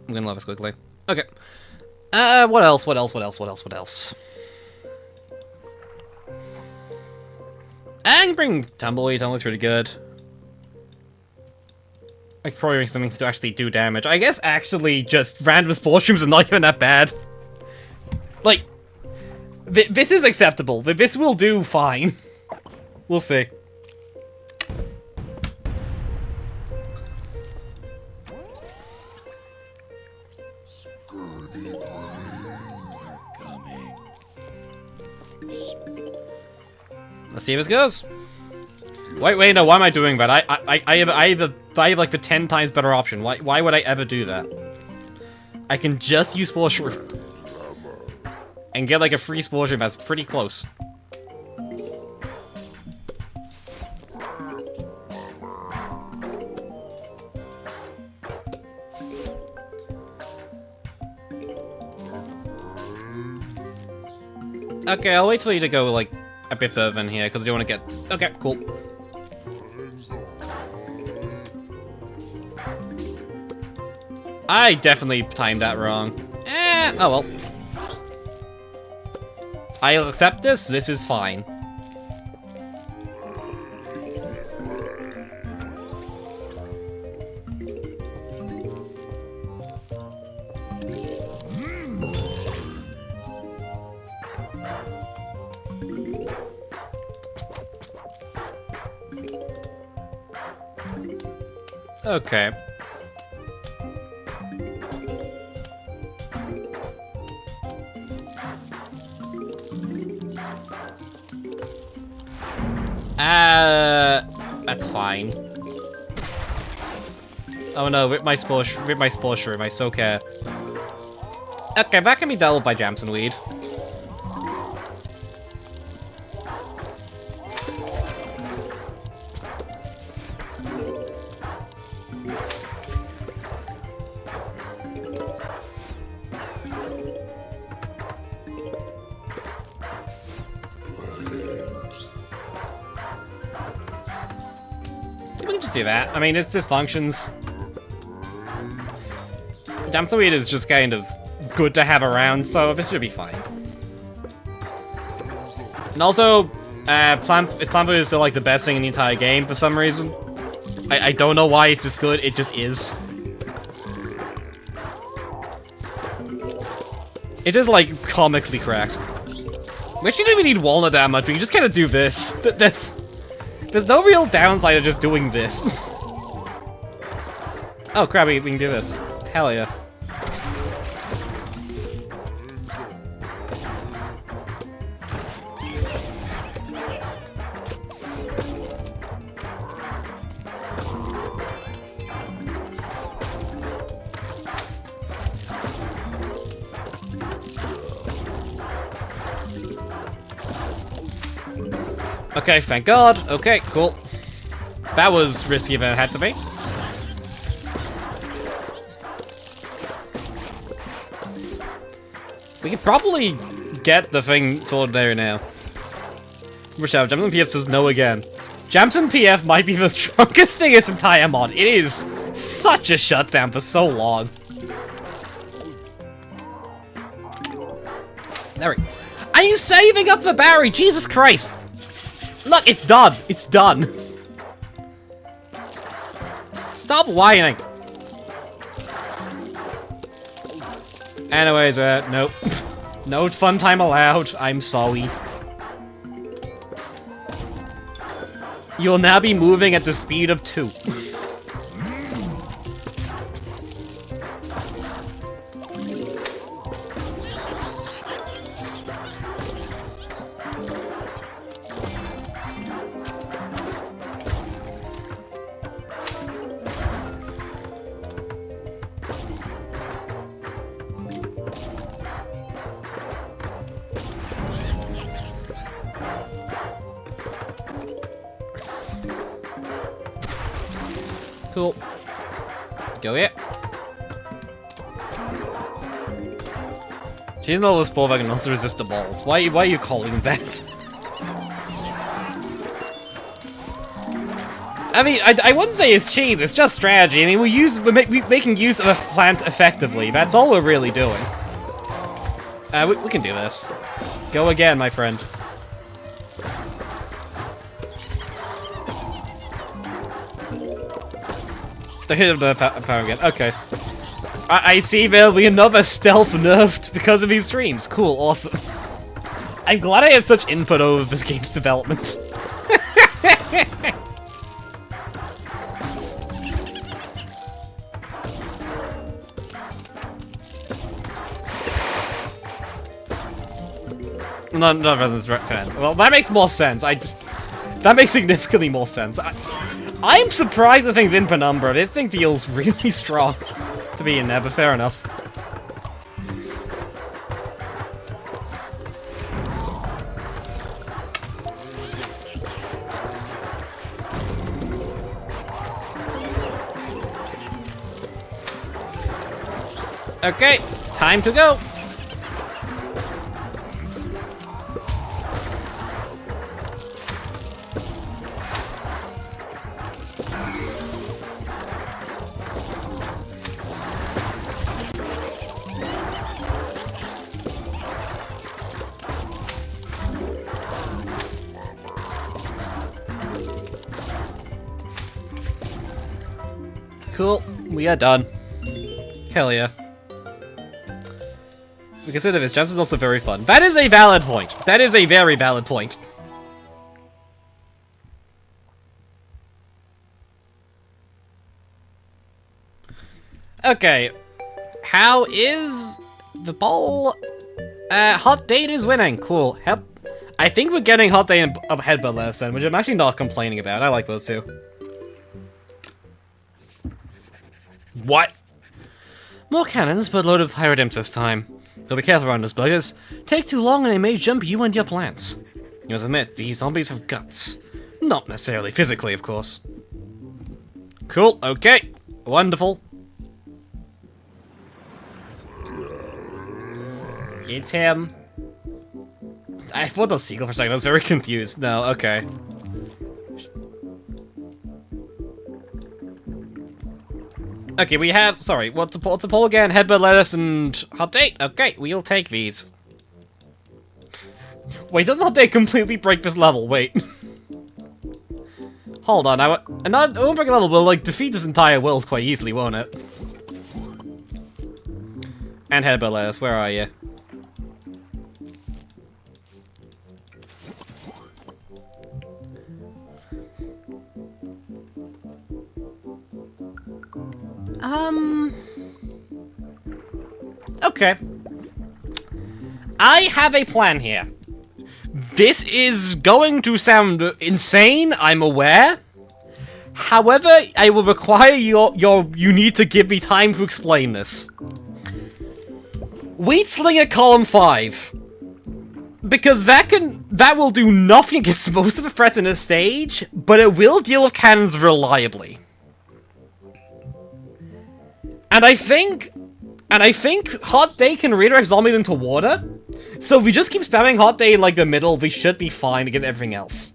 I'm gonna love this quickly. Okay. What else? What else? I can bring Tumbleweed. Tumbleweed's pretty good. I could probably bring something to actually do damage. I guess actually just random spore shrooms are not even that bad. Like, this is acceptable. This will do fine. We'll see. Let's see how this goes. Wait, no, why am I doing that? I have like the 10 times better option. Why would I ever do that? I can just use Spore Shroom. And get like a free Spore Shroom that's pretty close. Okay, I'll wait for you to go like a bit further in here, because I don't want to get... Okay, cool. I definitely timed that wrong. Oh well. I'll accept this. This is fine. Okay. That's fine. Oh no, rip my spore shroom, I so care. Okay, that can be dealt with by Jamson Weed. Do that. I mean, this functions. Jamson Weed is just kind of good to have around, so this should be fine. And also, Plant is still like the best thing in the entire game for some reason. I don't know why it's just good, it just is. It is like comically cracked. We actually don't even need Walnut that much, we can just kind of do this. There's no real downside of just doing this. Oh crap, we can do this. Hell yeah. Okay, thank God. Okay, cool. That was risky if it had to be. We could probably get the thing sorted there now. Rochelle, Jamson PF says no again. Jamson PF might be the strongest thing in this entire mod. It is such a shutdown for so long. There we go. Are you saving up for Barry? Jesus Christ! Look, it's done. It's done. Stop whining. Anyways, nope. No fun time allowed. I'm sorry. You'll now be moving at the speed of 2. Cool. Go here. She didn't know this ball can also resist the balls. Why are you calling that? I mean, I wouldn't say it's cheese, it's just strategy. I mean, we're making use of a plant effectively. That's all we're really doing. We can do this. Go again, my friend. The hit of the power again. Okay. I see there'll be another stealth nerfed because of these streams. Cool, awesome. I'm glad I have such input over this game's development. None of us fan. Well, that makes more sense. That makes significantly more sense. I'm surprised the thing's in penumbra. This thing feels really strong to be in there, but fair enough. Okay, time to go. Cool, we are done. Hell yeah. We consider this just is also very fun. That is a valid point. That is a very valid point. Okay. How is the ball? Hot Date is winning. Cool. Help. I think we're getting Hot Date and Headbutt last then, which I'm actually not complaining about. I like those two. What? More cannons, but loaded with pirate imps this time. So be careful around those buggers. Take too long and they may jump you and your plants. You must admit, these zombies have guts. Not necessarily physically, of course. Cool, okay. Wonderful. It's him. I thought that was Seagull for a second, I was very confused. No, okay. Okay, we have, sorry, what's the poll again? Headbutt, lettuce, and Hot Date? Okay, we'll take these. Wait, doesn't Hot Date completely break this level? Wait. Hold on, it won't break a level, but like, defeat this entire world quite easily, won't it? And Headbutt, lettuce, where are you? Okay. I have a plan here. This is going to sound insane, I'm aware. However, I will require you need to give me time to explain this. Wheat Slinger column 5. Because that will do nothing against most of the threats in this stage, but it will deal with cannons reliably. And I think Hot Day can redirect zombies into water. So if we just keep spamming Hot Day in like the middle, we should be fine against everything else.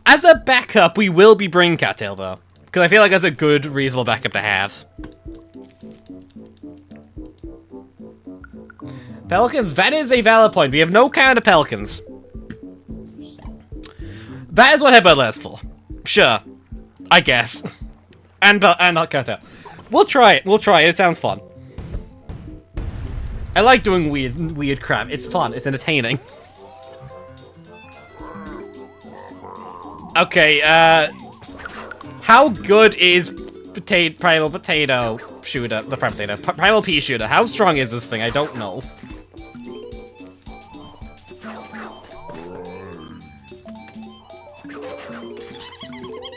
As a backup, we will be bringing Cattail though. Because I feel like that's a good, reasonable backup to have. Pelicans, that is a valid point. We have no counter Pelicans. That is what Headbutt lasts for. Sure. I guess. And not Cattail. We'll try it. We'll try it. It sounds fun. I like doing weird crap. It's fun. It's entertaining. Okay, how good is Primal Potato Shooter? The Primal Potato. Primal Pea Shooter. How strong is this thing? I don't know.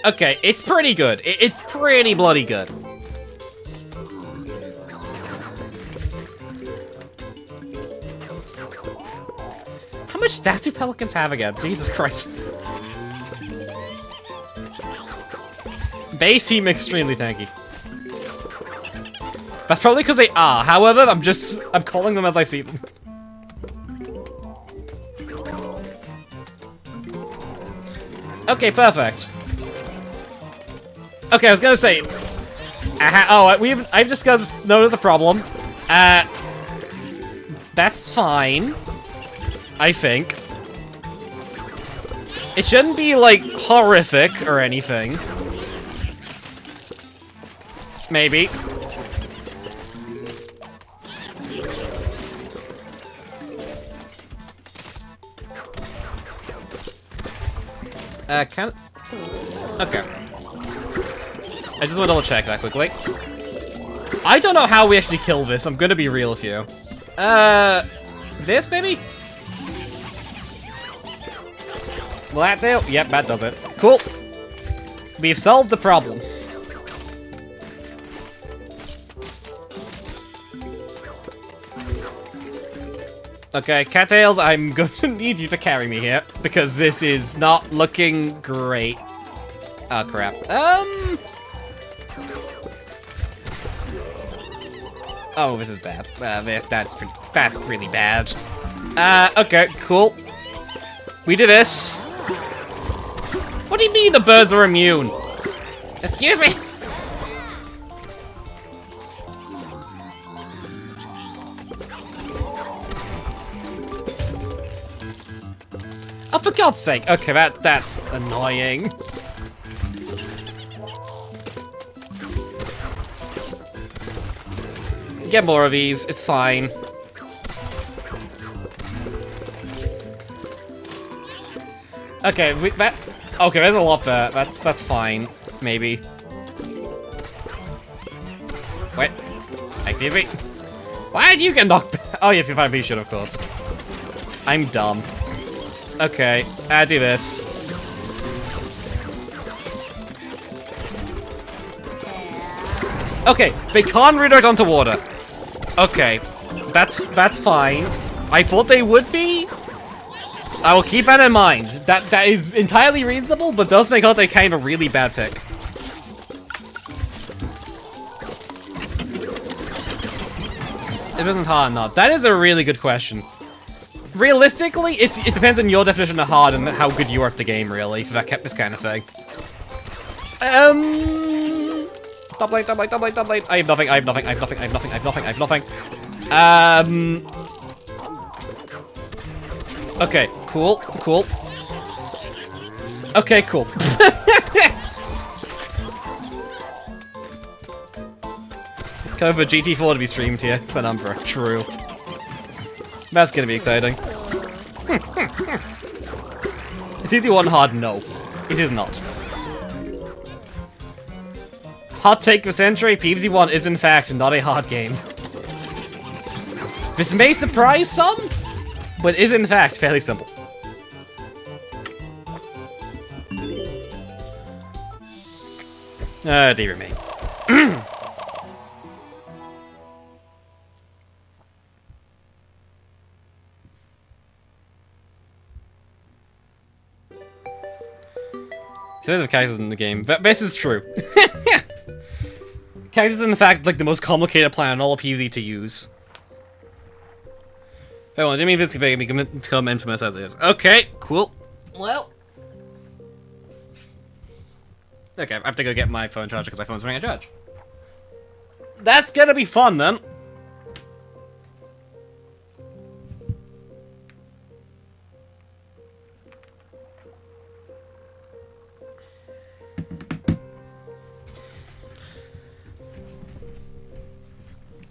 Okay, it's pretty good. It's pretty bloody good. How much stats do Pelicans have again? Jesus Christ. They seem extremely tanky. That's probably because they are. However, I'm calling them as I see them. Okay, perfect. Okay, I was gonna say. I've discussed. No, there's a problem. That's fine. I think. It shouldn't be, like, horrific or anything. Maybe. Okay. I just want to double check that quickly. I don't know how we actually kill this, I'm gonna be real with you. This, maybe? Will that do? Yep, that does it. Cool. We've solved the problem. Okay, Cattails, I'm going to need you to carry me here, because this is not looking great. Oh, crap. Oh, this is bad. That's really bad. Okay, cool. We do this. What do you mean the birds are immune? Excuse me? Oh, for God's sake. Okay, that's annoying. Get more of these, it's fine. Okay, okay, there's a lot there. That's fine, maybe. Wait, excuse me. Why did you get knocked back? Oh, yeah, if you find vision, of course. I'm dumb. Okay, I do this. Okay, they can't redirect onto water. Okay, that's fine. I thought they would be. I will keep that in mind. That is entirely reasonable, but does make out a kind of really bad pick. It isn't hard enough. That is a really good question. Realistically, it depends on your definition of hard and how good you are at the game, really, for this kind of thing. Double eight. I have nothing. Okay, cool. Okay, cool. Kind of a GT4 to be streamed here, Penumbra. True. That's gonna be exciting. Is TC1 hard? No. It is not. Hot take of the century, PVZ1 is in fact not a hard game. This may surprise some, but is in fact fairly simple. Dear me. So there's characters in the game. This is true. Characters is in fact like the most complicated plan in all of PvZ to use. Oh, I didn't mean this to become infamous as it is. Okay, cool. Well. Okay, I have to go get my phone charger because my phone's running out of charge. That's gonna be fun then.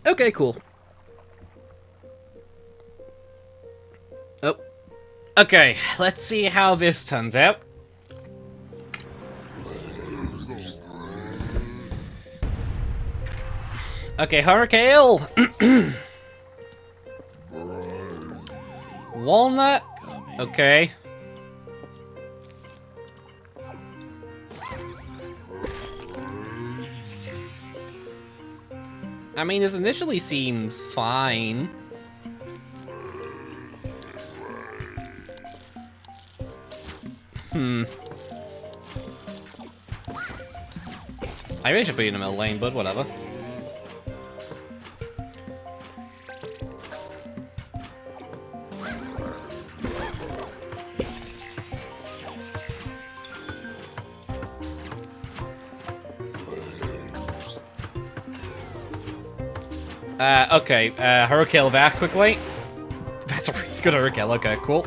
Okay, cool. Oh. Okay, let's see how this turns out. Okay, Hurricane. Walnut. Okay. I mean, this initially seems fine. I really should be in the middle lane, but whatever. Okay, Hurricane back quickly. That's a really good Hurricane, okay, cool.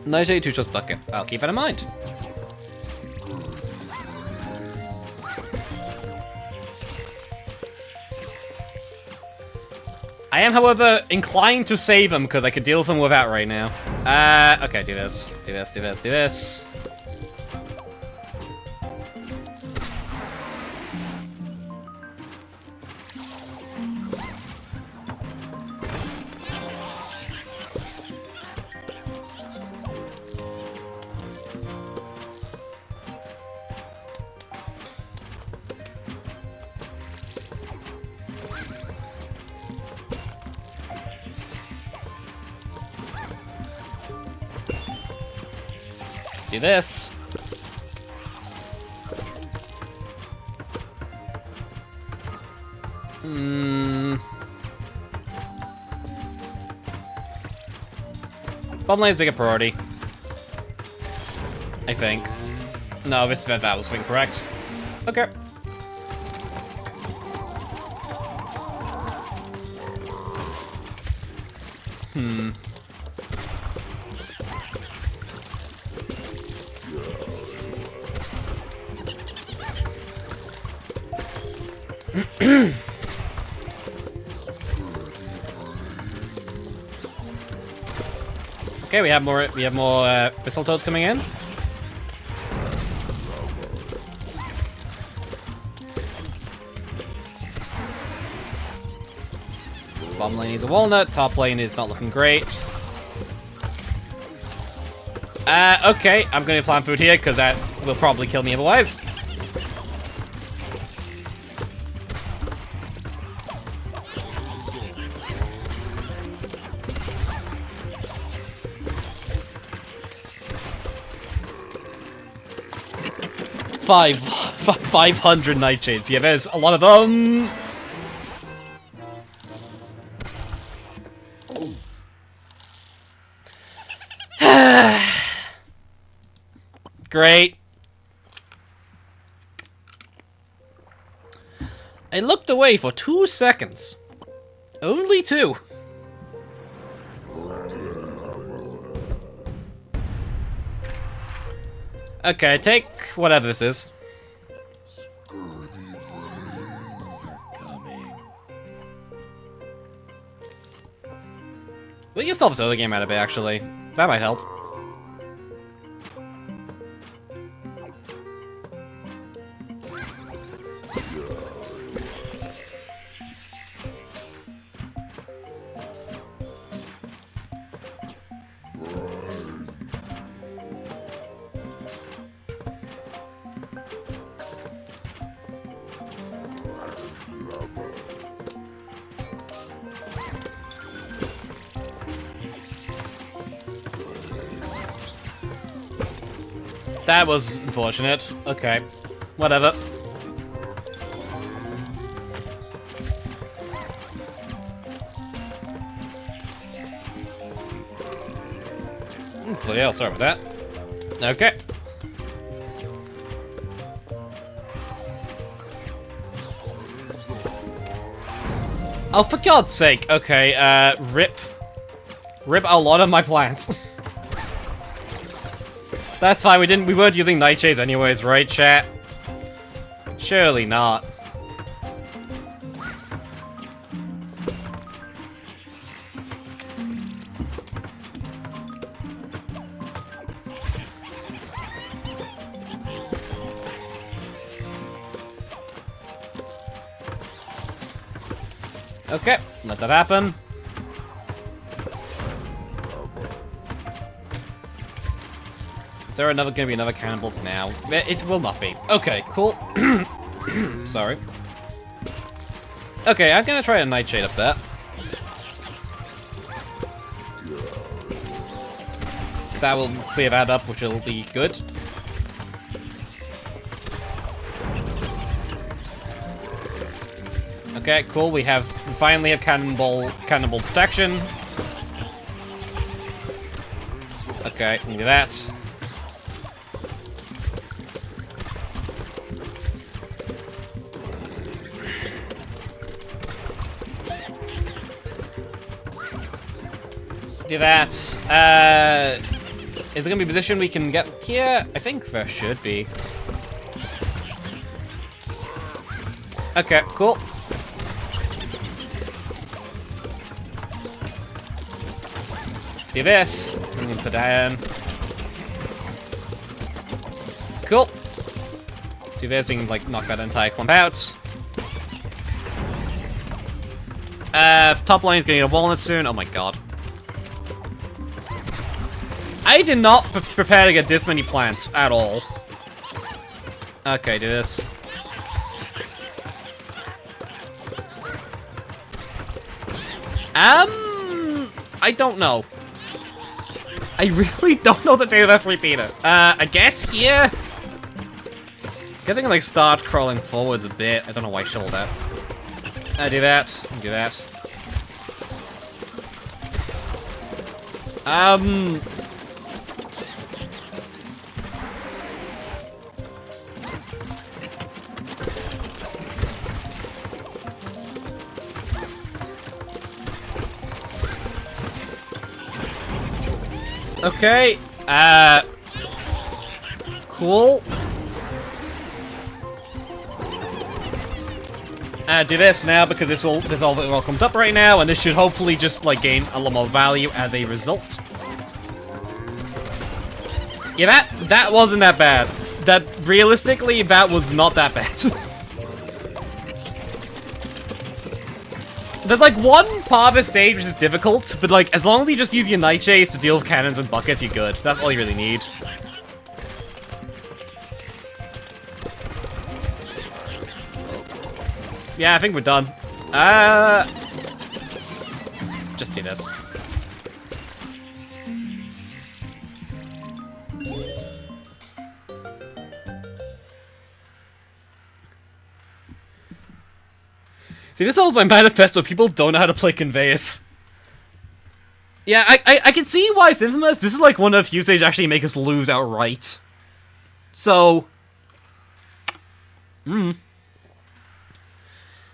Nice 82 just bucket. I'll keep it in mind. I am, however, inclined to save him because I could deal with him without right now. Okay, do this. Do this, do this, do this. Do this. Bottom lane is bigger priority. I think. No, that was incorrect. Okay. Okay, we have more mistletoes coming in. Bottom lane needs a walnut, top lane is not looking great. Okay, I'm gonna plant food here because that will probably kill me otherwise. Five 500 nightshades. Yeah, there's a lot of them. Great. I looked away for 2 seconds. Only 2. Okay, take whatever this is. We can solve this other game out of it, actually. That might help. That was unfortunate. Okay. Whatever. Bloody hell, sorry about that. Okay. Oh, for God's sake. Okay, rip a lot of my plants. That's fine, we weren't using nightshades anyways, right, chat? Surely not. Okay, let that happen. Is there gonna be another cannibals now? It will not be. Okay, cool. Sorry. Okay, I'm gonna try a nightshade up there. That will clear that up, which will be good. Okay, cool. We finally have cannonball protection. Okay, look at that. Do that. Is there gonna be a position we can get here? I think there should be. Okay, cool. Do this. I'm gonna put that in. Cool. Do this, we can like knock that entire clump out. Top line's gonna need a walnut soon. Oh my god. I did not prepare to get this many plants at all. Okay, do this. I don't know. I really don't know what to do with that repeater. I guess here. Guess I can like start crawling forwards a bit. I don't know why I shoveled that. Do that. Do that. Okay, cool. Do this now because this all comes up right now, and this should hopefully just like gain a lot more value as a result. Yeah, that wasn't that bad. That realistically, that was not that bad. There's like one part of the stage which is difficult, but like as long as you just use your nightshades to deal with cannons and buckets, you're good. That's all you really need. Yeah, I think we're done. Just do this. See, this is my manifesto. People don't know how to play conveyors. Yeah, I can see why it's infamous. This is like one of the few stages actually make us lose outright. So,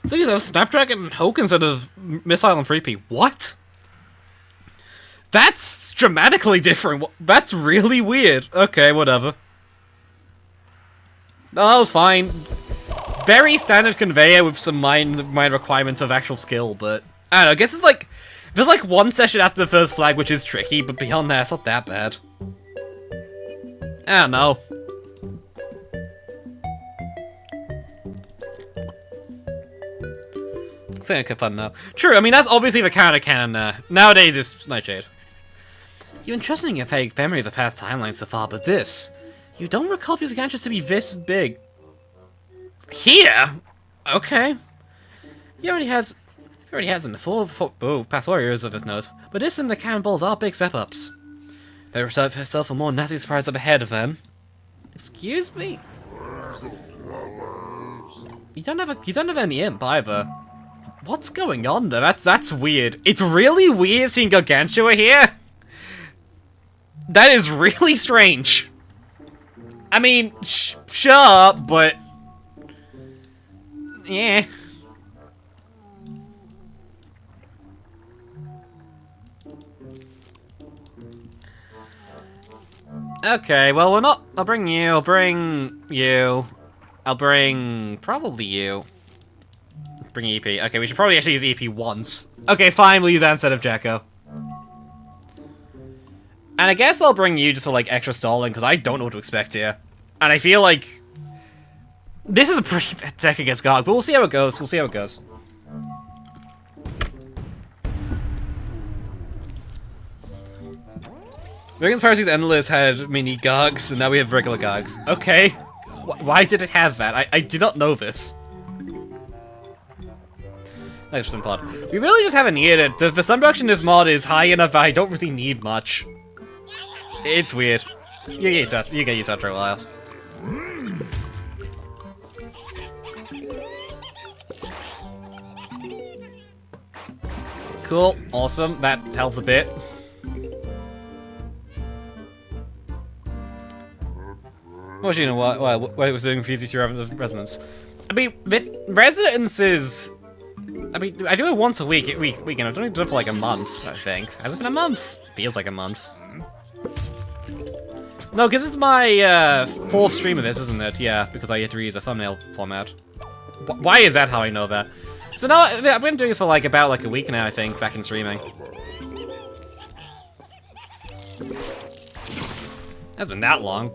So you have Snapdragon and Hoke instead of Missile and 3P. What? That's dramatically different. That's really weird. Okay, whatever. No, that was fine. Very standard conveyor with some minor requirements of actual skill, but I don't know. I guess it's like there's like one session after the first flag which is tricky, but beyond that, it's not that bad. I don't know. Looks like a fun now. True. I mean, that's obviously the counter cannon. Nowadays, it's Nightshade. You're entrusted in your vague memory of the past timeline so far, but this, you don't recall these gadgets to be this big. Here? Okay. He already has in the full past 4 years of his nose, but this and the cannonballs are big step-ups. They reserve herself a more nasty surprise up ahead of them. Excuse me? You don't have any imp either. What's going on there? That's weird. It's really weird seeing Gargantua here. That is really strange. I mean, sure, but yeah. Okay, well, we're not. I'll bring you. I'll bring you. I'll bring probably you. Bring EP. Okay, we should probably actually use EP once. Okay, fine, we'll use that instead of Jacko. And I guess I'll bring you just for like extra stalling because I don't know what to expect here. And I feel like this is a pretty bad deck against Garg, but we'll see how it goes. We'll see how it goes. Regan's Parasites Endless had mini Gargs, and now we have regular Gargs. Okay. Why did it have that? I did not know this. Interesting pod. We really just haven't needed it. The stun production in this mod is high enough that I don't really need much. It's weird. You get used to it. You get used to it after a while. Cool. Awesome. That helps a bit. What you know? Why was doing PVZ2 resonance? I mean, resonance is. I mean, I do it once a week. Weekend. I've done it for like a month. I think. Has it been a month? Feels like a month. No, because it's my fourth stream of this, isn't it? Yeah, because I had to reuse a thumbnail format. Why is that how I know that? So now I've been doing this for like about like a week now, I think, back in streaming. Hasn't been that long.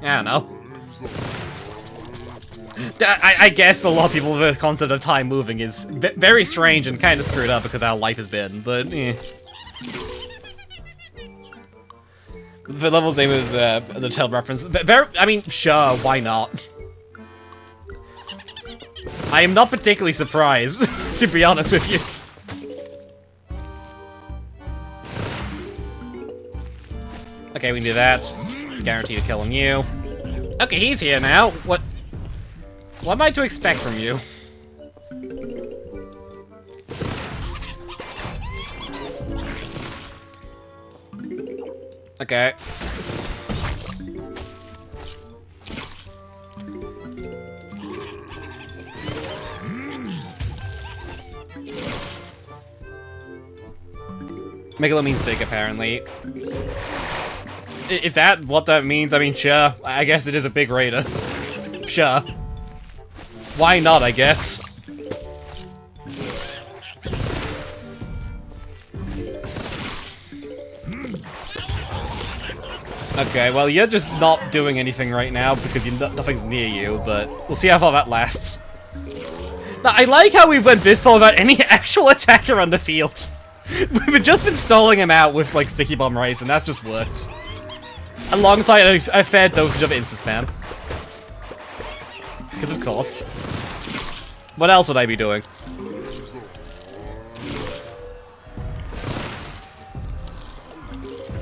I don't know. I guess a lot of people, the concept of time moving is very strange and kind of screwed up because how life has been, but eh. The level's name is the tail reference. I mean, sure, why not? I am not particularly surprised, to be honest with you. Okay, we can do that. Guaranteed to kill him you. Okay, he's here now. What am I to expect from you? Okay. Megalo means big, apparently. Is that what that means? I mean, sure. I guess it is a big raider. Sure. Why not, I guess? Okay, well, you're just not doing anything right now because nothing's near you, but we'll see how far that lasts. Now, I like how we went this far without any actual attacker on the field. We've just been stalling him out with, like, Sticky Bomb Rays, and that's just worked. Alongside a fair dosage of Insta-Spam. Because of course. What else would I be doing?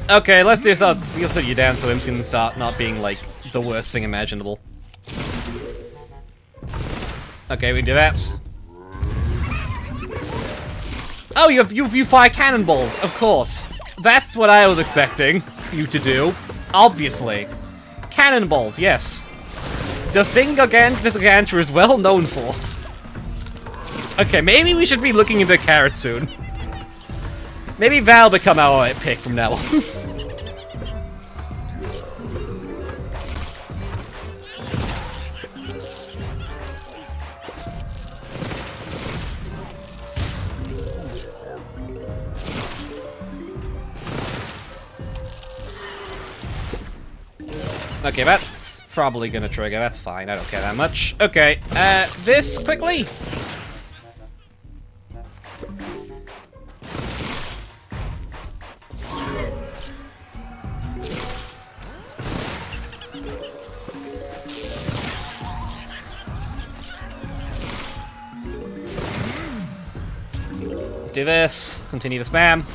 Okay, let's do something. Let's put you down so Imps can start not being, like, the worst thing imaginable. Okay, we can do that. Oh, you fire cannonballs, of course. That's what I was expecting you to do. Obviously. Cannonballs, yes. The thing this Gargantua is well known for. Okay, maybe we should be looking into carrots soon. Maybe Val become our pick from now on. Okay, that's probably gonna trigger. That's fine. I don't care that much. Okay, this quickly. Do this. Continue to spam.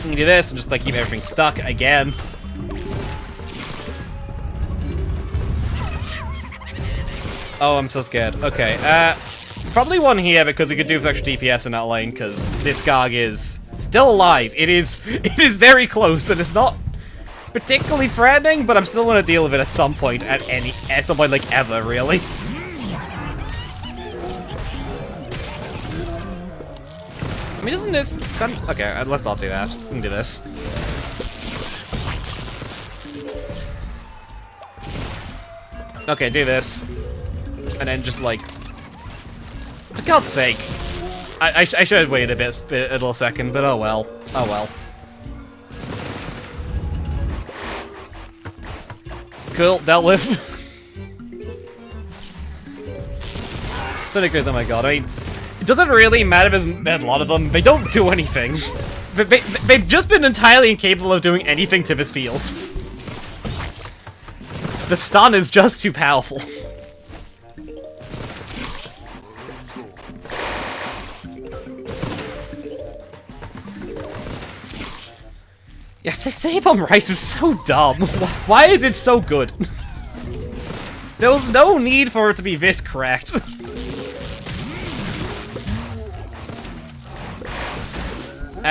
You can do this and just like keep everything stuck again. Oh, I'm so scared. Okay, probably one here because we could do with extra DPS in that lane because this Garg is still alive. It is very close and it's not particularly threatening, but I'm still gonna deal with it at some point at some point like ever, really. I mean, isn't this... Okay, let's not do that. We can do this. Okay, do this. And then just, like... For God's sake. I should have waited a little second, but oh well. Oh well. Cool, dealt with. Sonic Grizz, oh my god, I mean... It doesn't really matter if there's a lot of them. They don't do anything. They've just been entirely incapable of doing anything to this field. The stun is just too powerful. Yeah, Save on Rice is so dumb. Why is it so good? There was no need for it to be this correct.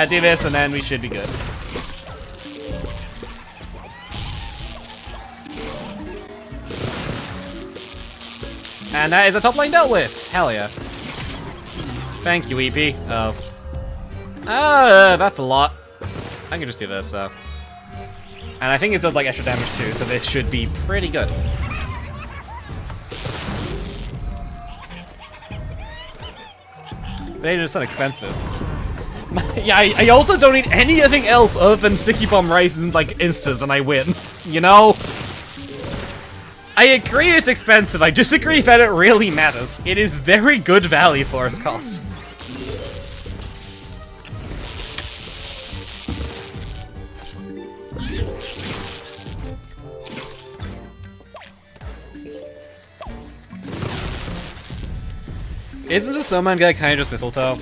Do this and then we should be good. And that is a top lane dealt with. Hell yeah. Thank you, EP. Oh. That's a lot. I can just do this, so. And I think it does like extra damage too, so this should be pretty good. But it is so expensive. Yeah, I also don't need anything else other than Sticky Bomb Rice and like instas and I win. You know? I agree it's expensive, I disagree that it really matters. It is very good value for its cost. Isn't the Snowman guy kind of just Mistletoe?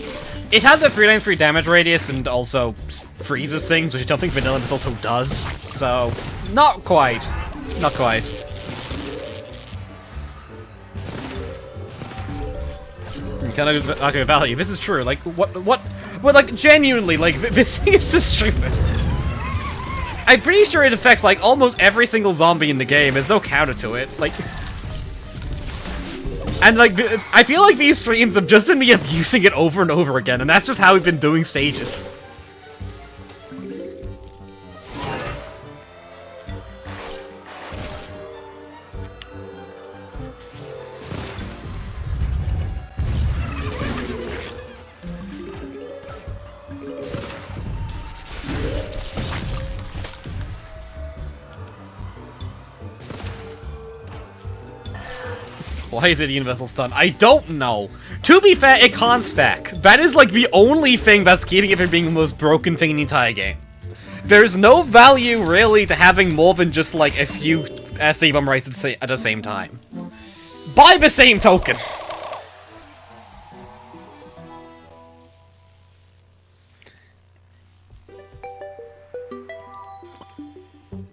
It has a 393 damage radius and also freezes things, which I don't think Vanilla Mistletoe does. So, not quite. Not quite. Kind of okay, value. This is true. Like, what, like, genuinely, like, this thing is just stupid. I'm pretty sure it affects, like, almost every single zombie in the game. There's no counter to it. Like, and, like, I feel like these streams have just been me abusing it over and over again, and that's just how we've been doing stages. Why is it a universal stun? I don't know. To be fair, it can't stack. That is like the only thing that's keeping it from being the most broken thing in the entire game. There's no value really to having more than just like a few SC bomb races at the same time. By the same token.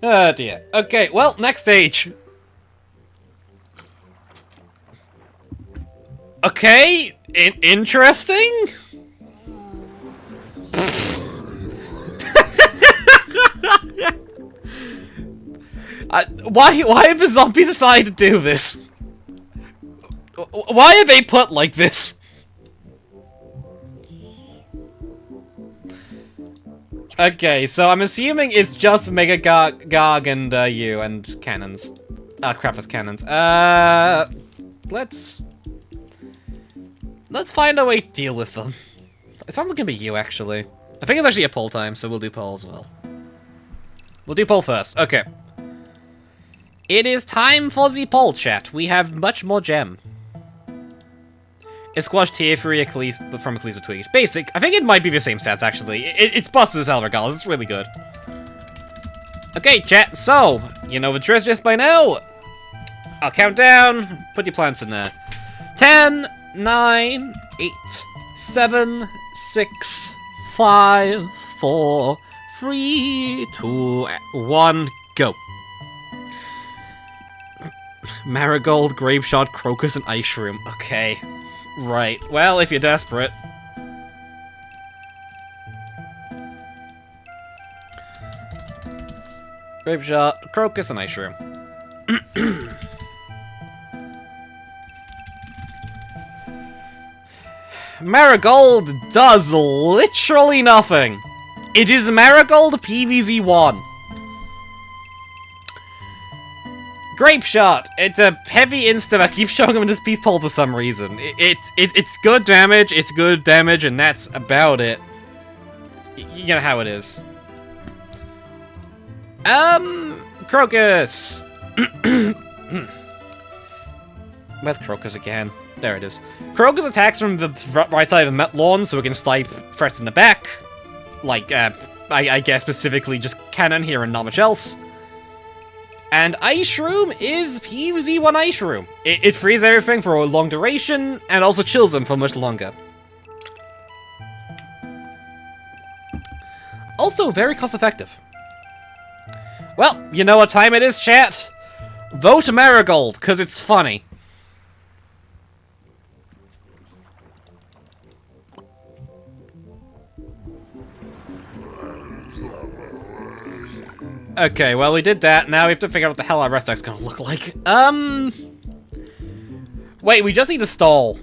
Oh dear. Okay, well, next stage. Okay, interesting? Why have the zombies decided to do this? Why are they put like this? Okay, so I'm assuming it's just Mega Garg and you and cannons. Crap, it's cannons. Let's find a way to deal with them. It's probably gonna be you, actually. I think it's actually a poll time, so we'll do poll as well. We'll do poll first. Okay. It is time for the poll chat. We have much more gem. It squashed tier 3 from Ecclesia Tweet. Basic. I think it might be the same stats, actually. It's busted as hell regardless. It's really good. Okay, chat. So, you know the drift just by now. I'll count down. Put your plants in there. 10, 9, 8, 7, 6, 5, 4, 3, 2, 1, go. Marigold, Grape Shot, Crocus, and Ice Shroom. Okay. Right. Well, if you're desperate. Grape Shot, Crocus, and Ice Shroom. Marigold does literally nothing. It is Marigold PVZ1. Grape Shot. It's a heavy insta that keeps showing him in this peace pole for some reason. It's good damage, and that's about it. You know how it is. Crocus. Where's Crocus again? There it is. Crocus attacks from the right side of the lawn, so it can snipe threats in the back. Like, I guess specifically just cannon here and not much else. And Ice Shroom is PVZ1 Ice Shroom. It frees everything for a long duration, and also chills them for much longer. Also, very cost effective. Well, you know what time it is, chat? Vote Marigold, because it's funny. Okay, well, we did that. Now we have to figure out what the hell our rest deck's gonna look like. Wait, we just need to stall.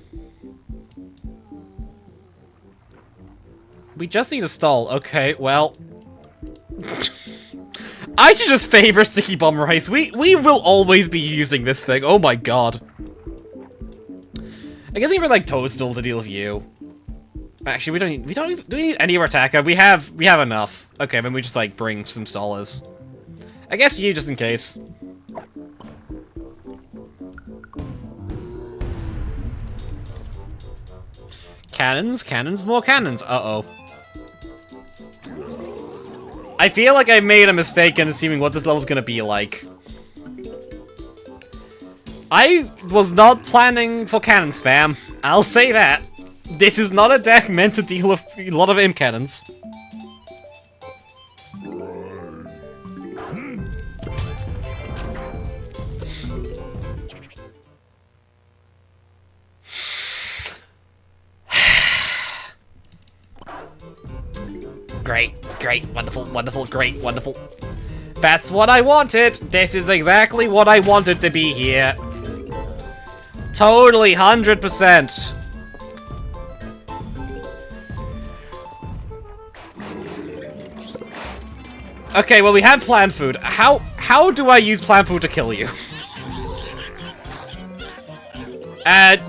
We just need to stall. Okay, well... I should just favor Sticky Bomb Rice. We will always be using this thing. Oh my god. I guess even like Toadstool to deal with you. Actually, do we need any more attacker? We have enough. Okay, then we just like bring some stallers. I guess you just in case. Cannons, cannons, more cannons. Uh-oh. I feel like I made a mistake in assuming what this level's gonna be like. I was not planning for cannon spam. I'll say that. This is not a deck meant to deal with a lot of imp cannons. Great, great, wonderful, wonderful, great, wonderful. That's what I wanted! This is exactly what I wanted to be here. Totally, 100%. Okay, well we have plant food. How do I use plant food to kill you?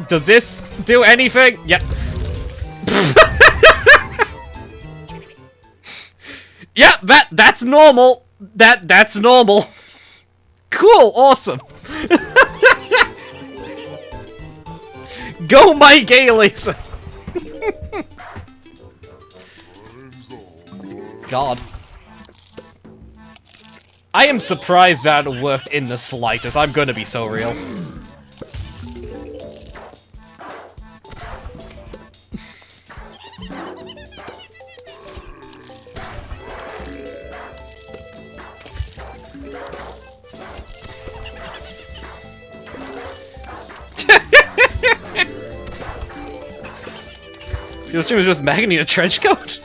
Does this do anything? Yep. Yeah, that's normal. That's normal. Cool, awesome. Go my gay laser. God. I am surprised that worked in the slightest. I'm gonna be so real. Your stream is just Magni in a trench coat?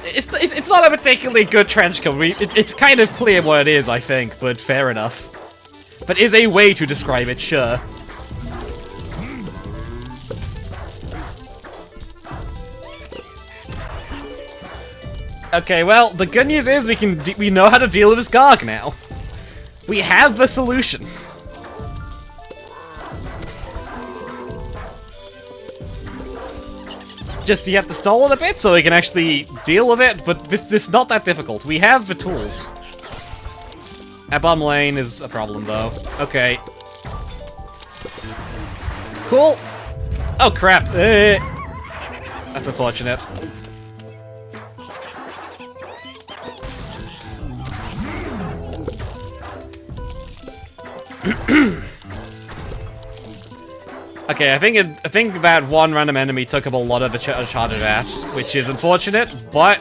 It's not a particularly good trench coat. It's kind of clear what it is, I think, but fair enough. But is a way to describe it, sure. Okay, well, the good news is we know how to deal with this Garg now. We have the solution. Just you have to stall it a bit so we can actually deal with it, but this is not that difficult. We have the tools. At bottom lane is a problem, though. Okay. Cool. Oh, crap. That's unfortunate. Okay, I think that one random enemy took up a lot of the charge of that, which is unfortunate, but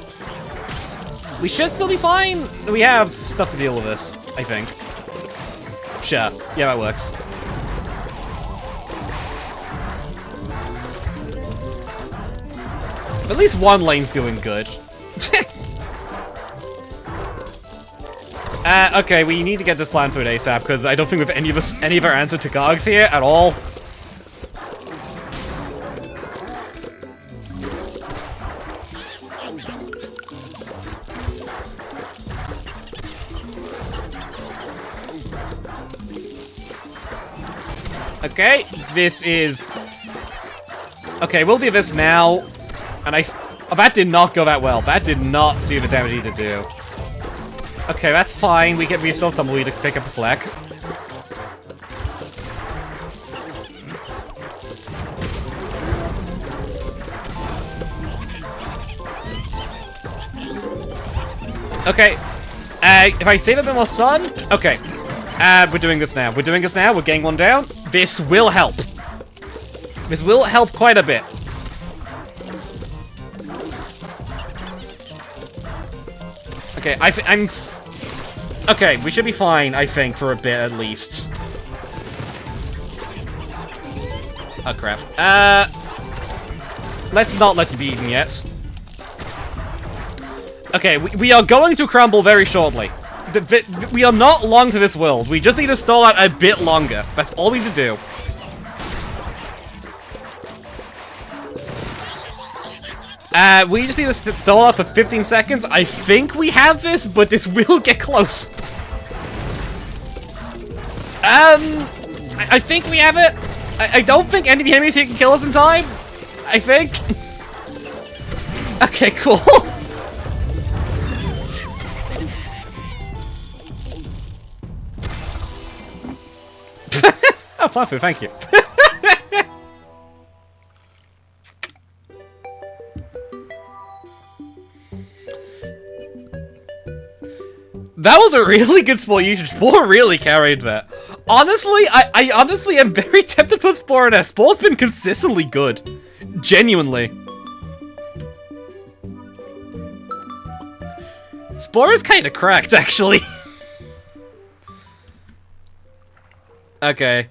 we should still be fine. We have stuff to deal with this, I think. Sure, yeah, that works. At least one lane's doing good. Okay, we need to get this plant food ASAP, because I don't think we have any of our answer to Gargs here at all. Okay, this is... Okay, we'll do this now. And oh, that did not go that well. That did not do the damage it needed to do. Okay, that's fine. We still have Tumbleweed to pick up a slack. Okay. If I save a bit more sun... Okay. We're doing this now. We're doing this now. We're getting one down. This will help. This will help quite a bit. Okay, Okay, we should be fine, I think, for a bit at least. Oh, crap. Let's not let you be eaten yet. Okay, we are going to crumble very shortly. We are not long to this world. We just need to stall out a bit longer. That's all we need to do. We just need to stall out for 15 seconds. I think we have this, but this will get close. I think we have it. I don't think any of the enemies here can kill us in time. I think. Okay, cool. Oh, plant food, thank you. That was a really good Spore usage. Spore really carried that. Honestly, I honestly am very tempted to put Spore in there. Spore's been consistently good. Genuinely. Spore is kind of cracked, actually. Okay.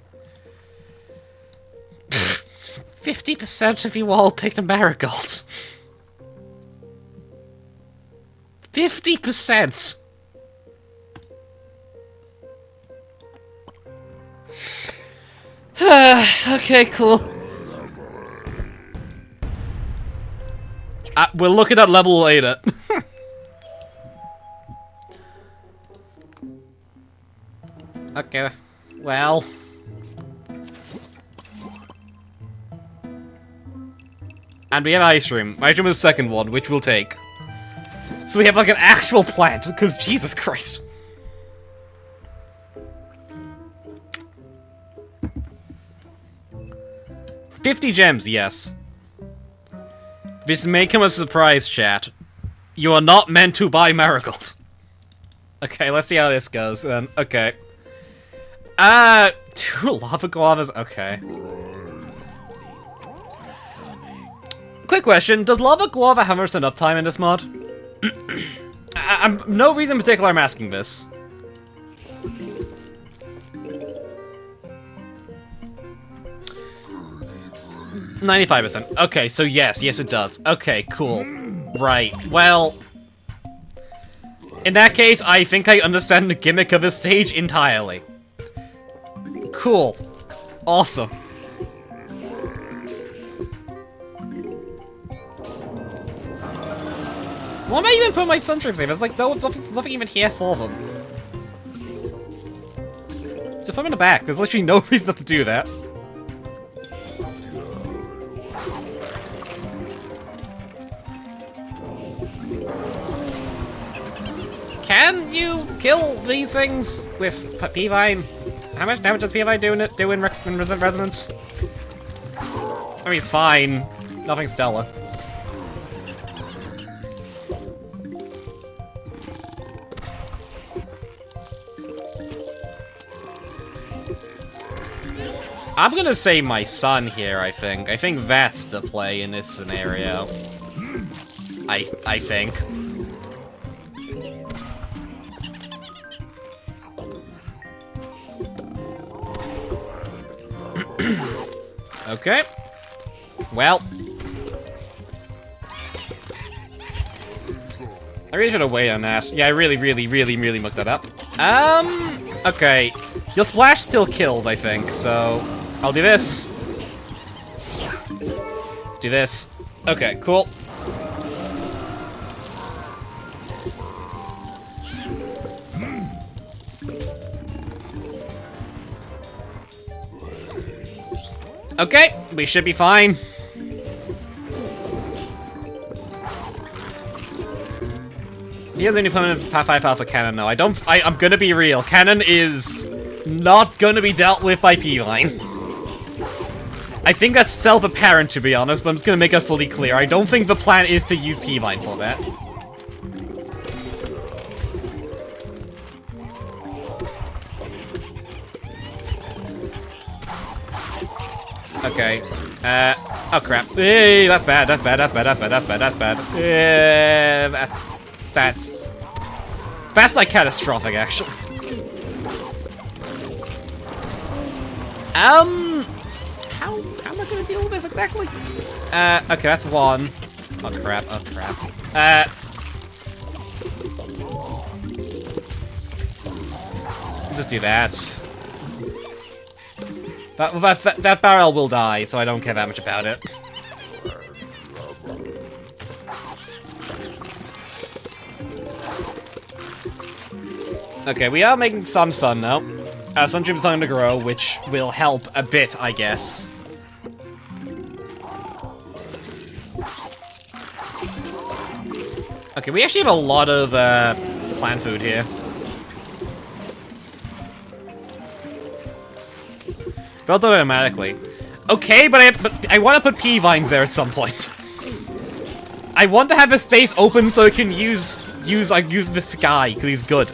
50% of you all picked a Marigold. 50%! Okay, cool. We'll look at that level later. Okay, well... And we have Ice Room. Ice Room is the second one, which we'll take. So we have like an actual plant, because Jesus Christ. $50 gems, yes. This may come as a surprise, chat. You are not meant to buy Marigold. Okay, let's see how this goes. Okay. 2 lava guavas, okay. Quick question, does lava guava have most uptime in this mod? I'm no reason in particular I'm asking this. %. Okay, so yes it does. Okay, cool. Right, well... In that case, I think I understand the gimmick of this stage entirely. Cool. Awesome. Why am I even putting my sunstreams in? There's like nothing even here for them. Just put them in the back. There's literally no reason not to do that. Can you kill these things with P-Vine? How much damage does P-Vine do in Resonance? I mean, it's fine. Nothing stellar. I'm gonna say my son here, I think. I think that's the play in this scenario. I think. Okay. Well. I really should have waited on that. Yeah, I really mucked that up. Okay. Your splash still kills, I think, so... I'll do this. Do this. Okay, cool. Okay, we should be fine. Here's the new permanent 5 alpha cannon, though. I'm gonna be real. Cannon is not gonna be dealt with by P-Line. I think that's self-apparent, to be honest, but I'm just gonna make it fully clear. I don't think the plan is to use P-Line for that. Okay. Oh crap. Hey, that's bad, that's bad. That's like catastrophic, actually. How am I gonna deal with this exactly? Okay, that's one. Oh crap, oh crap. Just do that. That barrel will die, so I don't care that much about it. Okay, we are making some sun now. Sun Dream's starting to grow, which will help a bit, I guess. Okay, we actually have a lot of plant food here. Built automatically. Okay, but I want to put pea vines there at some point. I want to have a space open so I can use this guy because he's good.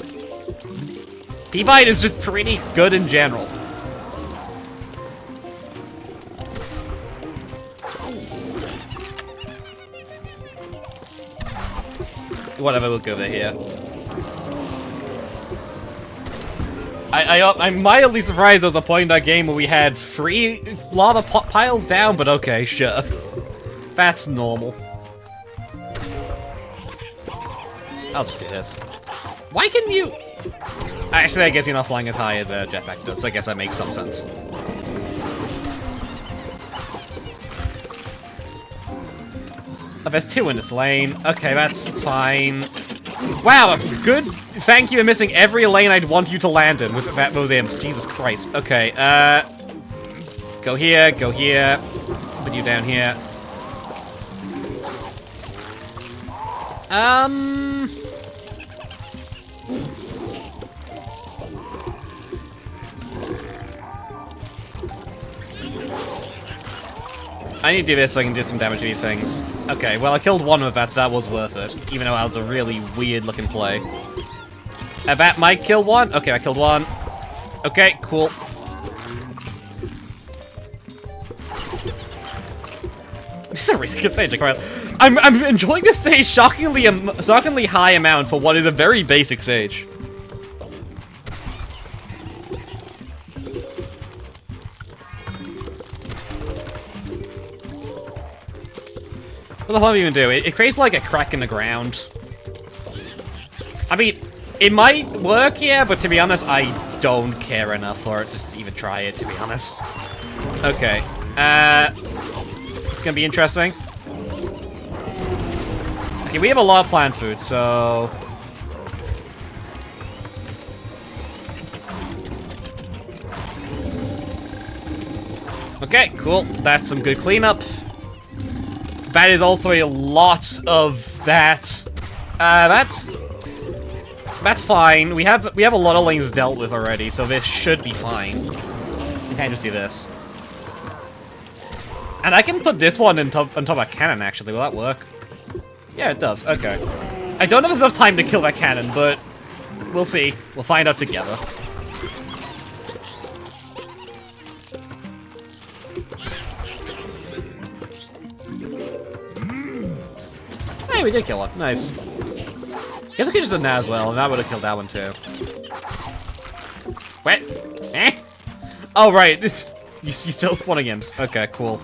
Pea vine is just pretty good in general. Whatever, we'll go over here. I'm mildly surprised there was a point in that game where we had 3 lava piles down, but okay, sure. That's normal. I'll just do this. Why can you... Actually, I guess you're not flying as high as a jetpack does, so I guess that makes some sense. Oh, there's 2 in this lane. Okay, that's fine. Wow, good. Thank you for missing every lane I'd want you to land in with those imps. Jesus Christ. Okay, go here, put you down here. I need to do this so I can do some damage to these things. Okay, well I killed one with that, so that was worth it. Even though that was a really weird looking play. That might kill one? Okay, I killed one. Okay, cool. This is a really good stage, I'm enjoying this stage shockingly high amount for what is a very basic stage. What the hell do you even do? It creates like a crack in the ground. I mean, it might work, yeah, but to be honest, I don't care enough for it to even try it, to be honest. Okay, it's gonna be interesting. Okay, we have a lot of plant food, so... Okay, cool. That's some good cleanup. That is also a lot of that. That's fine. We have a lot of lanes dealt with already, so this should be fine. We can't just do this. And I can put this one on top of a cannon, actually. Will that work? Yeah, it does. Okay. I don't have enough time to kill that cannon, but we'll see. We'll find out together. Hey, we did kill one. Nice. Guess we could just have done that as well, and that would have killed that one too. What? Eh? Oh, right. You still spawning imps. Okay, cool.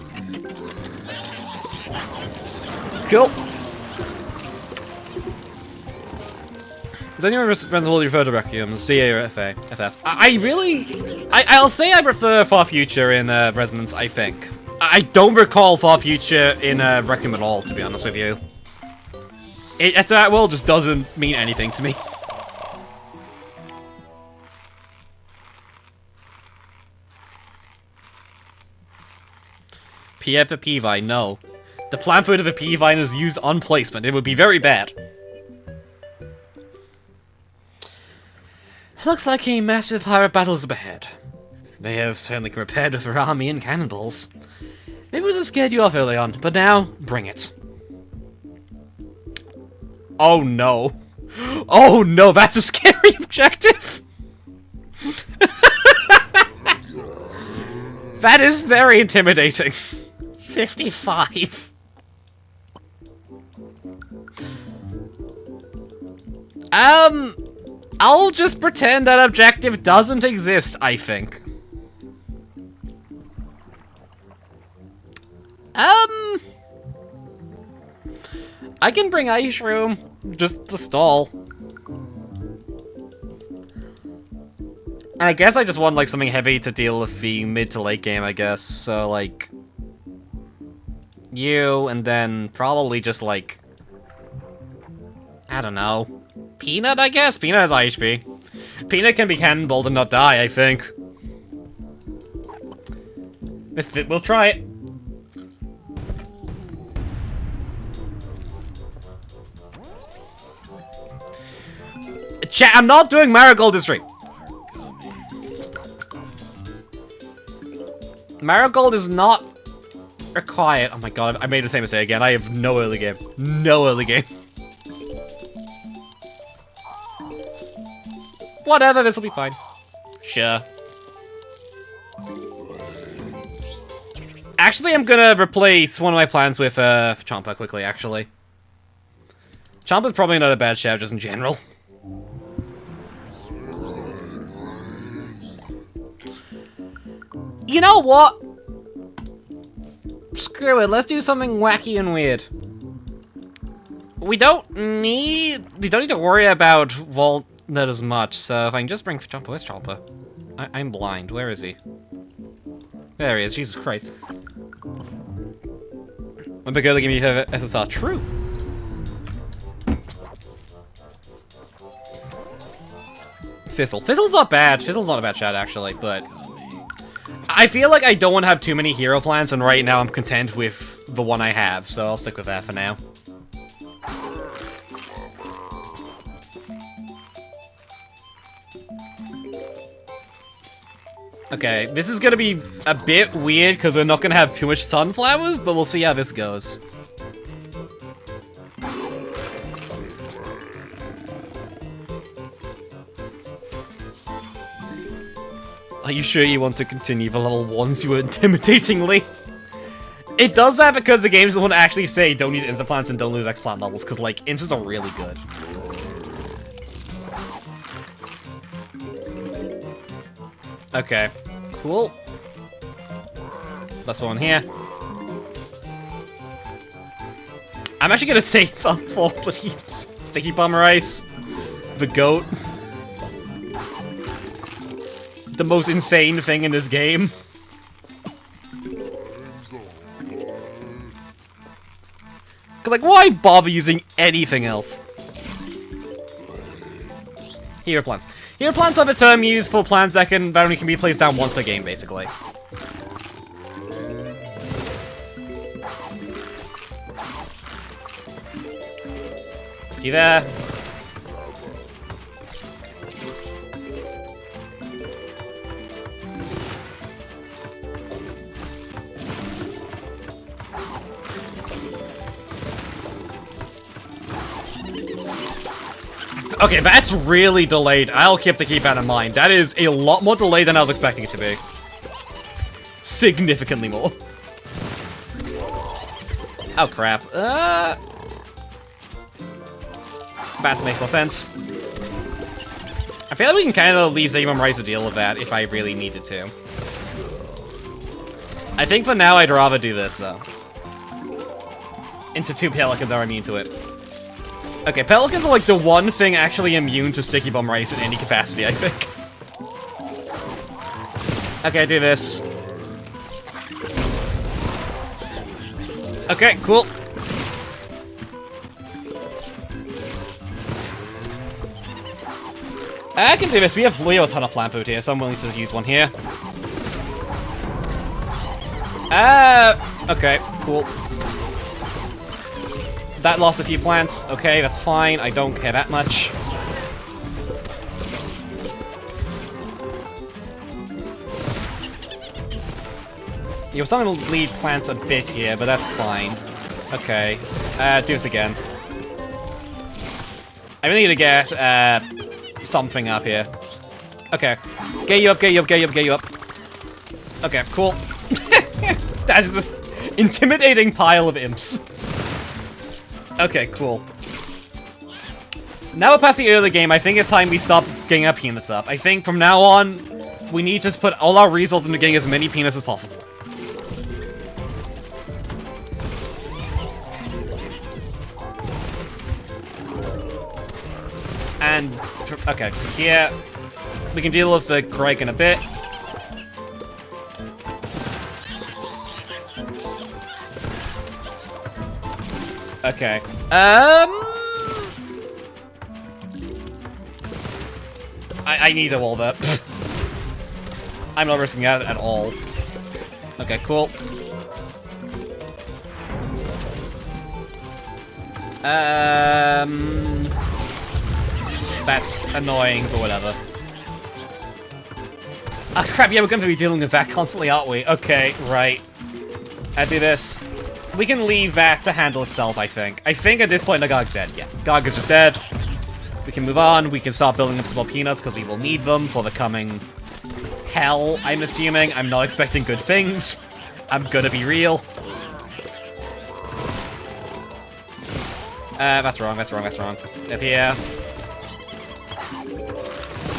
Cool. Does anyone responsible refer to Requiem's? DA or FA? FF? I'll say I prefer Far Future in Resonance, I think. I don't recall Far Future in Requiem at all, to be honest with you. That world just doesn't mean anything to me. PF a P-Vine, no. The plant food of a P-Vine is used on placement. It would be very bad. Looks like a massive pirate battle is up ahead. They have certainly prepared with their army and cannonballs. Maybe it was scared you off early on, but now, bring it. Oh no. Oh no, that's a scary objective! That is very intimidating. 55. I'll just pretend that objective doesn't exist, I think. I can bring Ice Room, just to stall. And I guess I just want, like, something heavy to deal with the mid to late game, I guess. So, like... you, and then probably just, like... I don't know. Peanut, I guess? Peanut has IHP. Peanut can be cannonballed and not die, I think. Misfit, we'll try it. Chat, I'm not doing Marigold this stream. Marigold is not required. Oh my god, I made the same mistake again. I have no early game. No early game. Whatever, this will be fine. Sure. Actually, I'm gonna replace one of my plans with Champa quickly, actually. Champa's probably not a bad shout, just in general. You know what? Screw it, let's do something wacky and weird. We don't need to worry about Walnut as much, so if I can just bring Champa, where's Champa? I'm blind, where is he? There he is, Jesus Christ. I'm gonna give me SSR, true. Thistle. Thistle's not bad. Thistle's not a bad shot, actually, but... I feel like I don't want to have too many hero plans, and right now I'm content with the one I have, so I'll stick with that for now. Okay, this is gonna be a bit weird, because we're not gonna have too much sunflowers, but we'll see how this goes. Are you sure you want to continue the level 1s you were intimidatingly? It does that because the games won't actually say don't use instant plants and don't lose X plant levels, because like instants are really good. Okay, cool. Last one here. I'm actually gonna save up for please. Sticky Bomber Ice. The goat. The most insane thing in this game. Cause like, why bother using anything else? Hero plants. Hero plants are the term used for plants that only can be placed down once per game, basically. You there? Okay, that's really delayed. I'll keep that in mind. That is a lot more delayed than I was expecting it to be. Significantly more. Oh, crap. Bats makes more sense. I feel like we can kind of leave Zayman Rice to deal with that if I really needed to. I think for now I'd rather do this, though. Into 2 Pelicans are immune to it. Okay, Pelicans are like the one thing actually immune to Sticky Bomb Rice in any capacity, I think. Okay, do this. Okay, cool. I can do this. We have a ton of plant food here, so I'm willing to just use one here. Okay, cool. That lost a few plants. Okay, that's fine. I don't care that much. You're starting to lead plants a bit here, but that's fine. Okay. Do this again. I really need to get, something up here. Okay. Get you up, get you up, get you up, get you up. Okay, cool. That's just intimidating pile of imps. Okay, cool. Now we're past the early game, I think it's time we stop getting our peanuts up. I think from now on, we need to put all our resources into getting as many peanuts as possible. And, okay, here, we can deal with the Greg in a bit. Okay, I need a wall that. I'm not risking that at all. Okay, cool. That's annoying, but whatever. Ah, crap, yeah, we're going to be dealing with that constantly, aren't we? Okay, right. I do this. We can leave that to handle itself, I think. I think at this point, the Garg's dead. Yeah, Garg is just dead. We can move on. We can start building up some more peanuts, because we will need them for the coming hell, I'm assuming. I'm not expecting good things. I'm gonna be real. That's wrong, that's wrong, that's wrong. Up here.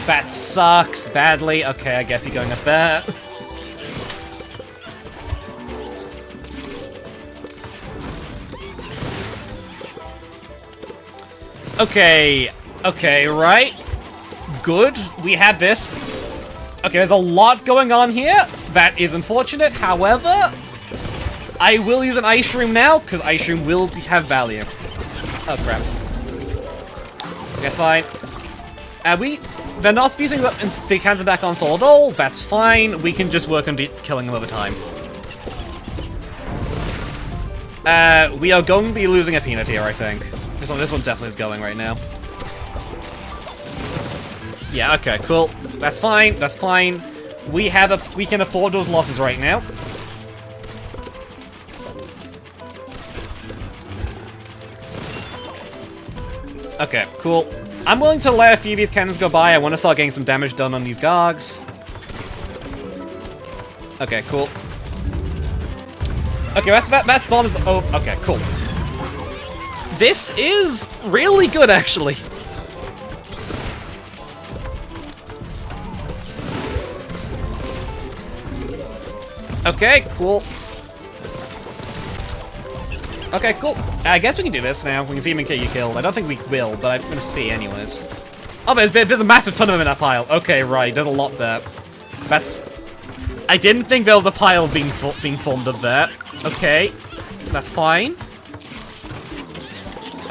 That sucks badly. Okay, I guess he's going up there. Okay, okay, right. Good, we have this. Okay, there's a lot going on here. That is unfortunate, however, I will use an ice shroom now, because ice shroom will have value. Oh, crap. That's fine. They're not using the cans of that console at all. That's fine. We can just work on killing them over time. We are going to be losing a peanut here, I think. This one definitely is going right now. Yeah, okay, cool. That's fine, that's fine. We can afford those losses right now. Okay, cool. I'm willing to let a few of these cannons go by. I want to start getting some damage done on these Gargs. Okay, cool. Okay, that spawn is... Oh, okay, cool. This is really good, actually. Okay, cool. Okay, cool. I guess we can do this now. We can see him and get you killed. I don't think we will, but I'm gonna see anyways. Oh, there's a massive ton of them in that pile. Okay, right. There's a lot there. That's... I didn't think there was a pile being formed up there. Okay. That's fine.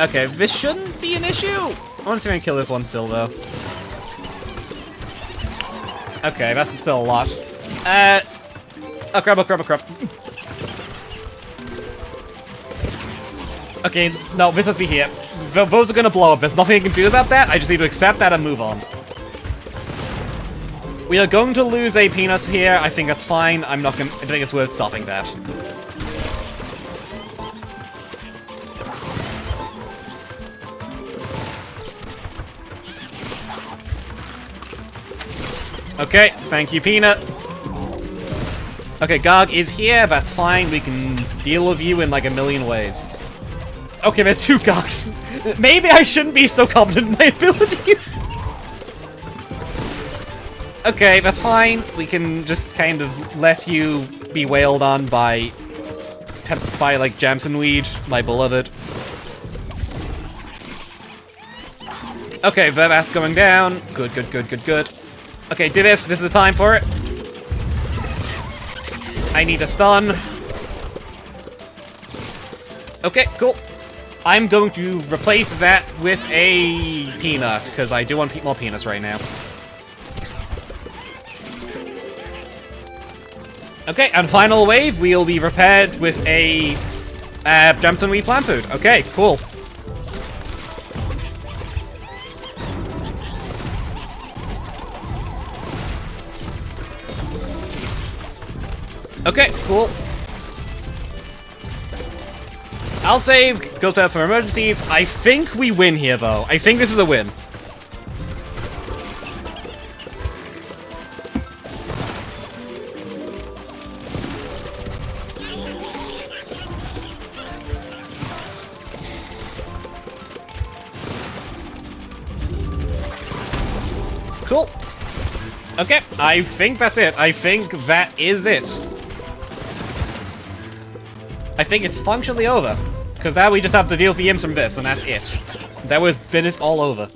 Okay, this shouldn't be an issue. I want to see if I can kill this one still, though. Okay, that's still a lot. Oh crap, oh crap, oh crap. Okay, no, this must be here. Those are gonna blow up. There's nothing I can do about that. I just need to accept that and move on. We are going to lose a peanut here. I think that's fine. I don't think it's worth stopping that. Okay, thank you, Peanut. Okay, Garg is here, that's fine. We can deal with you in like a million ways. Okay, there's two Gargs. Maybe I shouldn't be so confident in my abilities. Okay, that's fine. We can just kind of let you be wailed on by like Jamson Weed, my beloved. Okay, that's going down. Good, good, good, good, good. Okay, do this. This is the time for it. I need a stun. Okay, cool. I'm going to replace that with a peanut, because I do want more peanuts right now. Okay, and final wave, we'll be repaired with a Jamson Weed plant food. Okay, cool. Okay, cool. I'll save, goes back for emergencies. I think we win here, though. I think this is a win. Cool. Okay, I think that's it. I think that is it. I think it's functionally over. Because now we just have to deal with the imps from this, and that's it. That was finished all over.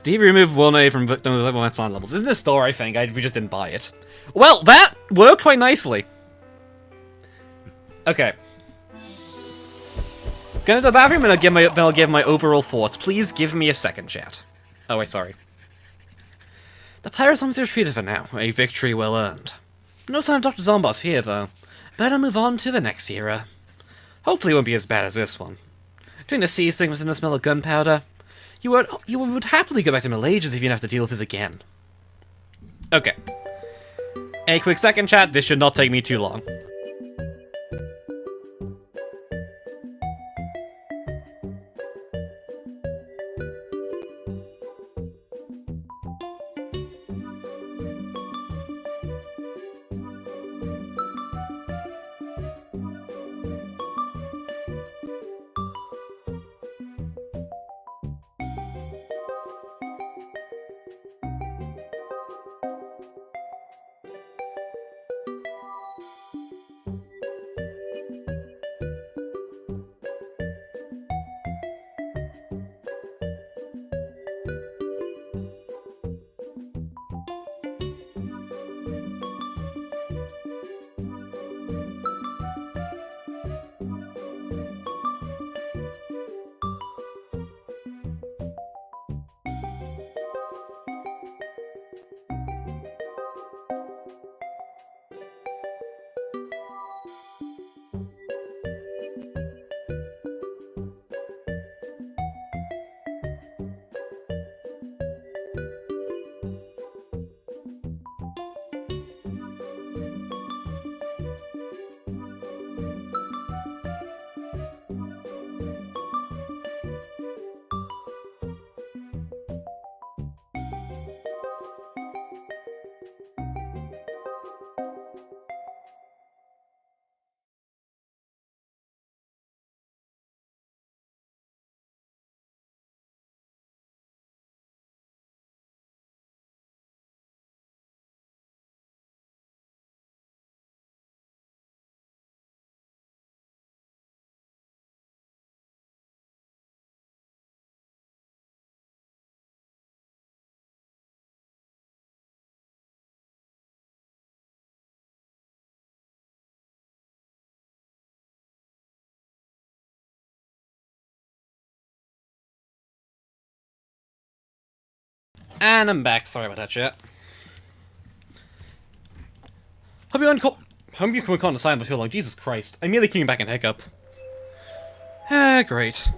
Did he remove 1A from victims of my fun levels? In the store, I think. We just didn't buy it. Well, that worked quite nicely. Okay. Going to the bathroom and I'll give my overall thoughts. Please give me a second, chat. Oh, wait, sorry. The pirates are retreated for now. A victory well earned. No sign of Dr. Zomboss here, though. Better move on to the next era. Hopefully it won't be as bad as this one. Doing the sea thing within the smell of gunpowder. You would happily go back to Middle Ages if you didn't have to deal with this again. Okay. A quick second, chat. This should not take me too long. And I'm back. Sorry about that, chat. Hope you can call the sign for too long. Jesus Christ. I'm merely coming back in hiccup. Great.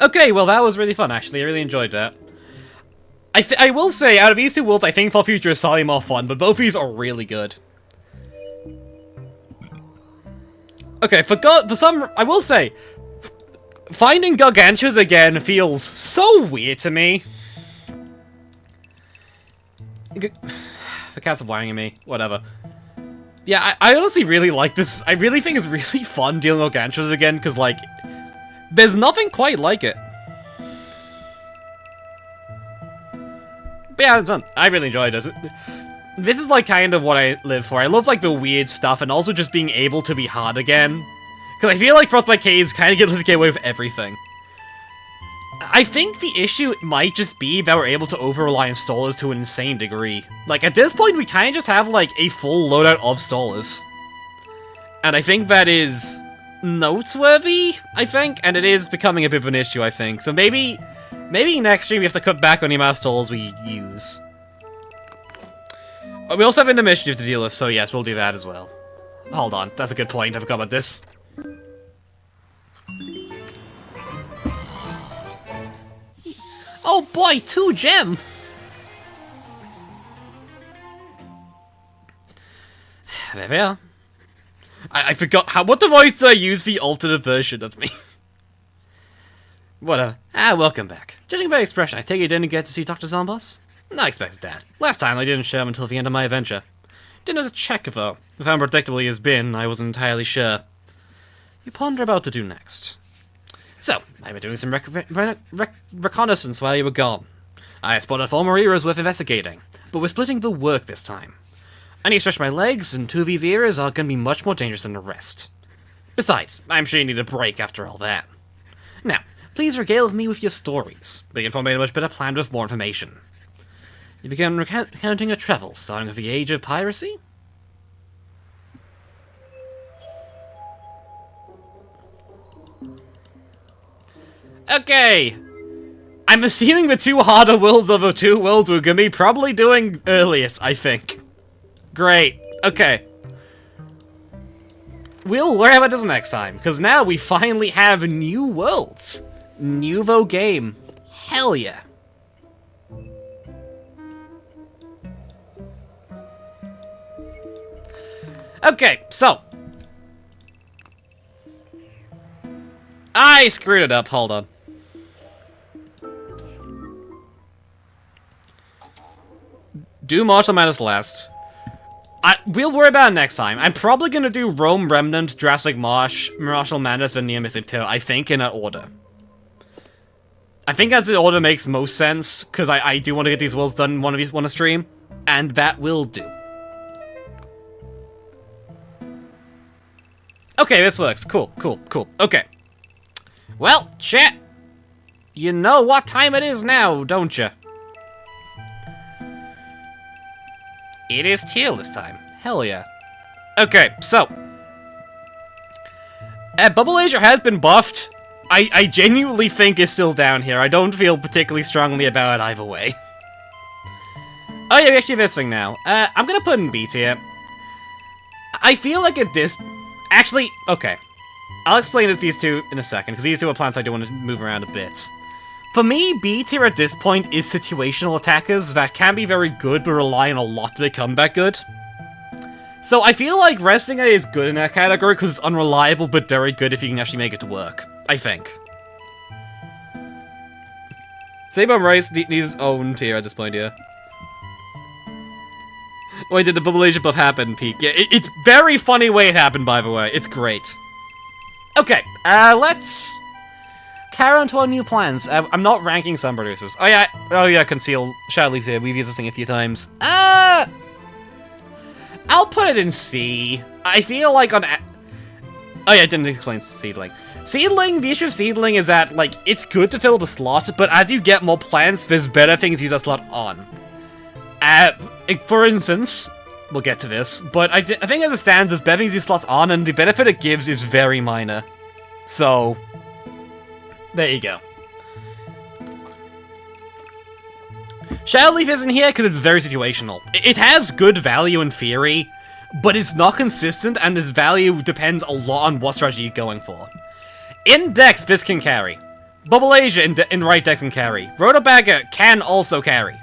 Okay, well that was really fun, actually. I really enjoyed that. I will say, out of these two worlds, I think Fall Future is slightly more fun, but both of these are really good. Okay, I will say, finding Gargantuas again feels so weird to me. The cats are whining at me. Whatever. Yeah, I honestly really like this. I really think it's really fun dealing with Gargantuas again, because, like, there's nothing quite like it. But yeah, it's fun. I really enjoyed this. This is, like, kind of what I live for. I love, like, the weird stuff, and also just being able to be hard again. Because I feel like Frostbite Caves kind of get us to get away with everything. I think the issue might just be that we're able to over-rely on stallers to an insane degree. Like, at this point, we kind of just have, like, a full loadout of stallers. And I think that is noteworthy, I think, and it is becoming a bit of an issue, I think. So maybe next stream we have to cut back on the amount of stallers we use. We also have an initiative to deal with, so yes, we'll do that as well. Hold on, that's a good point, I forgot about this. Oh boy, 2 gem! There we are. I forgot what device did I use for the alternate version of me? Whatever. Welcome back. Judging by expression, I think you didn't get to see Dr. Zombos? I expected that. Last time I didn't show him until the end of my adventure. Didn't have to check though. With how unpredictable he has been, I wasn't entirely sure. You ponder about to do next. So, I've been doing some reconnaissance while you were gone. I spotted 4 more eras worth investigating, but we're splitting the work this time. I need to stretch my legs, and 2 of these eras are going to be much more dangerous than the rest. Besides, I'm sure you need a break after all that. Now, please regale me with your stories. We can formulate a much better plan with more information. You began recounting your travels, starting with the age of piracy? Okay! I'm assuming the 2 harder worlds of the 2 worlds we're gonna be probably doing earliest, I think. Great. Okay. We'll worry about this next time, because now we finally have new worlds. Nuvo game. Hell yeah. Okay, so. I screwed it up, hold on. Do Martial Madness last. We'll worry about it next time. I'm probably gonna do Rome Remnant, Jurassic Marsh, Martial Madness, and Neo Mystic 2, I think, in that order. I think as the order makes most sense, because I do want to get these worlds done in one of these on a stream, and that will do. Okay, this works. Cool, cool, cool. Okay. Well, chat, you know what time it is now, don't you? It is teal this time. Hell yeah. Okay, so. Bubble Asia has been buffed. I genuinely think it's still down here. I don't feel particularly strongly about it either way. Oh yeah, we actually have this thing now. I'm gonna put in B tier. I feel like at this... Actually, okay. I'll explain these 2 in a second, because these 2 are plants I do want to move around a bit. For me, B tier at this point is situational attackers that can be very good, but rely on a lot to become that good. So I feel like Resting A is good in that category, because it's unreliable, but very good if you can actually make it to work. I think. Saber Rice needs his own tier at this point, yeah. Wait, did the Bubble Asia buff happen, Peak? Yeah, it's very funny way it happened, by the way. It's great. Okay, let's carry on to our new plans. I'm not ranking some producers. Oh yeah, Conceal. Shadow Leaves here. We've used this thing a few times. I'll put it in C. I feel like on... Oh yeah, I didn't explain Seedling. Seedling, the issue of Seedling is that, like, it's good to fill up a slot, but as you get more plants, there's better things to use that slot on. For instance, we'll get to this, but I think as it stands, there's better things to use slots on, and the benefit it gives is very minor. So, there you go. Shadow Leaf isn't here because it's very situational. It has good value in theory, but it's not consistent, and its value depends a lot on what strategy you're going for. In Dex, this can carry. Bubble Asia in right Dex can carry. Rotobagger can also carry.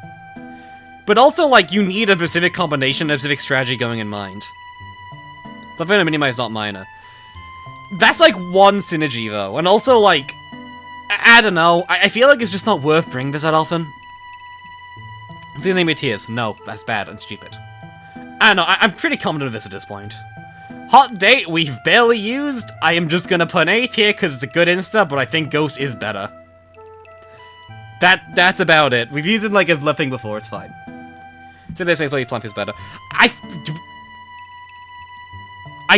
But also, like, you need a specific combination, a specific strategy going in mind. The Venom Minimize is not minor. That's, like, one synergy, though. And also, like, I don't know. I feel like it's just not worth bringing this that often. See the name of tears. No, that's bad and stupid. I don't know. I'm pretty confident of this at this point. Hot Date, we've barely used. I am just gonna put an A tier because it's a good insta, but I think Ghost is better. That's about it. We've used it like a left thing before, it's fine. So this makes all your plant is better. I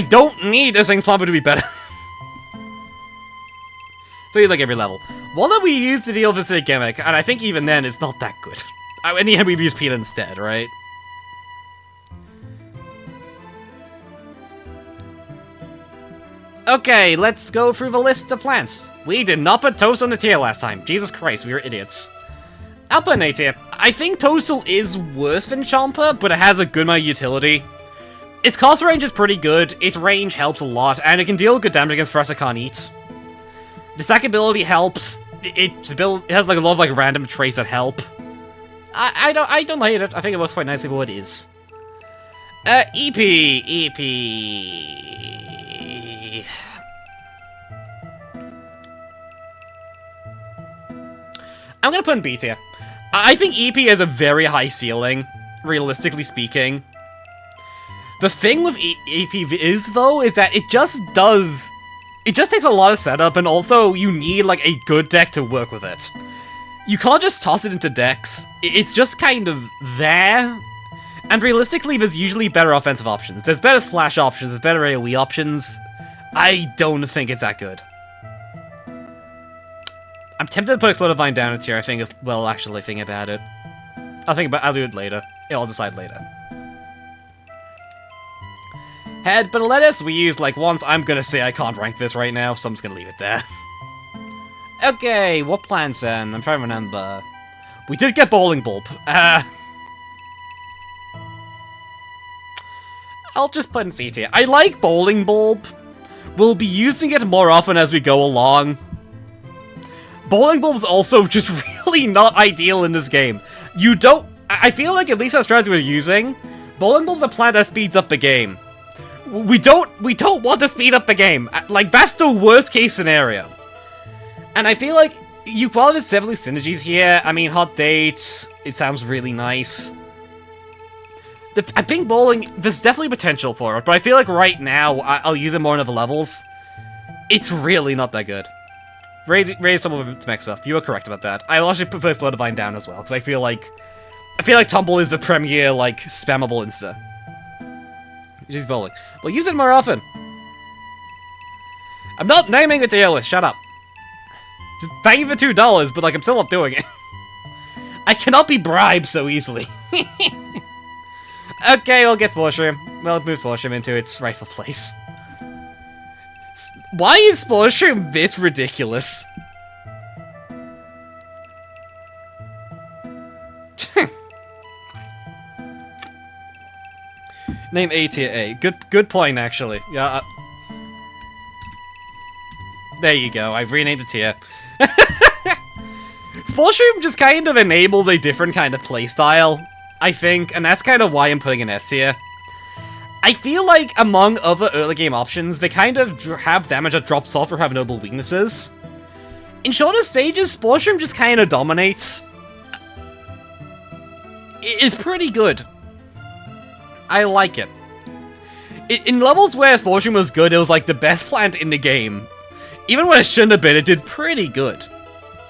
don't need a thing's plant to be better. So you like every level. One that we used to deal with this gimmick, and I think even then it's not that good. In the end, we've used Peanut instead, right? Okay, let's go through the list of plants. We did not put Toast on the tier last time. Jesus Christ, we were idiots. I'll put an A tier. I think Toastal is worse than Chomper, but it has a good amount of utility. Its cost range is pretty good, its range helps a lot, and it can deal good damage against threats it can't eat. The stackability helps. It has like a lot of like random traits that help. I don't hate it. I think it works quite nicely for what it is. EP. I'm gonna put in B tier. I think EP has a very high ceiling, realistically speaking. The thing with EP is, though, is that it just takes a lot of setup, and also you need, like, a good deck to work with it. You can't just toss it into decks. It's just kind of there. And realistically, there's usually better offensive options. There's better splash options, there's better AoE options. I don't think it's that good. I'm tempted to put Explode Divine down in tier, I think, as well, actually thinking about it. I'll do it later. I'll decide later. Head, but lettuce we used like once. I'm gonna say I can't rank this right now, so I'm just gonna leave it there. Okay, what plans then? I'm trying to remember. We did get Bowling Bulb. I'll just put in C tier. I like Bowling Bulb. We'll be using it more often as we go along. Bowling Bulb's also just really not ideal in this game. I feel like, at least our strategy we're using, Bowling Bulb's a plant that speeds up the game. We don't want to speed up the game. Like, that's the worst case scenario. And I feel like you probably have several synergies here. I mean, Hot Date, it sounds really nice. I think bowling, there's definitely potential for it, but I feel like right now, I'll use it more in other levels. It's really not that good. Raise some of the mech stuff. You were correct about that. I'll actually put Explode Divine down as well, because I feel like Tumble is the premier, like, spammable insta. She's bowling. We'll use it more often. I'm not naming it to your list, shut up. Just paying for $2, but, like, I'm still not doing it. I cannot be bribed so easily. Okay, we'll get Spore Shroom. Well, move Spore Shroom into its rightful place. Why is Spore Shroom this ridiculous? Name A tier A. Good point, actually. Yeah. There you go. I've renamed the tier. Spore Shroom just kind of enables a different kind of playstyle, I think, and that's kind of why I'm putting an S here. I feel like among other early game options, they kind of have damage that drops off or have noble weaknesses. In shorter stages, Spore Shroom just kind of dominates. It's pretty good. I like it. In levels where Spore Shroom was good, it was like the best plant in the game. Even when it shouldn't have been, it did pretty good.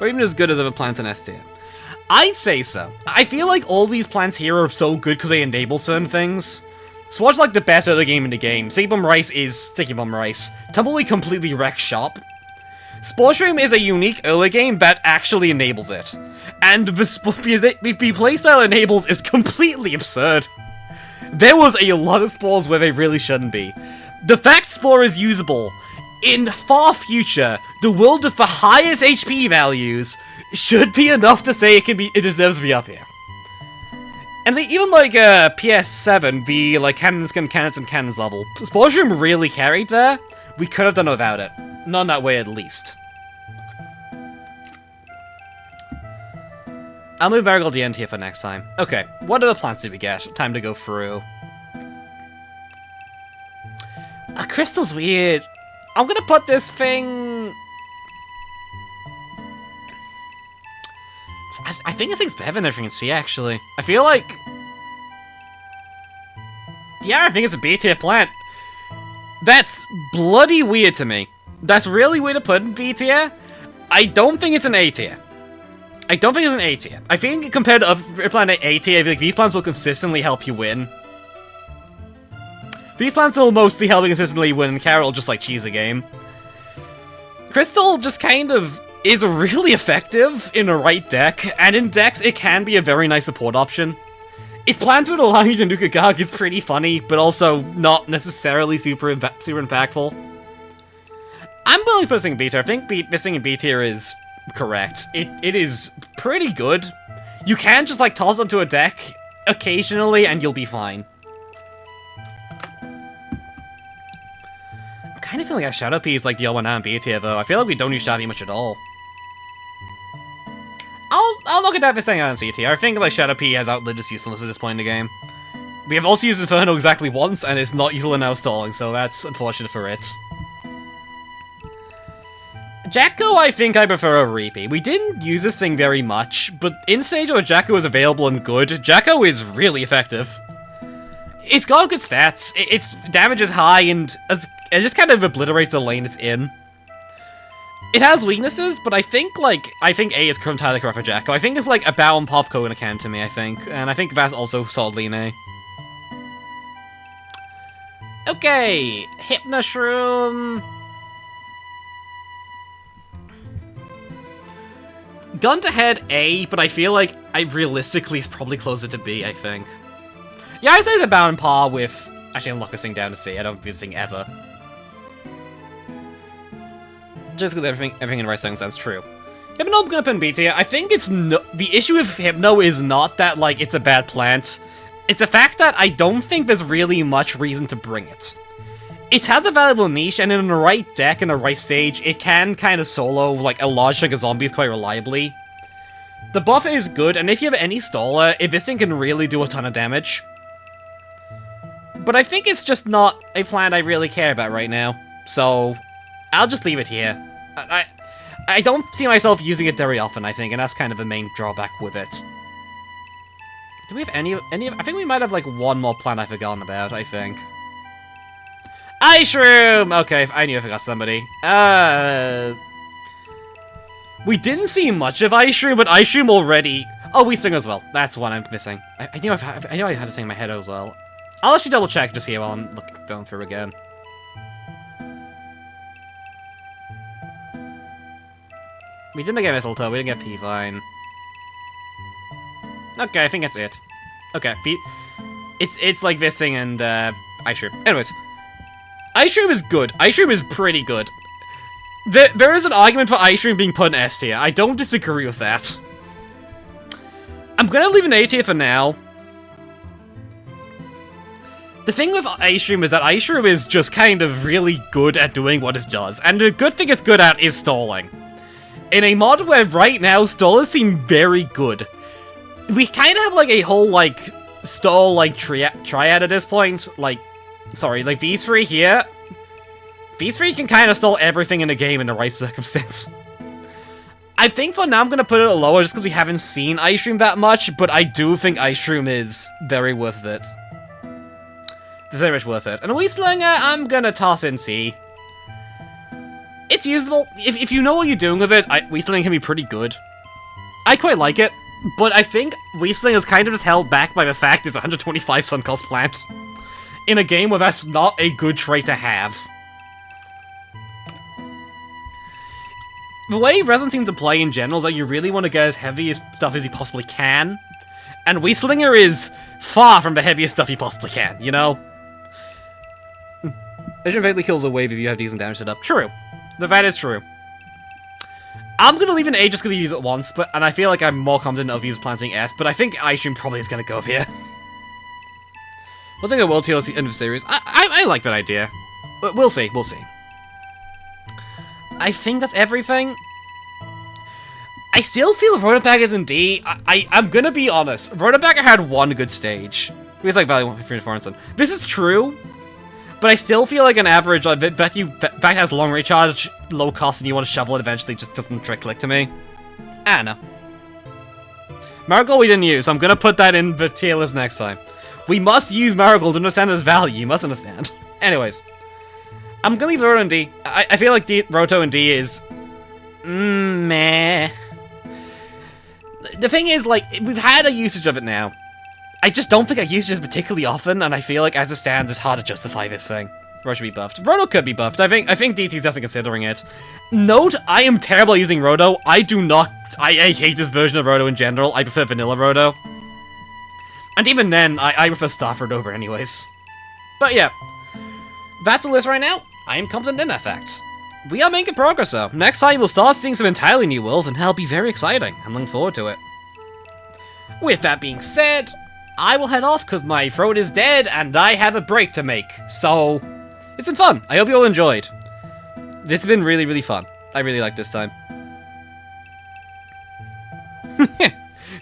Or even as good as other plants in S tier. I'd say so. I feel like all these plants here are so good because they enable certain things. Swart's like the best early game in the game. Sticky Bomb Rice is Sticky Bomb Rice. Tumbleweed completely wrecks shop. Spore Shroom is a unique early game that actually enables it. And the playstyle enables is completely absurd. There was a lot of spores where they really shouldn't be. The fact Spore is usable in far future, the world with the highest HP values, should be enough to say it deserves to be up here. And even like PS7, the like cannons and cannons level, Spore Shroom really carried there. We could have done without it. Not in that way, at least. I'll move Marigold the end here for next time. Okay, what other plants did we get? Time to go through. Crystal's weird. I'm gonna put this thing... I think this thing's better than everything in C, actually. I feel like... Yeah, I think it's a B tier plant. That's bloody weird to me. That's really weird to put in B tier. I don't think it's an A tier. I don't think it's an A tier. I think compared to other plants A tier, I feel like these plants will consistently help you win. These plants will mostly help you consistently win, and Carol just like cheese a game. Crystal just kind of is really effective in a right deck, and in decks it can be a very nice support option. Its plan to allow you to nuke a Gog is pretty funny, but also not necessarily super impactful. I'm willing to put this thing in B tier. I think this thing in B tier is correct. It is pretty good. You can just like toss onto a deck occasionally and you'll be fine. I'm kind of feeling like Shadow Pea is like the old one now in B tier though. I feel like we don't use Shadow Pea much at all. I'll look at that this thing on C tier. I think like Shadow Pea has outlived its usefulness at this point in the game. We have also used Inferno exactly once, and it's not useful in now stalling, so that's unfortunate for it. Jacko, I think I prefer a repeat. We didn't use this thing very much, but in stage where Jacko is available and good, Jacko is really effective. It's got good stats, its damage is high, and it just kind of obliterates the lane it's in. It has weaknesses, but I think A is entirely correct for Jacko. I think it's like a Bow and Pop Cone account to me, I think. And I think that's also solidly in A. Okay, Hypnoshroom. Gun to head A, but I feel like I realistically is probably closer to B, I think. Yeah, I'd say the Bow and Paw with... Actually, I'm locking this thing down to C. I don't do this thing ever. Just because everything in the right circumstance, true. Hypno, I'm gonna put in B tier. I think it's the issue with Hypno is not that, like, it's a bad plant. It's the fact that I don't think there's really much reason to bring it. It has a valuable niche, and in the right deck, in the right stage, it can kind of solo, like, a large chunk of zombies quite reliably. The buff is good, and if you have any Stola, this thing can really do a ton of damage. But I think it's just not a plant I really care about right now, so I'll just leave it here. I don't see myself using it very often, I think, and that's kind of the main drawback with it. Do we have any I think we might have, like, one more plant I've forgotten about, I think. Ice Shroom! Okay, I knew I forgot somebody. We didn't see much of Ice Shroom, but Ice Shroom already... Oh, we sing as well. That's one I'm missing. I knew I had to sing in my head as well. I'll actually double check just here while I'm going through again. We didn't get Mistletoe, we didn't get P-Vine. Okay, I think that's it. Okay, it's like this thing and Ice Shroom. Anyways. Ice Shroom is good. Ice Shroom is pretty good. There is an argument for Ice Shroom being put in S tier. I don't disagree with that. I'm gonna leave an A tier for now. The thing with Ice Shroom is that Ice Shroom is just kind of really good at doing what it does. And the good thing it's good at is stalling. In a mod where right now stallers seem very good. We kind of have like a whole like stall like triad at this point. Sorry, like these three here. These three can kind of stall everything in the game in the right circumstance. I think for now I'm going to put it lower just because we haven't seen Ice Shroom that much, but I do think Ice Shroom is very worth it. Very much worth it. And Weaslinger, I'm going to toss in C. It's usable. If you know what you're doing with it, Weaslinger can be pretty good. I quite like it, but I think Weaslinger is kind of just held back by the fact it's 125 Sun Cost plant. In a game where that's not a good trait to have. The way Resin seems to play in general is that you really want to get as heavy as stuff as you possibly can. And Weaslinger is far from the heaviest stuff you possibly can, you know? Vision vaguely kills a wave if you have decent damage set up. True. That is true. I'm gonna leave an A just because you use it once, and I feel like I'm more confident of using planting S, but I think Ice Shroom probably is gonna go up here. We'll take a World TLC end of series. I like that idea. But we'll see, we'll see. I think that's everything. I still feel Rotobagger is in D. I'm gonna be honest. Rotobagger had one good stage. It's like value 154 and This is true, but I still feel like an average, that has long recharge, low cost, and you want to shovel it eventually just doesn't click to me. I don't know. Marigold we didn't use, so I'm gonna put that in the tier list next time. We must use Marigold to understand its value, you must understand. Anyways. I'm gonna leave Roto in D. I feel like Roto in D is... meh. The thing is, like, we've had a usage of it now. I just don't think I use it particularly often, and I feel like as it stands, it's hard to justify this thing. Roto should be buffed. Roto could be buffed. I think DT's definitely considering it. Note, I am terrible at using Roto. I do not... I hate this version of Roto in general. I prefer vanilla Roto. And even then, I prefer Stafford over anyways. But yeah. That's the list right now. I am confident in that fact. We are making progress though. Next time we'll start seeing some entirely new worlds and that'll be very exciting. I'm looking forward to it. With that being said, I will head off because my throat is dead and I have a break to make. So, it's been fun. I hope you all enjoyed. This has been really, really fun. I really liked this time.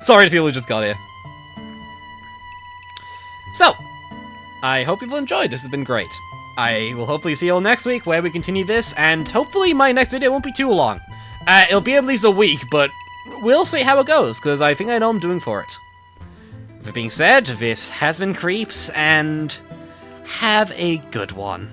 Sorry to people who just got here. So, I hope you've enjoyed. This has been great. I will hopefully see you all next week, where we continue this, and hopefully my next video won't be too long. It'll be at least a week, but we'll see how it goes, because I think I know I'm doing for it. With that being said, this has been Creeps, and have a good one.